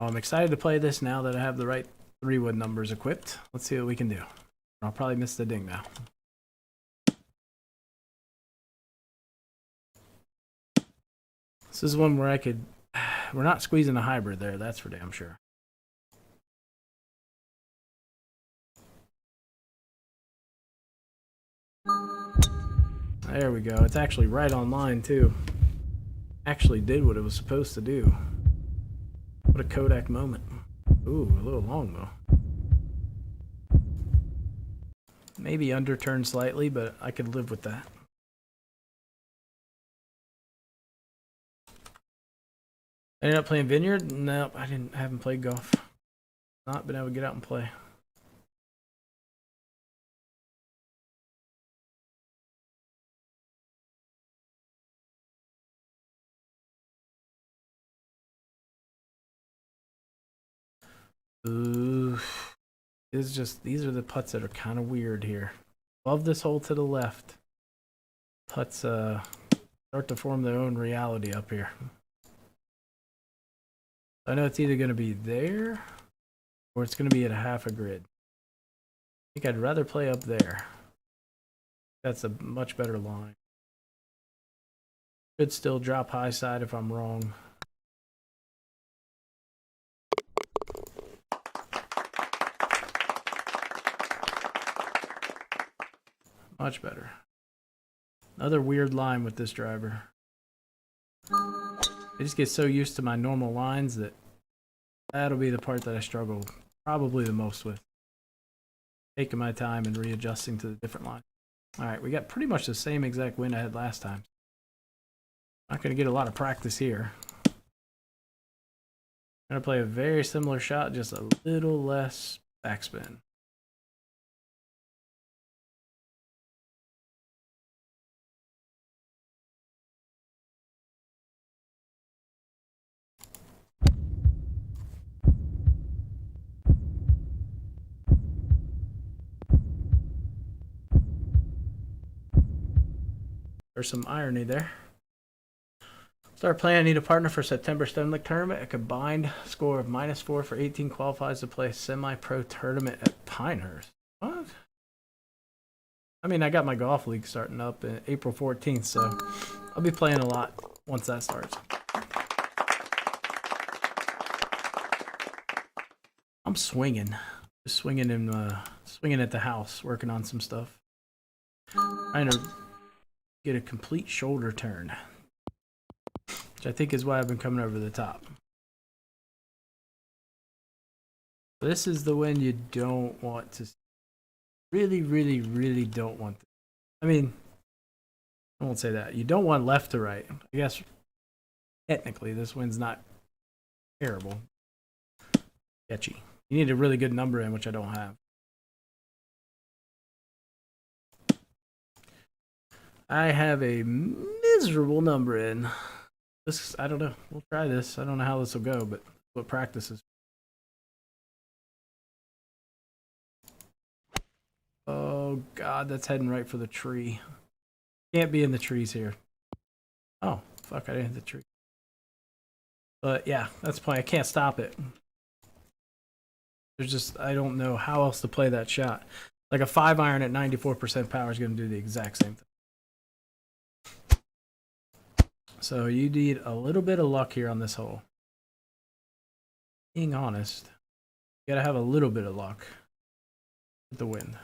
I'm excited to play this now that I have the right 3-wood numbers equipped. Let's see what we can do. I'll probably miss the ding now. This is one where I could... We're not squeezing a hybrid there, that's for damn sure. There we go. It's actually right on line, too. Actually did what it was supposed to do. What a Kodak moment. Ooh, a little long though. Maybe underturned slightly, but I could live with that. I ended up playing Vineyard? Nope, I haven't played golf. Not been able to get out and play. Ooh, these are the putts that are kind of weird here. Love this hole to the left. Putts start to form their own reality up here. I know it's either going to be there or it's going to be at a half a grid. I think I'd rather play up there. That's a much better line. Could still drop high side if I'm wrong. Much better. Another weird line with this driver. I just get so used to my normal lines that that'll be the part that I struggle probably the most with. Taking my time and readjusting to the different line. Alright, we got pretty much the same exact wind I had last time. Not going to get a lot of practice here. I'm going to play a very similar shot, just a little less backspin. There's some irony there. Start playing. I need a partner for September Stonelick tournament. A combined score of -4 for 18 qualifies to play a semi-pro tournament at Pinehurst. What? I mean, I got my golf league starting up April 14th, so I'll be playing a lot once that starts. I'm swinging. Just swinging swinging at the house, working on some stuff. Trying to get a complete shoulder turn, which I think is why I've been coming over the top. This is the one you don't want to, really don't want to. I mean, I won't say that. You don't want left to right. I guess technically this wind's not terrible. Sketchy. You need a really good number in, which I don't have. I have a miserable number in. This, I don't know. We'll try this. I don't know how this will go, but what practice is. Oh God, that's heading right for the tree. Can't be in the trees here. Oh, fuck, I didn't hit the tree. But yeah, that's the point. I can't stop it. There's just, I don't know how else to play that shot. Like a 5-iron at 94% power is going to do the exact same thing. So you need a little bit of luck here on this hole. Being honest, you gotta have a little bit of luck with the wind.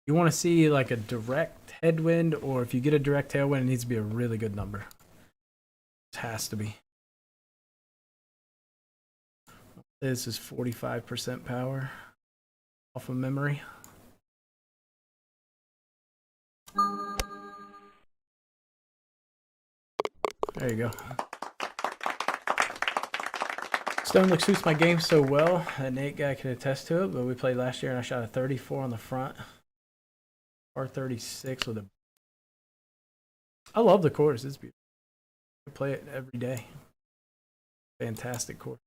You want to see like a direct headwind, or if you get a direct tailwind, it needs to be a really good number. It has to be. This is 45% power off of memory. There you go. Stonelick suits my game so well that Nate guy can attest to it, but we played last year and I shot a 34 on the front. Par 36 with a... I love the course. It's beautiful. I play it every day. Fantastic course.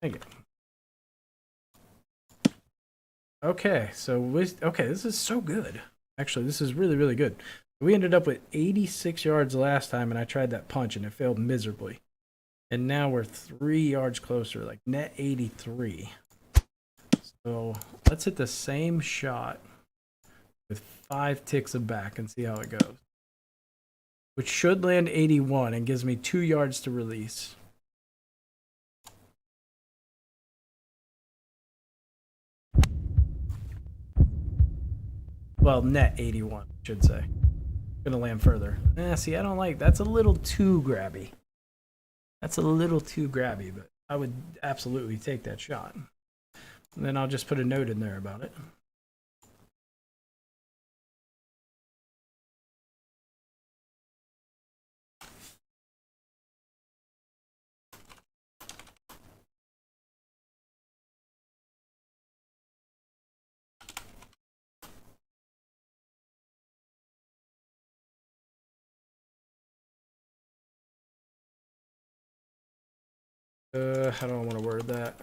Thank you. Okay, so okay, this is so good. Actually, this is really good. We ended up with 86 yards last time, and I tried that punch, and it failed miserably. And now we're 3 yards closer, like net 83. So let's hit the same shot with 5 ticks of back and see how it goes. Which should land 81 and gives me 2 yards to release. Well, net 81, I should say. Gonna land further. See, I don't like, that's a little too grabby. That's a little too grabby, but I would absolutely take that shot. And then I'll just put a note in there about it. How do I want to word that?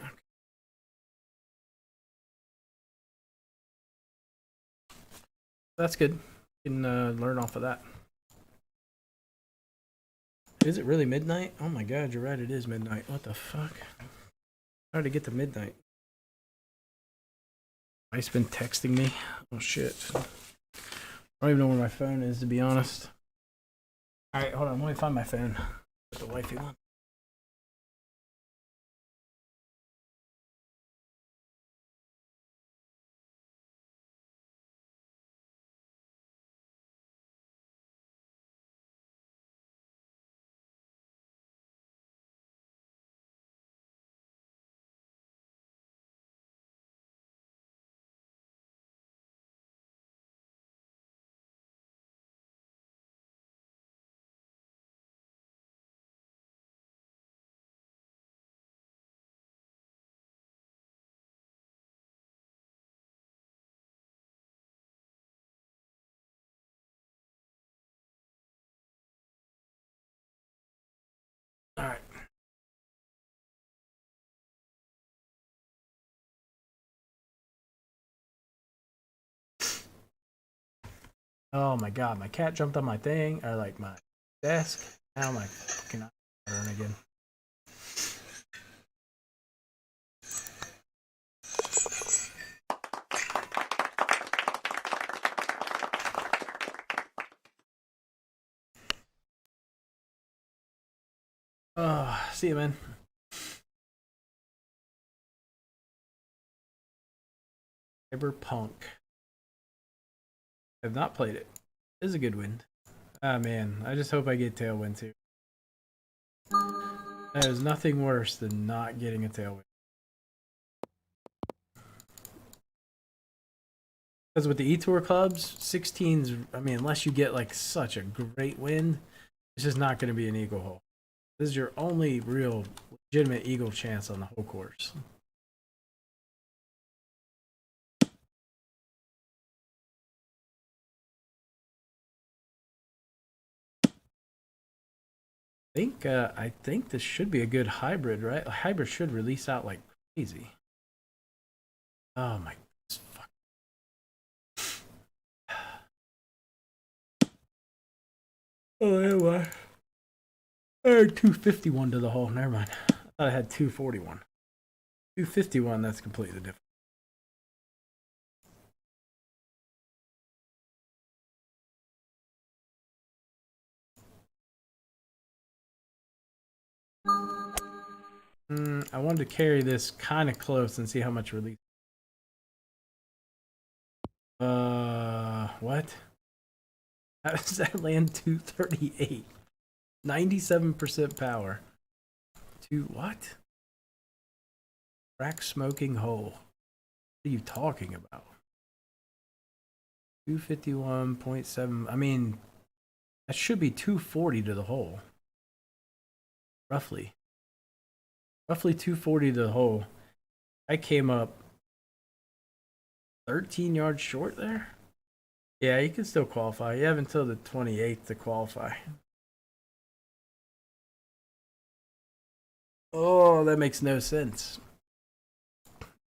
That's good. You can learn off of that. Is it really midnight? Oh my god, you're right, it is midnight. What the fuck? How did it get to midnight? Mike's been texting me. Oh shit. I don't even know where my phone is, to be honest. Alright, hold on, let me find my phone. Put the wifey one. Alright. Oh my god, my cat jumped on my thing, or like my desk. Now my fucking iPhone again. Oh, see you, man. Cyberpunk. I've not played it. It is a good wind. Ah, man. I just hope I get Tailwind too. There's nothing worse than not getting a Tailwind. Because with the E-Tour clubs, 16s, I mean, unless you get like such a great wind, it's just not going to be an eagle hole. This is your only real legitimate eagle chance on the whole course. I think this should be a good hybrid, right? A hybrid should release out like crazy. Oh my fuck. Oh yeah, why? I had 251 to the hole. Never mind. I thought I had 241. 251, that's completely different. I wanted to carry this kind of close and see how much release. What? How does that land 238? 97% power. To what? Crack smoking hole. What are you talking about? 251.7. I mean, that should be 240 to the hole. Roughly 240 to the hole. I came up 13 yards short there. Yeah, you can still qualify. You have until the 28th to qualify. Oh, that makes no sense.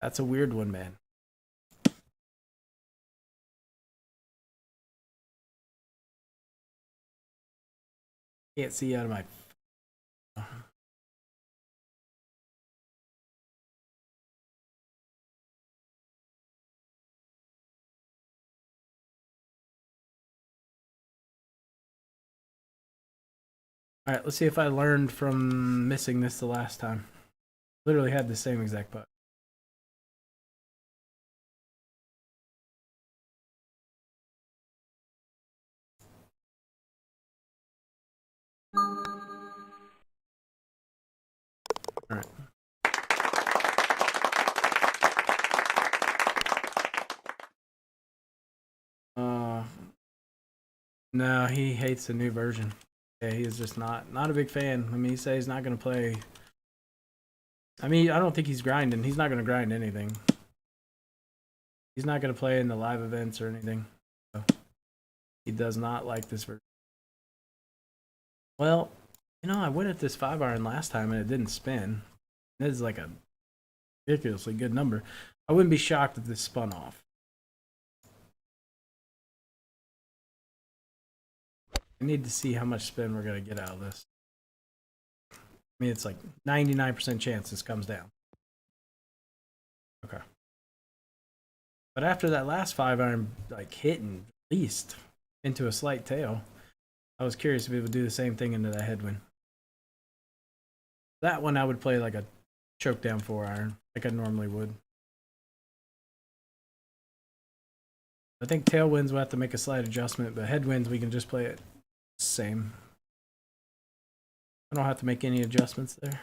That's a weird one, man. Can't see out of my... Alright, let's see if I learned from missing this the last time. Literally had the same exact putt. Alright. No, he hates the new version. Yeah, he is just not a big fan. I mean, he says he's not going to play. I mean, I don't think he's grinding. He's not going to grind anything. He's not going to play in the live events or anything. So he does not like this version. Well, you know, I went at this 5-iron last time and it didn't spin. This is like a ridiculously good number. I wouldn't be shocked if this spun off. I need to see how much spin we're going to get out of this. I mean, it's like 99% chance this comes down. Okay. But after that last 5-iron, like, hitting at least into a slight tail, I was curious if it would do the same thing into that headwind. That one I would play like a choke down 4-iron, like I normally would. I think tailwinds will have to make a slight adjustment, but headwinds we can just play it same. I don't have to make any adjustments there.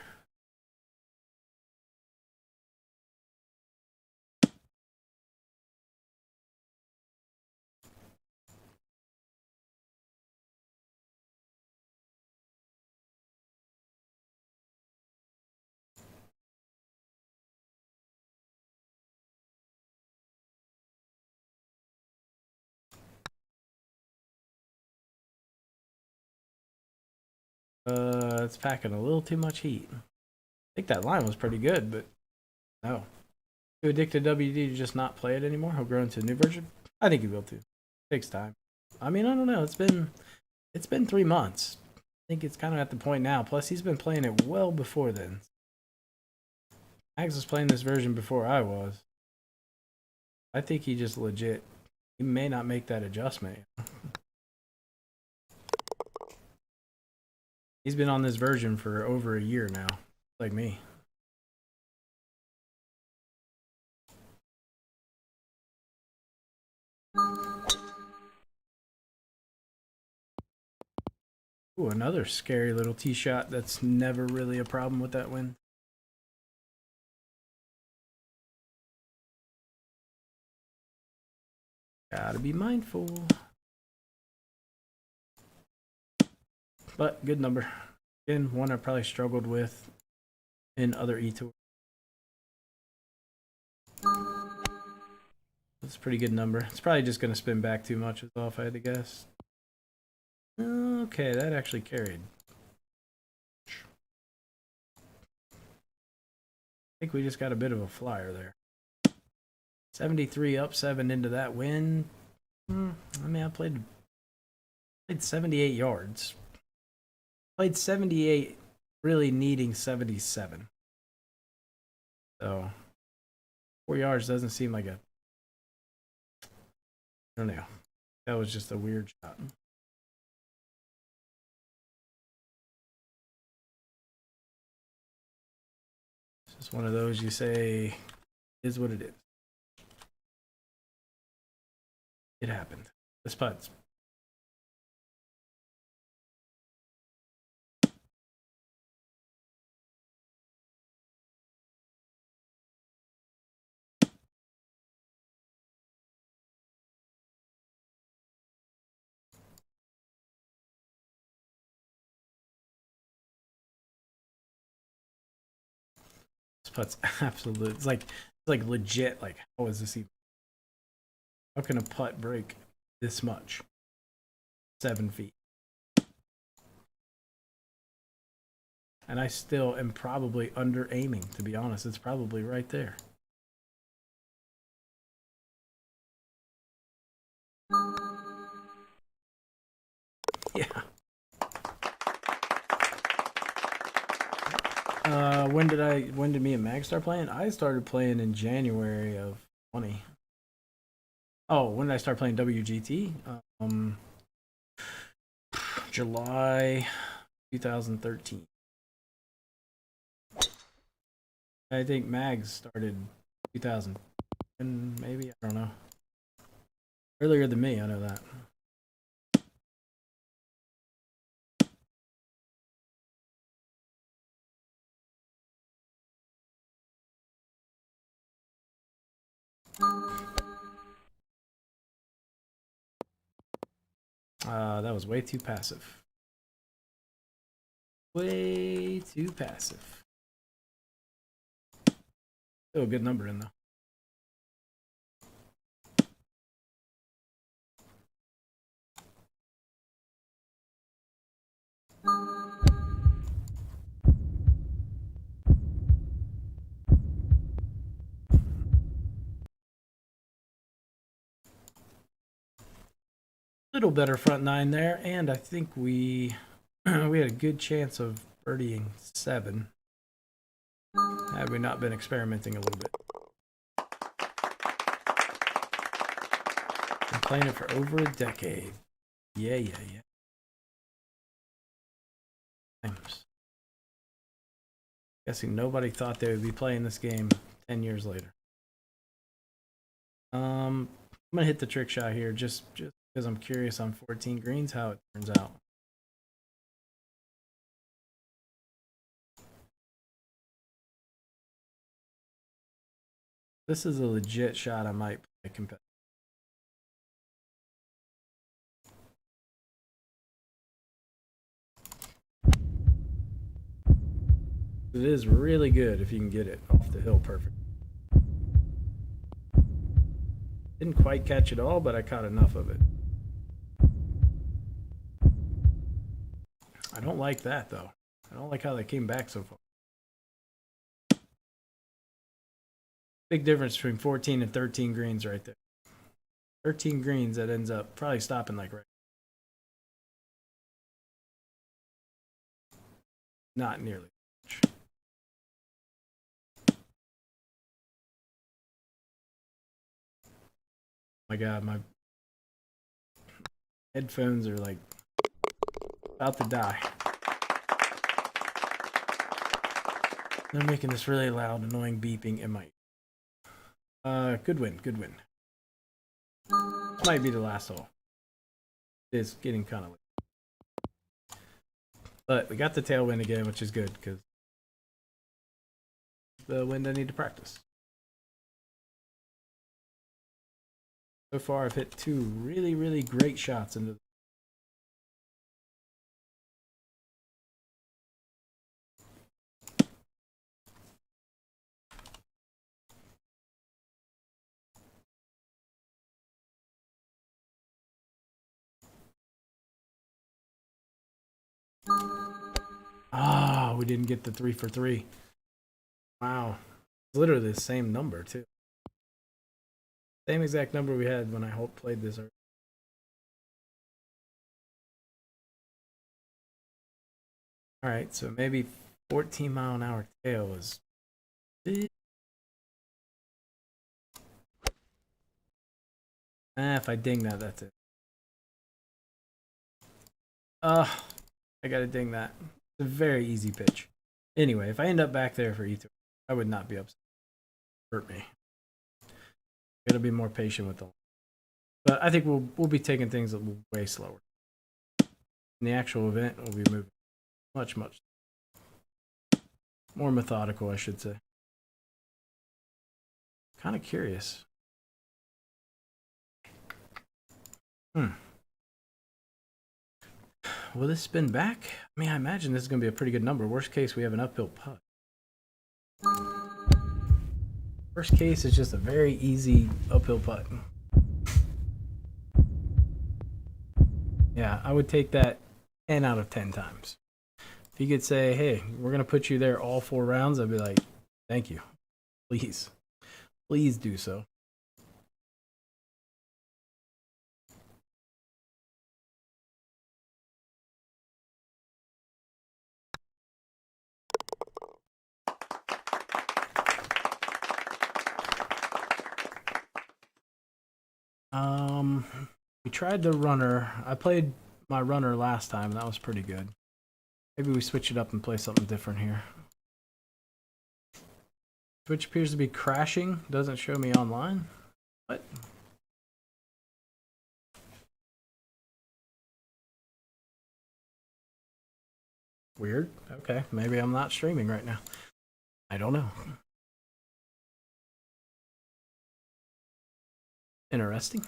It's packing a little too much heat. I think that line was pretty good, but no. Too addicted to WD to just not play it anymore. He'll grow into a new version. I think he will too. Takes time. I mean, I don't know. It's been 3 months. I think it's kind of at the point now. Plus, he's been playing it well before then. Max was playing this version before I was. I think he just legit. He may not make that adjustment. He's been on this version for over a year now, like me. Ooh, another scary little tee shot that's never really a problem with that wind. Gotta be mindful. But good number. Again, one I probably struggled with in other E-Tour. That's a pretty good number. It's probably just going to spin back too much is all if I had to guess. Okay, that actually carried. I think we just got a bit of a flyer there. 73 up 7 into that wind. I mean, I played 78 yards. Played 78, really needing 77. So, 4 yards doesn't seem like a... I don't know. That was just a weird shot. It's just one of those you say, is what it is. It happened. This putt's absolute. It's like legit. Like, how is this even? How can a putt break this much? 7 feet. And I still am probably under aiming, to be honest. It's probably right there. Yeah. When did me and Mag start playing? I started playing in January of 20. Oh, when did I start playing WGT? July 2013. I think Mag started 2010, maybe. I don't know. Earlier than me, I know that. That was way too passive. Way too passive. Still a good number in though. little better front nine there, and I think we we had a good chance of birdieing 7 had we not been experimenting a little bit. Been playing it for over a decade. Yeah. Times. Guessing nobody thought they would be playing this game 10 years later. I'm gonna hit the trick shot here just because I'm curious on 14 greens how it turns out. This is a legit shot I might play competitive. It is really good if you can get it off the hill perfect. Didn't quite catch it all, but I caught enough of it. I don't like that though. I don't like how they came back so far. Big difference between 14 and 13 greens right there. 13 greens that ends up probably stopping like right. Not nearly much. My God, my headphones are like about to die. They're making this really loud, annoying beeping in my good win. This might be the last hole. It's getting kind of late. But we got the tailwind again, which is good because the wind I need to practice. So far, I've hit 2 really great shots into the we didn't get the 3 for 3. Wow. It's literally the same number, too. Same exact number we had when I played this. Alright, so maybe 14 mile an hour tail is. If I ding that, that's it. I gotta ding that. It's a very easy pitch. Anyway, if I end up back there for E3, I would not be upset. Hurt me. Gotta be more patient with them. But I think we'll be taking things way slower. In the actual event, we'll be moving much more methodical, I should say. Kind of curious. Will this spin back? I mean, I imagine this is going to be a pretty good number. Worst case, we have an uphill putt. Worst case is just a very easy uphill putt. Yeah, I would take that 10 out of 10 times. If you could say, hey, we're going to put you there all 4 rounds, I'd be like, thank you. Please. Please do so. We tried the runner. I played my runner last time, and that was pretty good. Maybe we switch it up and play something different here. Twitch appears to be crashing. Doesn't show me online. What? Weird. Okay, maybe I'm not streaming right now. I don't know. Interesting.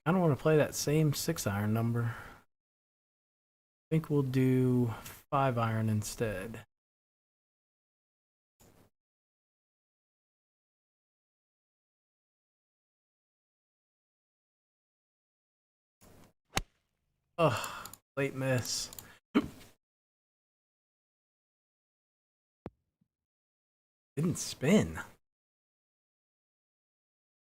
I don't want to play that same 6-iron number. I think we'll do 5-iron instead. Ugh, late miss. Didn't spin.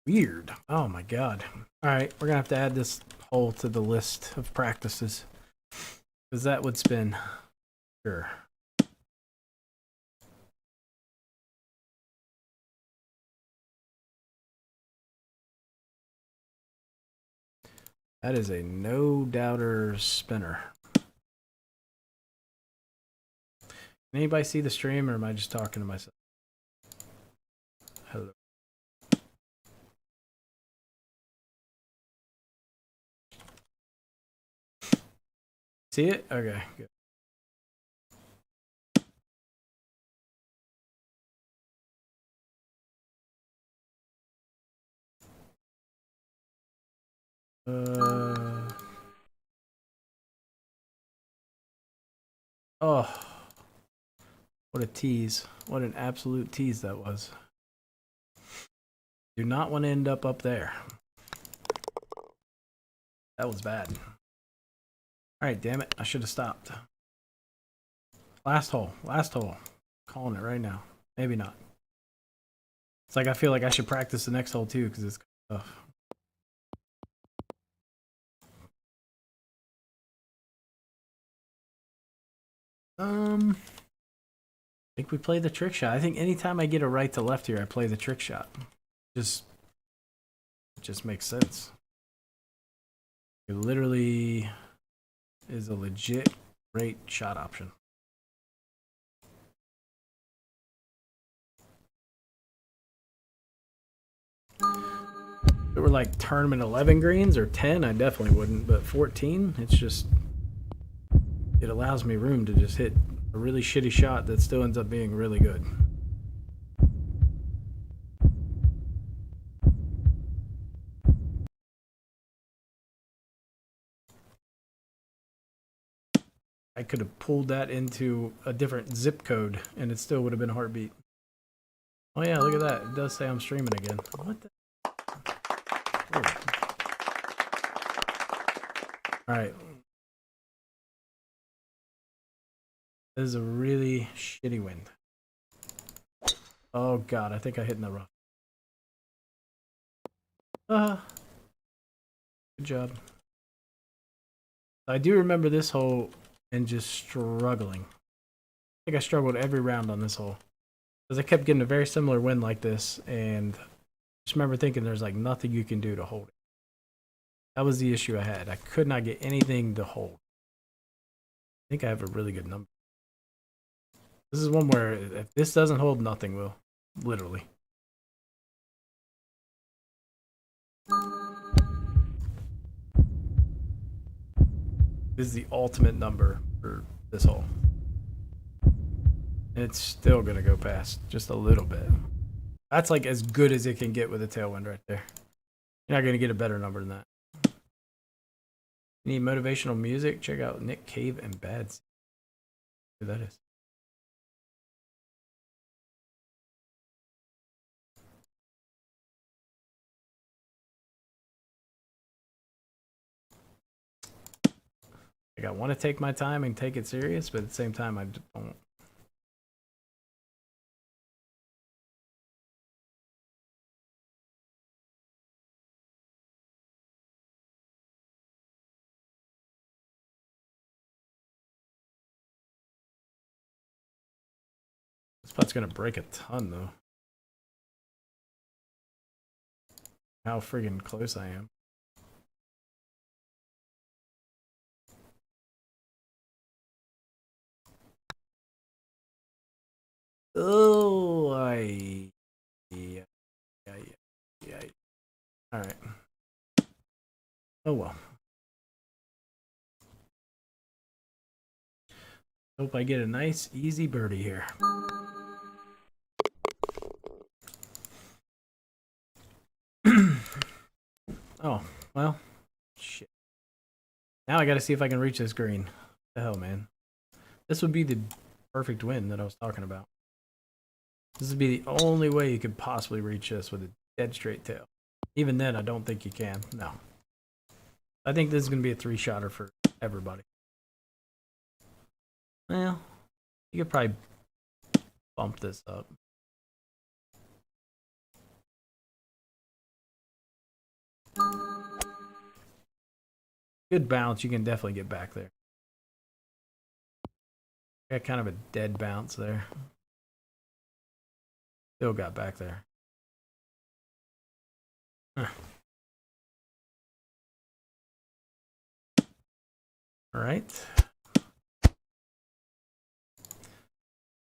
Weird. Oh my god. Alright, we're gonna have to add this hole to the list of practices. Because that would spin. Sure. That is a no doubter spinner. Can anybody see the stream, or am I just talking to myself? Hello. See it? Okay, good. Oh, what a tease. What an absolute tease that was. Do not want to end up there. That was bad. Alright, damn it. I should have stopped. Last hole. Last hole. Calling it right now. Maybe not. It's like I feel like I should practice the next hole too, because it's tough. I think we play the trick shot. I think anytime I get a right to left here, I play the trick shot. It just makes sense. It literally is a legit great shot option. If it were like tournament 11 greens or 10, I definitely wouldn't, but 14, it's just, it allows me room to just hit a really shitty shot that still ends up being really good. I could have pulled that into a different zip code and it still would have been a heartbeat. Oh yeah, look at that. It does say I'm streaming again. What the? Alright. This is a really shitty wind. Oh god, I think I hit in the rough. Good job. I do remember this hole and just struggling. I think I struggled every round on this hole. Because I kept getting a very similar wind like this, and I just remember thinking there's like nothing you can do to hold it. That was the issue I had. I could not get anything to hold. I think I have a really good number. This is one where if this doesn't hold, nothing will. Literally. This is the ultimate number for this hole. And it's still going to go past just a little bit. That's like as good as it can get with a tailwind right there. You're not going to get a better number than that. You need motivational music? Check out Nick Cave and Bad Seed. Who that is. Like I want to take my time and take it serious, but at the same time I don't. This putt's gonna break a ton though. How friggin' close I am. Oh, yeah. All right. Oh well. Hope I get a nice, easy birdie here. Oh, well, shit. Now I gotta see if I can reach this green. What the hell, man? This would be the perfect win that I was talking about. This would be the only way you could possibly reach this with a dead straight tail. Even then, I don't think you can. No. I think this is gonna be a 3-shotter for everybody. Well, you could probably bump this up. good bounce. You can definitely get back there. Got kind of a dead bounce there. Still got back there. Huh. All right.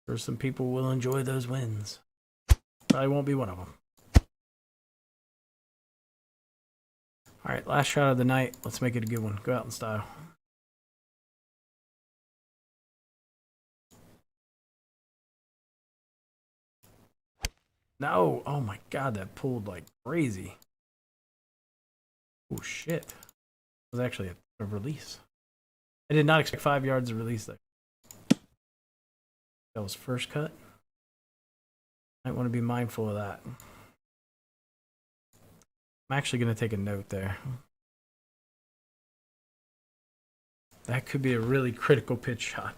Sure, some people will enjoy those wins. Probably won't be one of them. All right, last shot of the night. Let's make it a good one. Go out in style. No. Oh my God, that pulled like crazy. Oh shit. It was actually a release. I did not expect 5 yards of release there. That was first cut. Might want to be mindful of that. I'm actually going to take a note there. That could be a really critical pitch shot.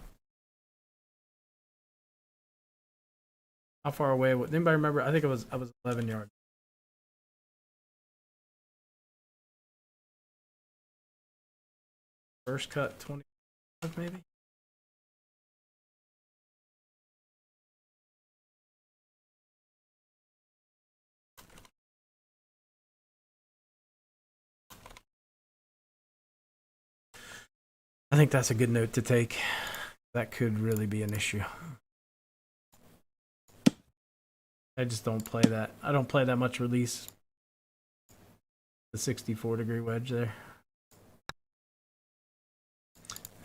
How far away? Anybody remember? I think I was 11 yards. First cut 20 maybe. I think that's a good note to take. That could really be an issue. I just don't play that. I don't play that much release. The 64-degree wedge there.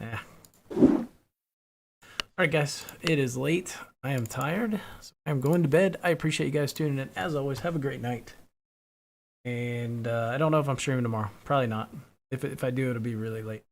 Yeah. All right, guys. It is late. I am tired. So I'm going to bed. I appreciate you guys tuning in. As always, have a great night. And I don't know if I'm streaming tomorrow. Probably not. If I do, it'll be really late.